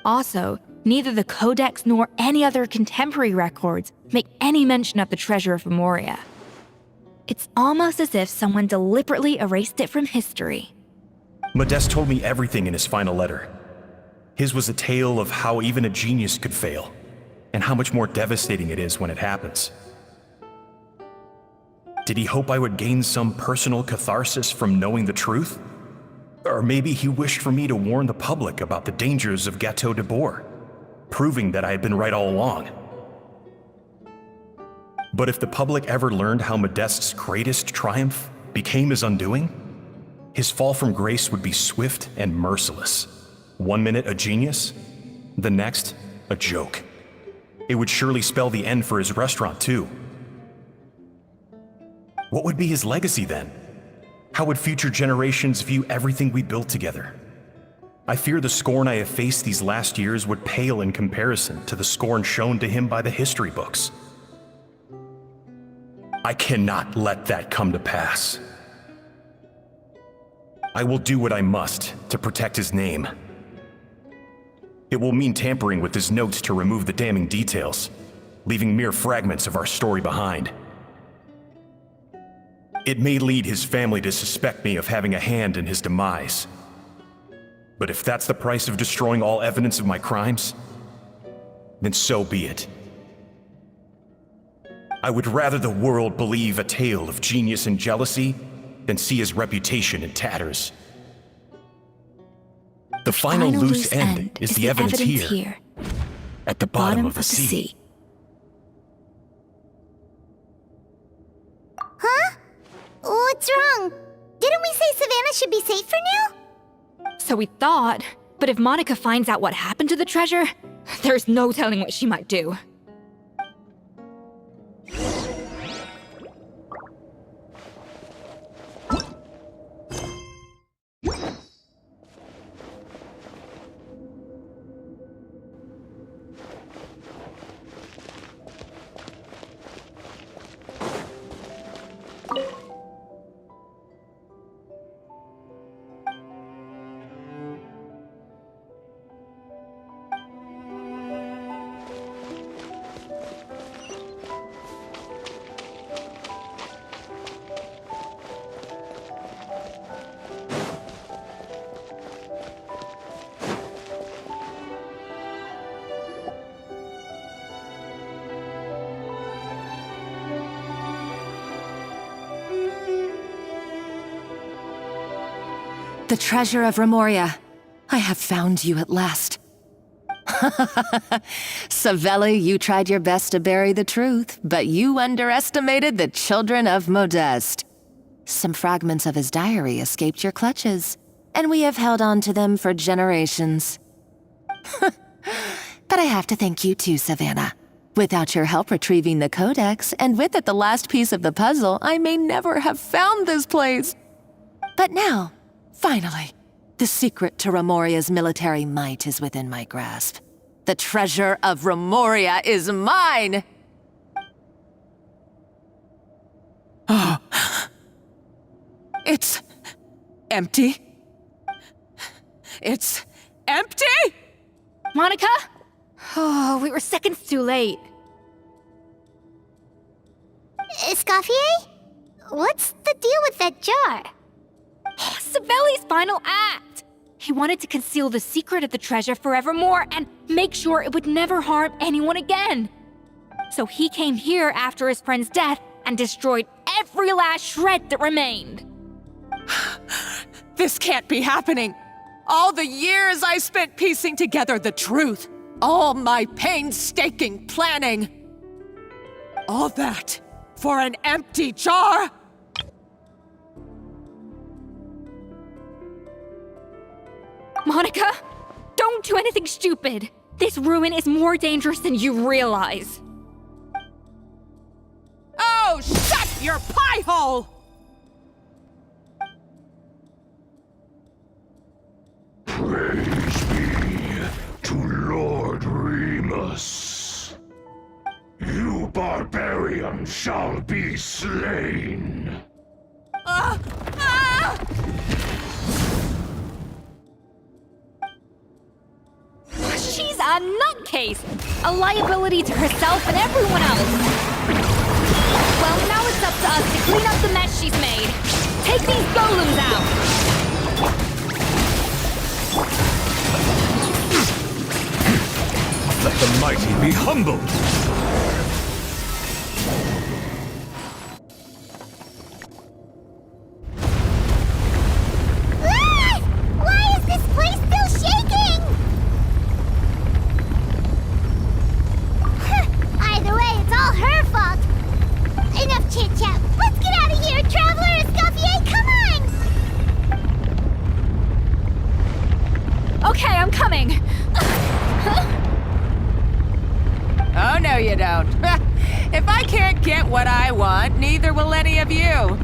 Speaker 7: Also, neither the Codex nor any other contemporary records make any mention of the treasure of Remoria. It's almost as if someone deliberately erased it from history.
Speaker 20: Modeste told me everything in his final letter. His was a tale of how even a genius could fail, and how much more devastating it is when it happens. Did he hope I would gain some personal catharsis from knowing the truth? Or maybe he wished for me to warn the public about the dangers of Gâteau de Bourg, proving that I had been right all along. But if the public ever learned how Modeste's greatest triumph became his undoing, his fall from grace would be swift and merciless. 1 minute a genius, the next a joke. It would surely spell the end for his restaurant too. What would be his legacy then? How would future generations view everything we built together? I fear the scorn I have faced these last years would pale in comparison to the scorn shown to him by the history books. I cannot let that come to pass. I will do what I must to protect his name. It will mean tampering with his notes to remove the damning details, leaving mere fragments of our story behind. It may lead his family to suspect me of having a hand in his demise. But if that's the price of destroying all evidence of my crimes, then so be it. I would rather the world believe a tale of genius and jealousy than see his reputation in tatters. The final loose end is the evidence here, at the bottom of the sea.
Speaker 3: Huh? What's wrong? Didn't we say Savannah should be safe for now?
Speaker 7: So we thought, but if Monica finds out what happened to the treasure, there's no telling what she might do.
Speaker 19: The treasure of Remoria. I have found you at last. Savelli, you tried your best to bury the truth, but you underestimated the children of Modeste. Some fragments of his diary escaped your clutches. and we have held on to them for generations. But I have to thank you too, Savannah. Without your help retrieving the codex, and with it the last piece of the puzzle, I may never have found this place. But now, finally, the secret to Remoria's military might is within my grasp. The treasure of Remoria is mine! Oh. It's empty. It's empty?
Speaker 7: Monica? Oh, we were seconds too late.
Speaker 3: Escoffier? What's the deal with that jar?
Speaker 7: Savelli's final act! He wanted to conceal the secret of the treasure forevermore and make sure it would never harm anyone again. So he came here after his friend's death and destroyed every last shred that remained.
Speaker 19: This can't be happening. All the years I spent piecing together the truth. All my painstaking planning. All that for an empty jar?
Speaker 7: Monica, don't do anything stupid. This ruin is more dangerous than you realize.
Speaker 19: Oh, shut your pie hole!
Speaker 21: Praise be to Lord Remus. You barbarian shall be slain.
Speaker 7: She's a nutcase! A liability to herself and everyone else! Well, now it's up to us to clean up the mess she's made. Take these golems out!
Speaker 20: Let the mighty be humbled!
Speaker 3: Why is this place still shaking? Either way, it's all her fault. Enough chit-chat. Let's get out of here, Traveler Escoffier, come on!
Speaker 7: Okay, I'm coming.
Speaker 19: Oh, no you don't. If I can't get what I want, neither will any of you.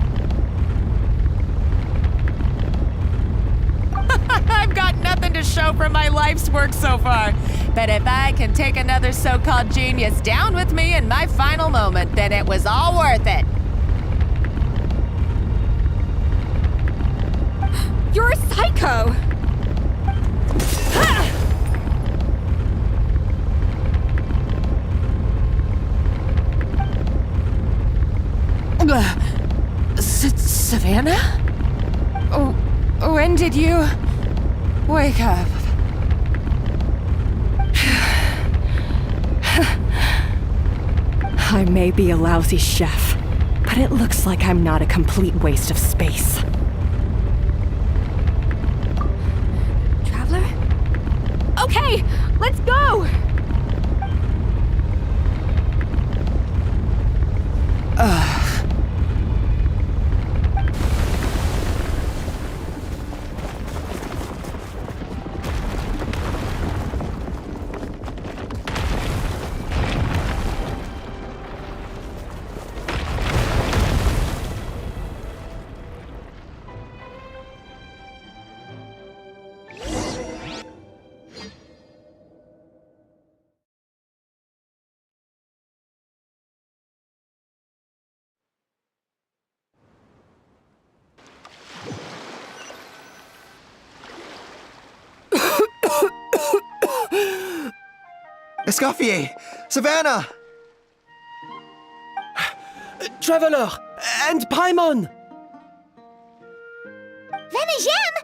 Speaker 19: I've got nothing to show for my life's work so far. But if I can take another so-called genius down with me in my final moment, then it was all worth it.
Speaker 7: You're a psycho!
Speaker 19: Savannah? Oh, when did you wake up?
Speaker 17: I may be a lousy chef, but it looks like I'm not a complete waste of space.
Speaker 7: Traveler? Okay, let's go!
Speaker 15: Escoffier! Savannah!
Speaker 9: Traveler! And Paimon!
Speaker 3: Venegem!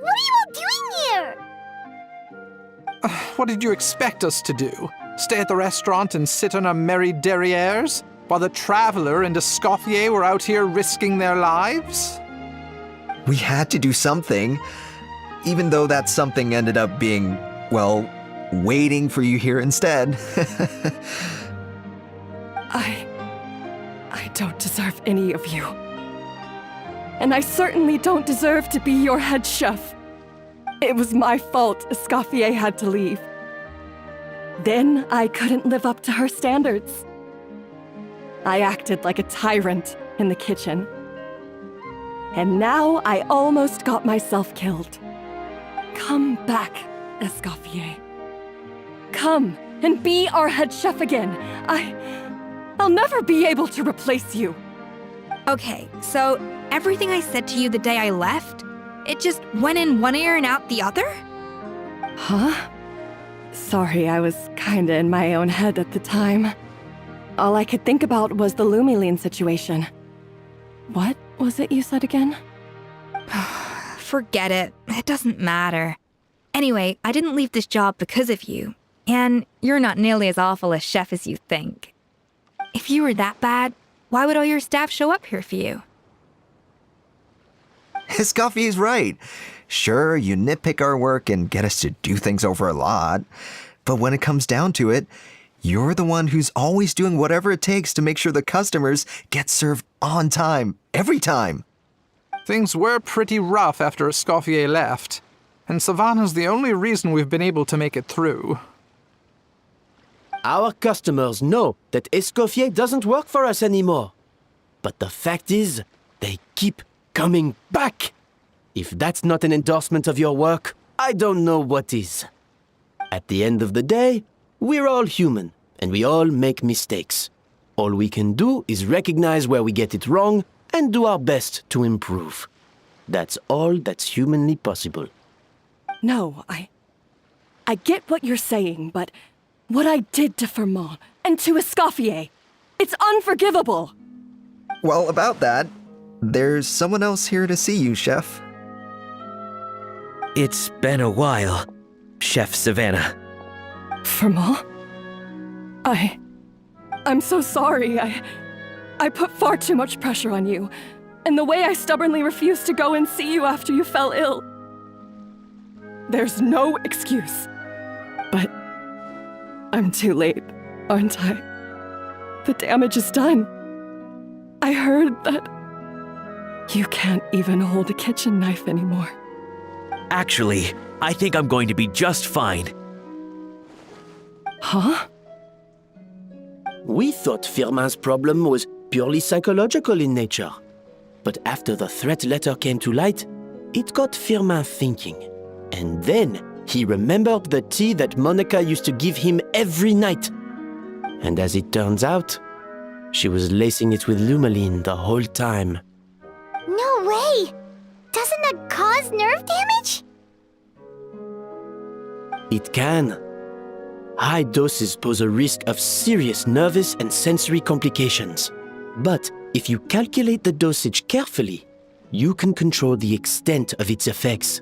Speaker 3: What are you all doing here?
Speaker 13: What did you expect us to do? Stay at the restaurant and sit on our merry derrieres? While the Traveler and Escoffier were out here risking their lives?
Speaker 15: We had to do something, even though that something ended up being, well, waiting for you here instead.
Speaker 17: I don't deserve any of you. And I certainly don't deserve to be your head chef. It was my fault Escoffier had to leave. Then I couldn't live up to her standards. I acted like a tyrant in the kitchen. And now I almost got myself killed. Come back, Escoffier. Come and be our head chef again. I'll never be able to replace you.
Speaker 8: Okay, so everything I said to you the day I left, it just went in one ear and out the other?
Speaker 17: Huh? Sorry, I was kinda in my own head at the time. All I could think about was the Lumiline situation. What was it you said again?
Speaker 8: Forget it. It doesn't matter. Anyway, I didn't leave this job because of you. And you're not nearly as awful a chef as you think. If you were that bad, why would all your staff show up here for you?
Speaker 15: Escoffier's right. Sure, you nitpick our work and get us to do things over a lot. But when it comes down to it, you're the one who's always doing whatever it takes to make sure the customers get served on time, every time.
Speaker 13: Things were pretty rough after Escoffier left, and Savannah's the only reason we've been able to make it through.
Speaker 9: Our customers know that Escoffier doesn't work for us anymore. But the fact is, they keep coming back. If that's not an endorsement of your work, I don't know what is. At the end of the day, we're all human, and we all make mistakes. All we can do is recognize where we get it wrong and do our best to improve. That's all that's humanly possible.
Speaker 17: No, I get what you're saying, but what I did to Firmont and to Escoffier, it's unforgivable.
Speaker 15: Well, about that, there's someone else here to see you, Chef.
Speaker 5: It's been a while, Chef Savannah.
Speaker 17: Firmont? I'm so sorry. I put far too much pressure on you, and the way I stubbornly refused to go and see you after you fell ill. There's no excuse. But I'm too late, aren't I? The damage is done. I heard that you can't even hold a kitchen knife anymore.
Speaker 5: Actually, I think I'm going to be just fine.
Speaker 17: Huh?
Speaker 9: We thought Firmin's problem was purely psychological in nature. But after the threat letter came to light, it got Firmin thinking. And then he remembered the tea that Monica used to give him every night. And as it turns out, she was lacing it with Lumiline the whole time.
Speaker 3: No way! Doesn't that cause nerve damage?
Speaker 9: It can. High doses pose a risk of serious nervous and sensory complications. But if you calculate the dosage carefully, you can control the extent of its effects.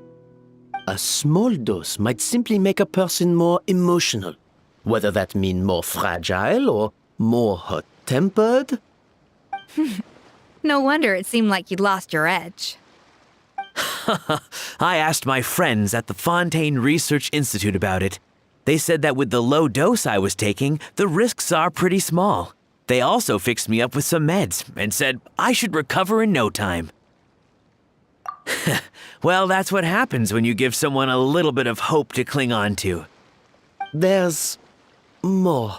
Speaker 9: A small dose might simply make a person more emotional, whether that means more fragile or more hot-tempered.
Speaker 8: No wonder it seemed like you'd lost your edge.
Speaker 5: I asked my friends at the Fontaine Research Institute about it. They said that with the low dose I was taking, the risks are pretty small. They also fixed me up with some meds and said I should recover in no time. Well, that's what happens when you give someone a little bit of hope to cling on to.
Speaker 9: There's more.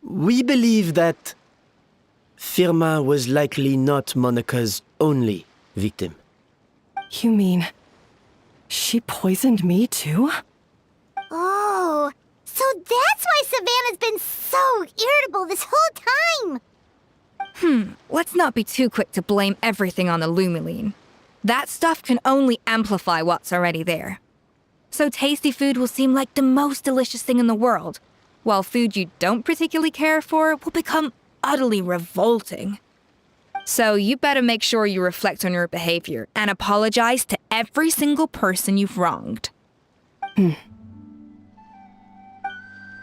Speaker 9: We believe that Firmin was likely not Monica's only victim.
Speaker 17: You mean she poisoned me too?
Speaker 3: Oh, so that's why Savannah's been so irritable this whole time!
Speaker 8: Let's not be too quick to blame everything on the Lumiline. That stuff can only amplify what's already there. So tasty food will seem like the most delicious thing in the world, while food you don't particularly care for will become utterly revolting. So you better make sure you reflect on your behavior and apologize to every single person you've wronged.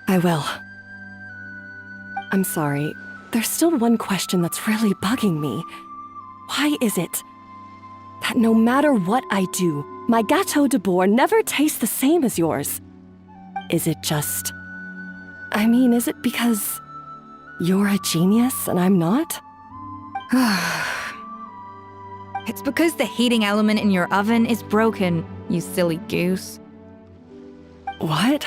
Speaker 17: I will. I'm sorry. There's still one question that's really bugging me. Why is it that no matter what I do, my Gâteau de Bourg never tastes the same as yours? Is it just... is it because you're a genius and I'm not?
Speaker 8: It's because the heating element in your oven is broken, you silly goose.
Speaker 17: What?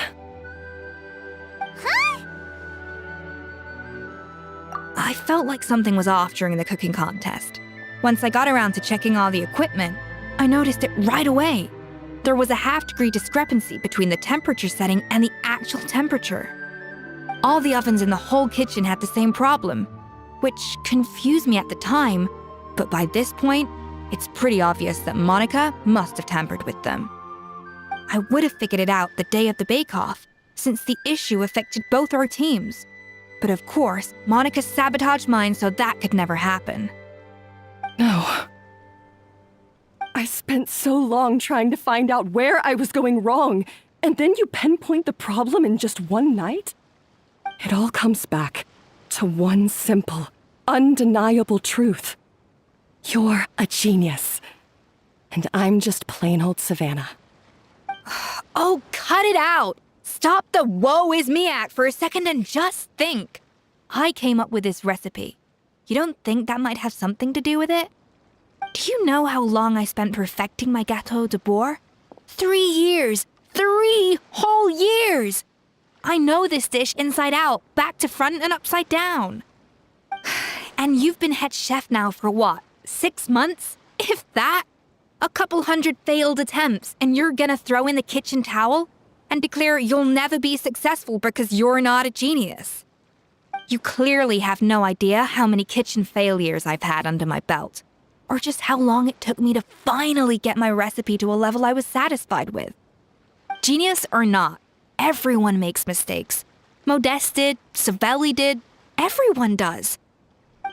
Speaker 8: I felt like something was off during the cooking contest. Once I got around to checking all the equipment, I noticed it right away. There was a half-degree discrepancy between the temperature setting and the actual temperature. All the ovens in the whole kitchen had the same problem, which confused me at the time, but by this point, it's pretty obvious that Monica must have tampered with them. I would have figured it out the day of the bake-off, since the issue affected both our teams. But of course, Monica sabotaged mine so that could never happen.
Speaker 17: No. I spent so long trying to find out where I was going wrong, and then you pinpoint the problem in just one night? It all comes back to one simple, undeniable truth. You're a genius, and I'm just plain old Savannah.
Speaker 8: Oh, cut it out! Stop the woe is me act for a second and just think. I came up with this recipe. You don't think that might have something to do with it? Do you know how long I spent perfecting my gâteau de bois? 3 years! 3 whole years! I know this dish inside out, back to front and upside down. And you've been head chef now for what, 6 months? If that? A couple hundred failed attempts, and you're gonna throw in the kitchen towel and declare you'll never be successful because you're not a genius. You clearly have no idea how many kitchen failures I've had under my belt, or just how long it took me to finally get my recipe to a level I was satisfied with. Genius or not, everyone makes mistakes. Modeste did, Savelli did, everyone does.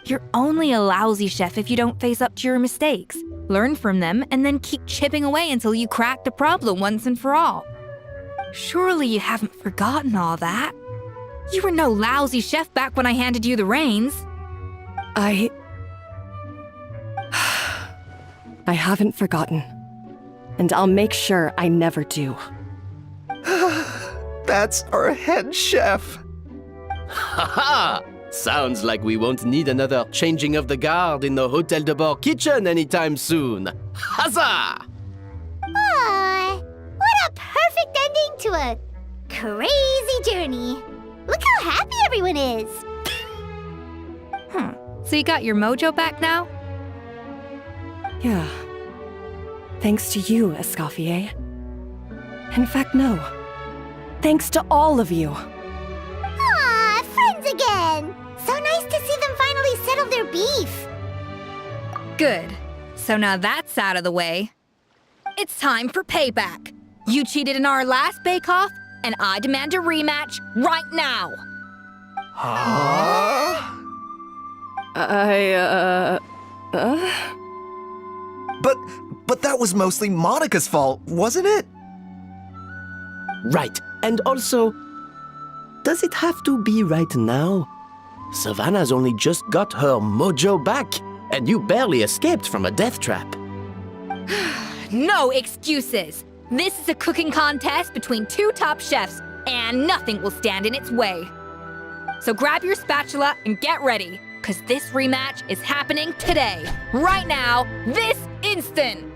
Speaker 8: You're only a lousy chef if you don't face up to your mistakes, learn from them, and then keep chipping away until you crack the problem once and for all. Surely you haven't forgotten all that. You were no lousy chef back when I handed you the reins.
Speaker 17: I haven't forgotten. And I'll make sure I never do.
Speaker 15: That's our head chef.
Speaker 9: Haha! Sounds like we won't need another changing of the guard in the Hotel de Bord kitchen anytime soon. Huzzah!
Speaker 3: Aw, what a perfect ending to a crazy journey. Look how happy everyone is.
Speaker 8: So you got your mojo back now?
Speaker 17: Yeah. Thanks to you, Escoffier. In fact, no. Thanks to all of you.
Speaker 3: Aw, friends again. So nice to see them finally settle their beef.
Speaker 8: Good. So now that's out of the way. It's time for payback. You cheated in our last bake-off, and I demand a rematch right now.
Speaker 15: Huh? But that was mostly Monica's fault, wasn't it?
Speaker 9: Right, and also, does it have to be right now? Savannah's only just got her mojo back, and you barely escaped from a death trap.
Speaker 8: No excuses. This is a cooking contest between 2 top chefs, and nothing will stand in its way. So grab your spatula and get ready, because this rematch is happening today, right now, this instant.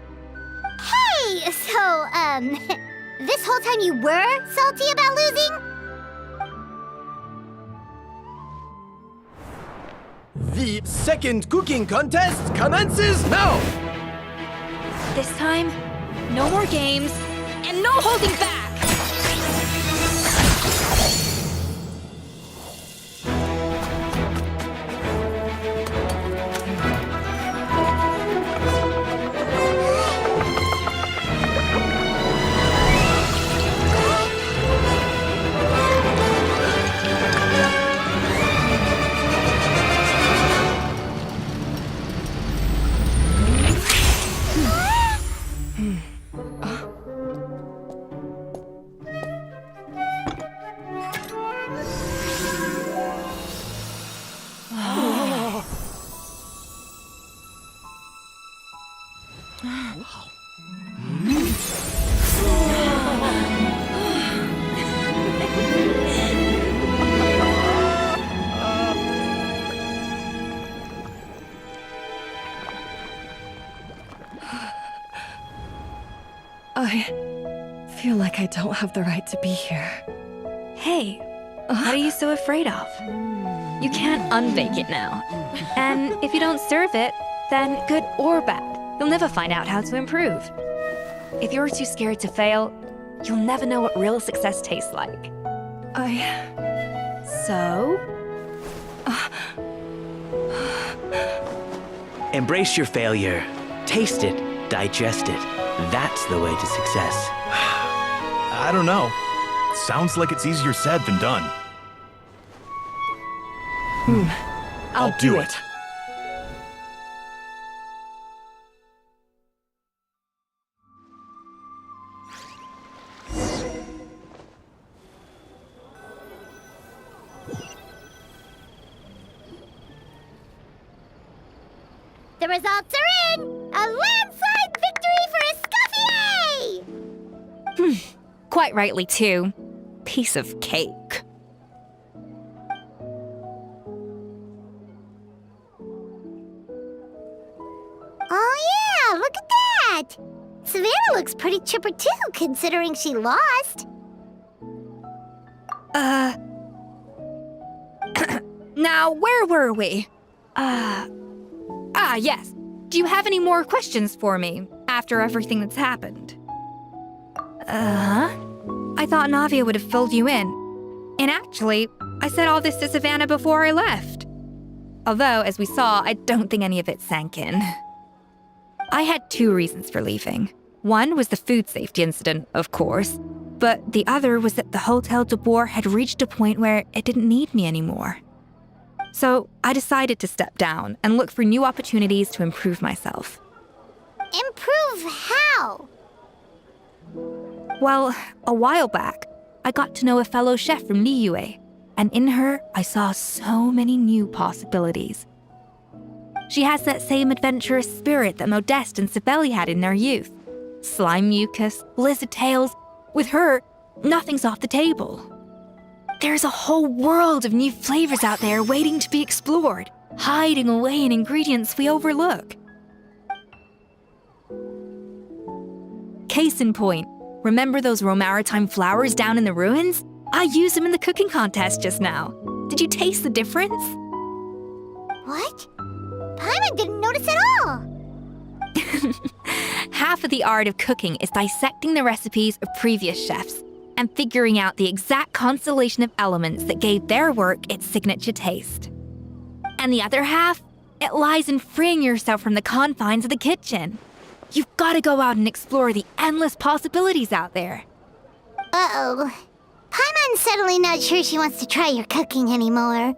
Speaker 3: Hey, so, this whole time you were salty about losing?
Speaker 9: The second cooking contest commences now!
Speaker 8: This time, no more games, and no holding back!
Speaker 17: I feel like I don't have the right to be here.
Speaker 8: Hey, what are you so afraid of? You can't unbake it now. And if you don't serve it, then good or bad, you'll never find out how to improve. If you're too scared to fail, you'll never know what real success tastes like. So?
Speaker 5: Embrace your failure. Taste it. Digest it. That's the way to success.
Speaker 20: I don't know. Sounds like it's easier said than done.
Speaker 17: I'll do it.
Speaker 3: The results are in! A landslide victory for Escoffier!
Speaker 8: Quite rightly, too. Piece of cake.
Speaker 3: Oh yeah, look at that! Savannah looks pretty chipper too, considering she lost.
Speaker 8: Now, where were we? Yes. Do you have any more questions for me after everything that's happened? I thought Navia would have filled you in. And actually, I said all this to Savannah before I left. Although, as we saw, I don't think any of it sank in. I had 2 reasons for leaving. One was the food safety incident, of course, but the other was that the Hotel de Boer had reached a point where it didn't need me anymore. So I decided to step down and look for new opportunities to improve myself.
Speaker 3: Improve how?
Speaker 8: Well, a while back, I got to know a fellow chef from Liyue, and in her, I saw so many new possibilities. She has that same adventurous spirit that Modeste and Sibeli had in their youth. Slime mucus, lizard tails. With her, nothing's off the table. There's a whole world of new flavors out there waiting to be explored, hiding away in ingredients we overlook. Case in point, remember those Romaritime flowers down in the ruins? I used them in the cooking contest just now. Did you taste the difference?
Speaker 3: What? Paimon didn't notice at all!
Speaker 8: Half of the art of cooking is dissecting the recipes of previous chefs and figuring out the exact constellation of elements that gave their work its signature taste. And the other half, it lies in freeing yourself from the confines of the kitchen. You've got to go out and explore the endless possibilities out there.
Speaker 3: Uh-oh. Paimon's suddenly not sure she wants to try your cooking anymore.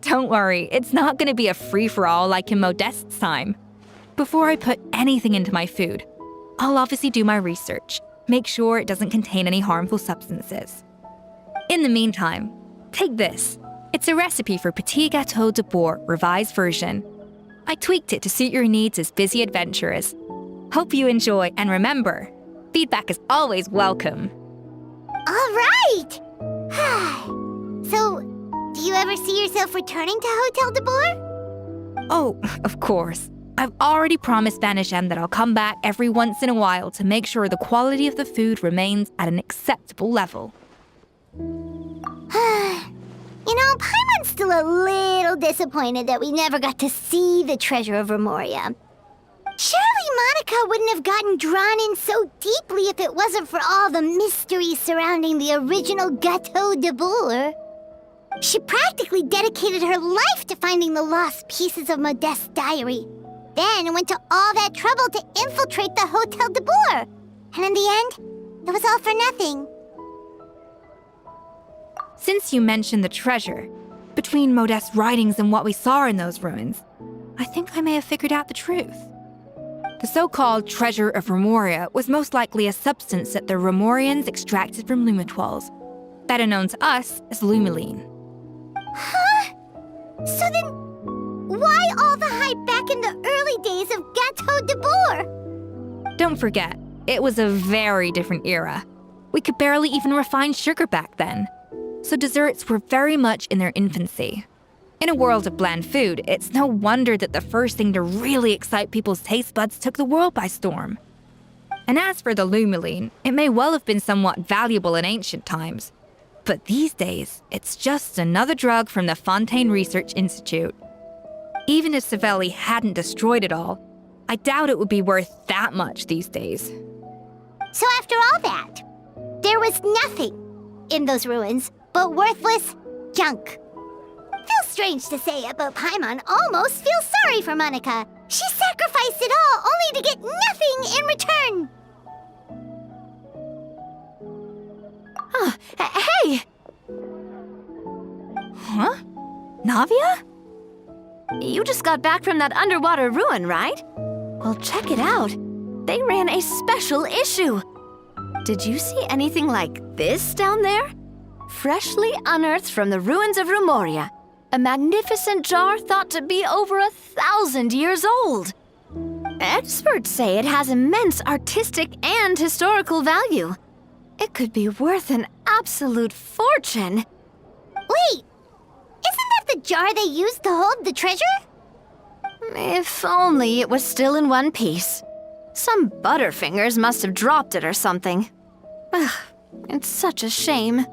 Speaker 8: Don't worry, it's not going to be a free-for-all like in Modeste's time. Before I put anything into my food, I'll obviously do my research, make sure it doesn't contain any harmful substances. In the meantime, take this. It's a recipe for Petit Gâteau de Boer revised version. I tweaked it to suit your needs as busy adventurers. Hope you enjoy, and remember, feedback is always welcome.
Speaker 3: All right! So, do you ever see yourself returning to Hotel de Boer?
Speaker 8: Oh, of course. I've already promised Vanishem that I'll come back every once in a while to make sure the quality of the food remains at an acceptable level.
Speaker 3: You know, Paimon's still a little disappointed that we never got to see the treasure of Remoria. Surely Monica wouldn't have gotten drawn in so deeply if it wasn't for all the mystery surrounding the original Gâteau de Boer. She practically dedicated her life to finding the lost pieces of Modeste's diary. Then went to all that trouble to infiltrate the Hotel de Boer. And in the end, it was all for nothing.
Speaker 8: Since you mentioned the treasure, between Modeste's writings and what we saw in those ruins, I think I may have figured out the truth. The so-called treasure of Remoria was most likely a substance that the Remorians extracted from Lumitoiles, better known to us as Lumiline.
Speaker 3: Huh? So then, why all the hype back in the early days of Gâteau de Boer?
Speaker 8: Don't forget, it was a very different era. We could barely even refine sugar back then, so desserts were very much in their infancy. In a world of bland food, it's no wonder that the first thing to really excite people's taste buds took the world by storm. And as for the Lumiline, it may well have been somewhat valuable in ancient times. But these days, it's just another drug from the Fontaine Research Institute. Even if Savelli hadn't destroyed it all, I doubt it would be worth that much these days.
Speaker 3: So after all that, there was nothing in those ruins but worthless junk. Feels strange to say it, but Paimon almost feels sorry for Monica. She sacrificed it all only to get nothing in return.
Speaker 4: Oh, hey! Huh? Navia? You just got back from that underwater ruin, right? Well, check it out. They ran a special issue. Did you see anything like this down there? Freshly unearthed from the ruins of Rumoria, a magnificent jar thought to be over 1,000 years old. Experts say it has immense artistic and historical value. It could be worth an absolute fortune.
Speaker 3: Wait, isn't that the jar they used to hold the treasure?
Speaker 4: If only it was still in one piece. Some butterfingers must have dropped it or something. Ugh, it's such a shame.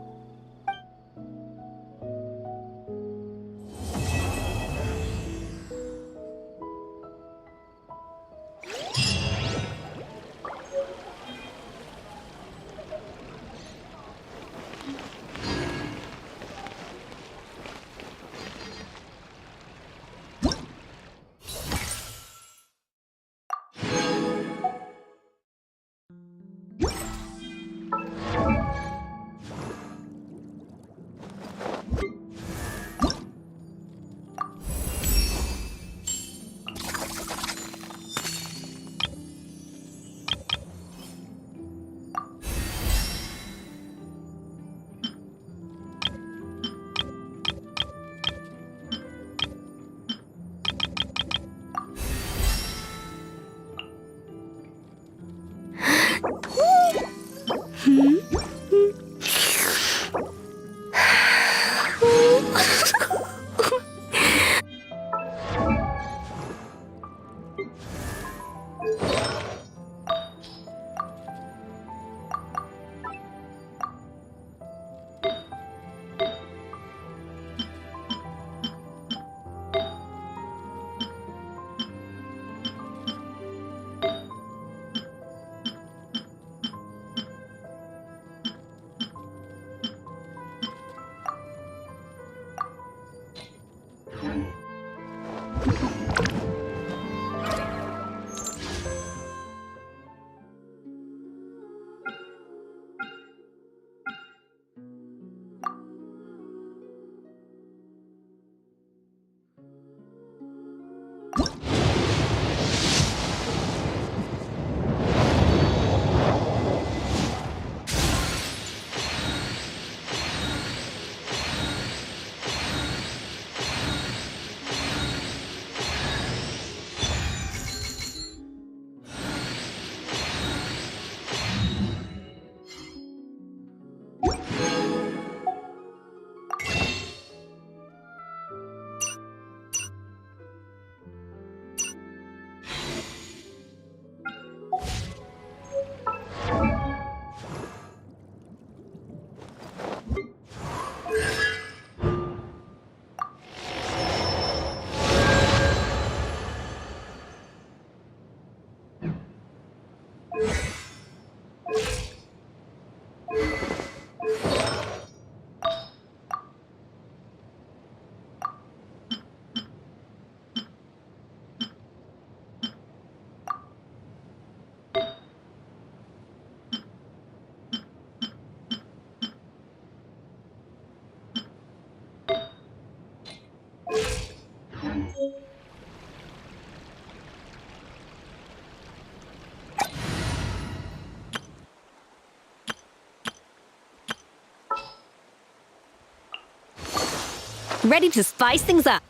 Speaker 1: Ready to spice things up?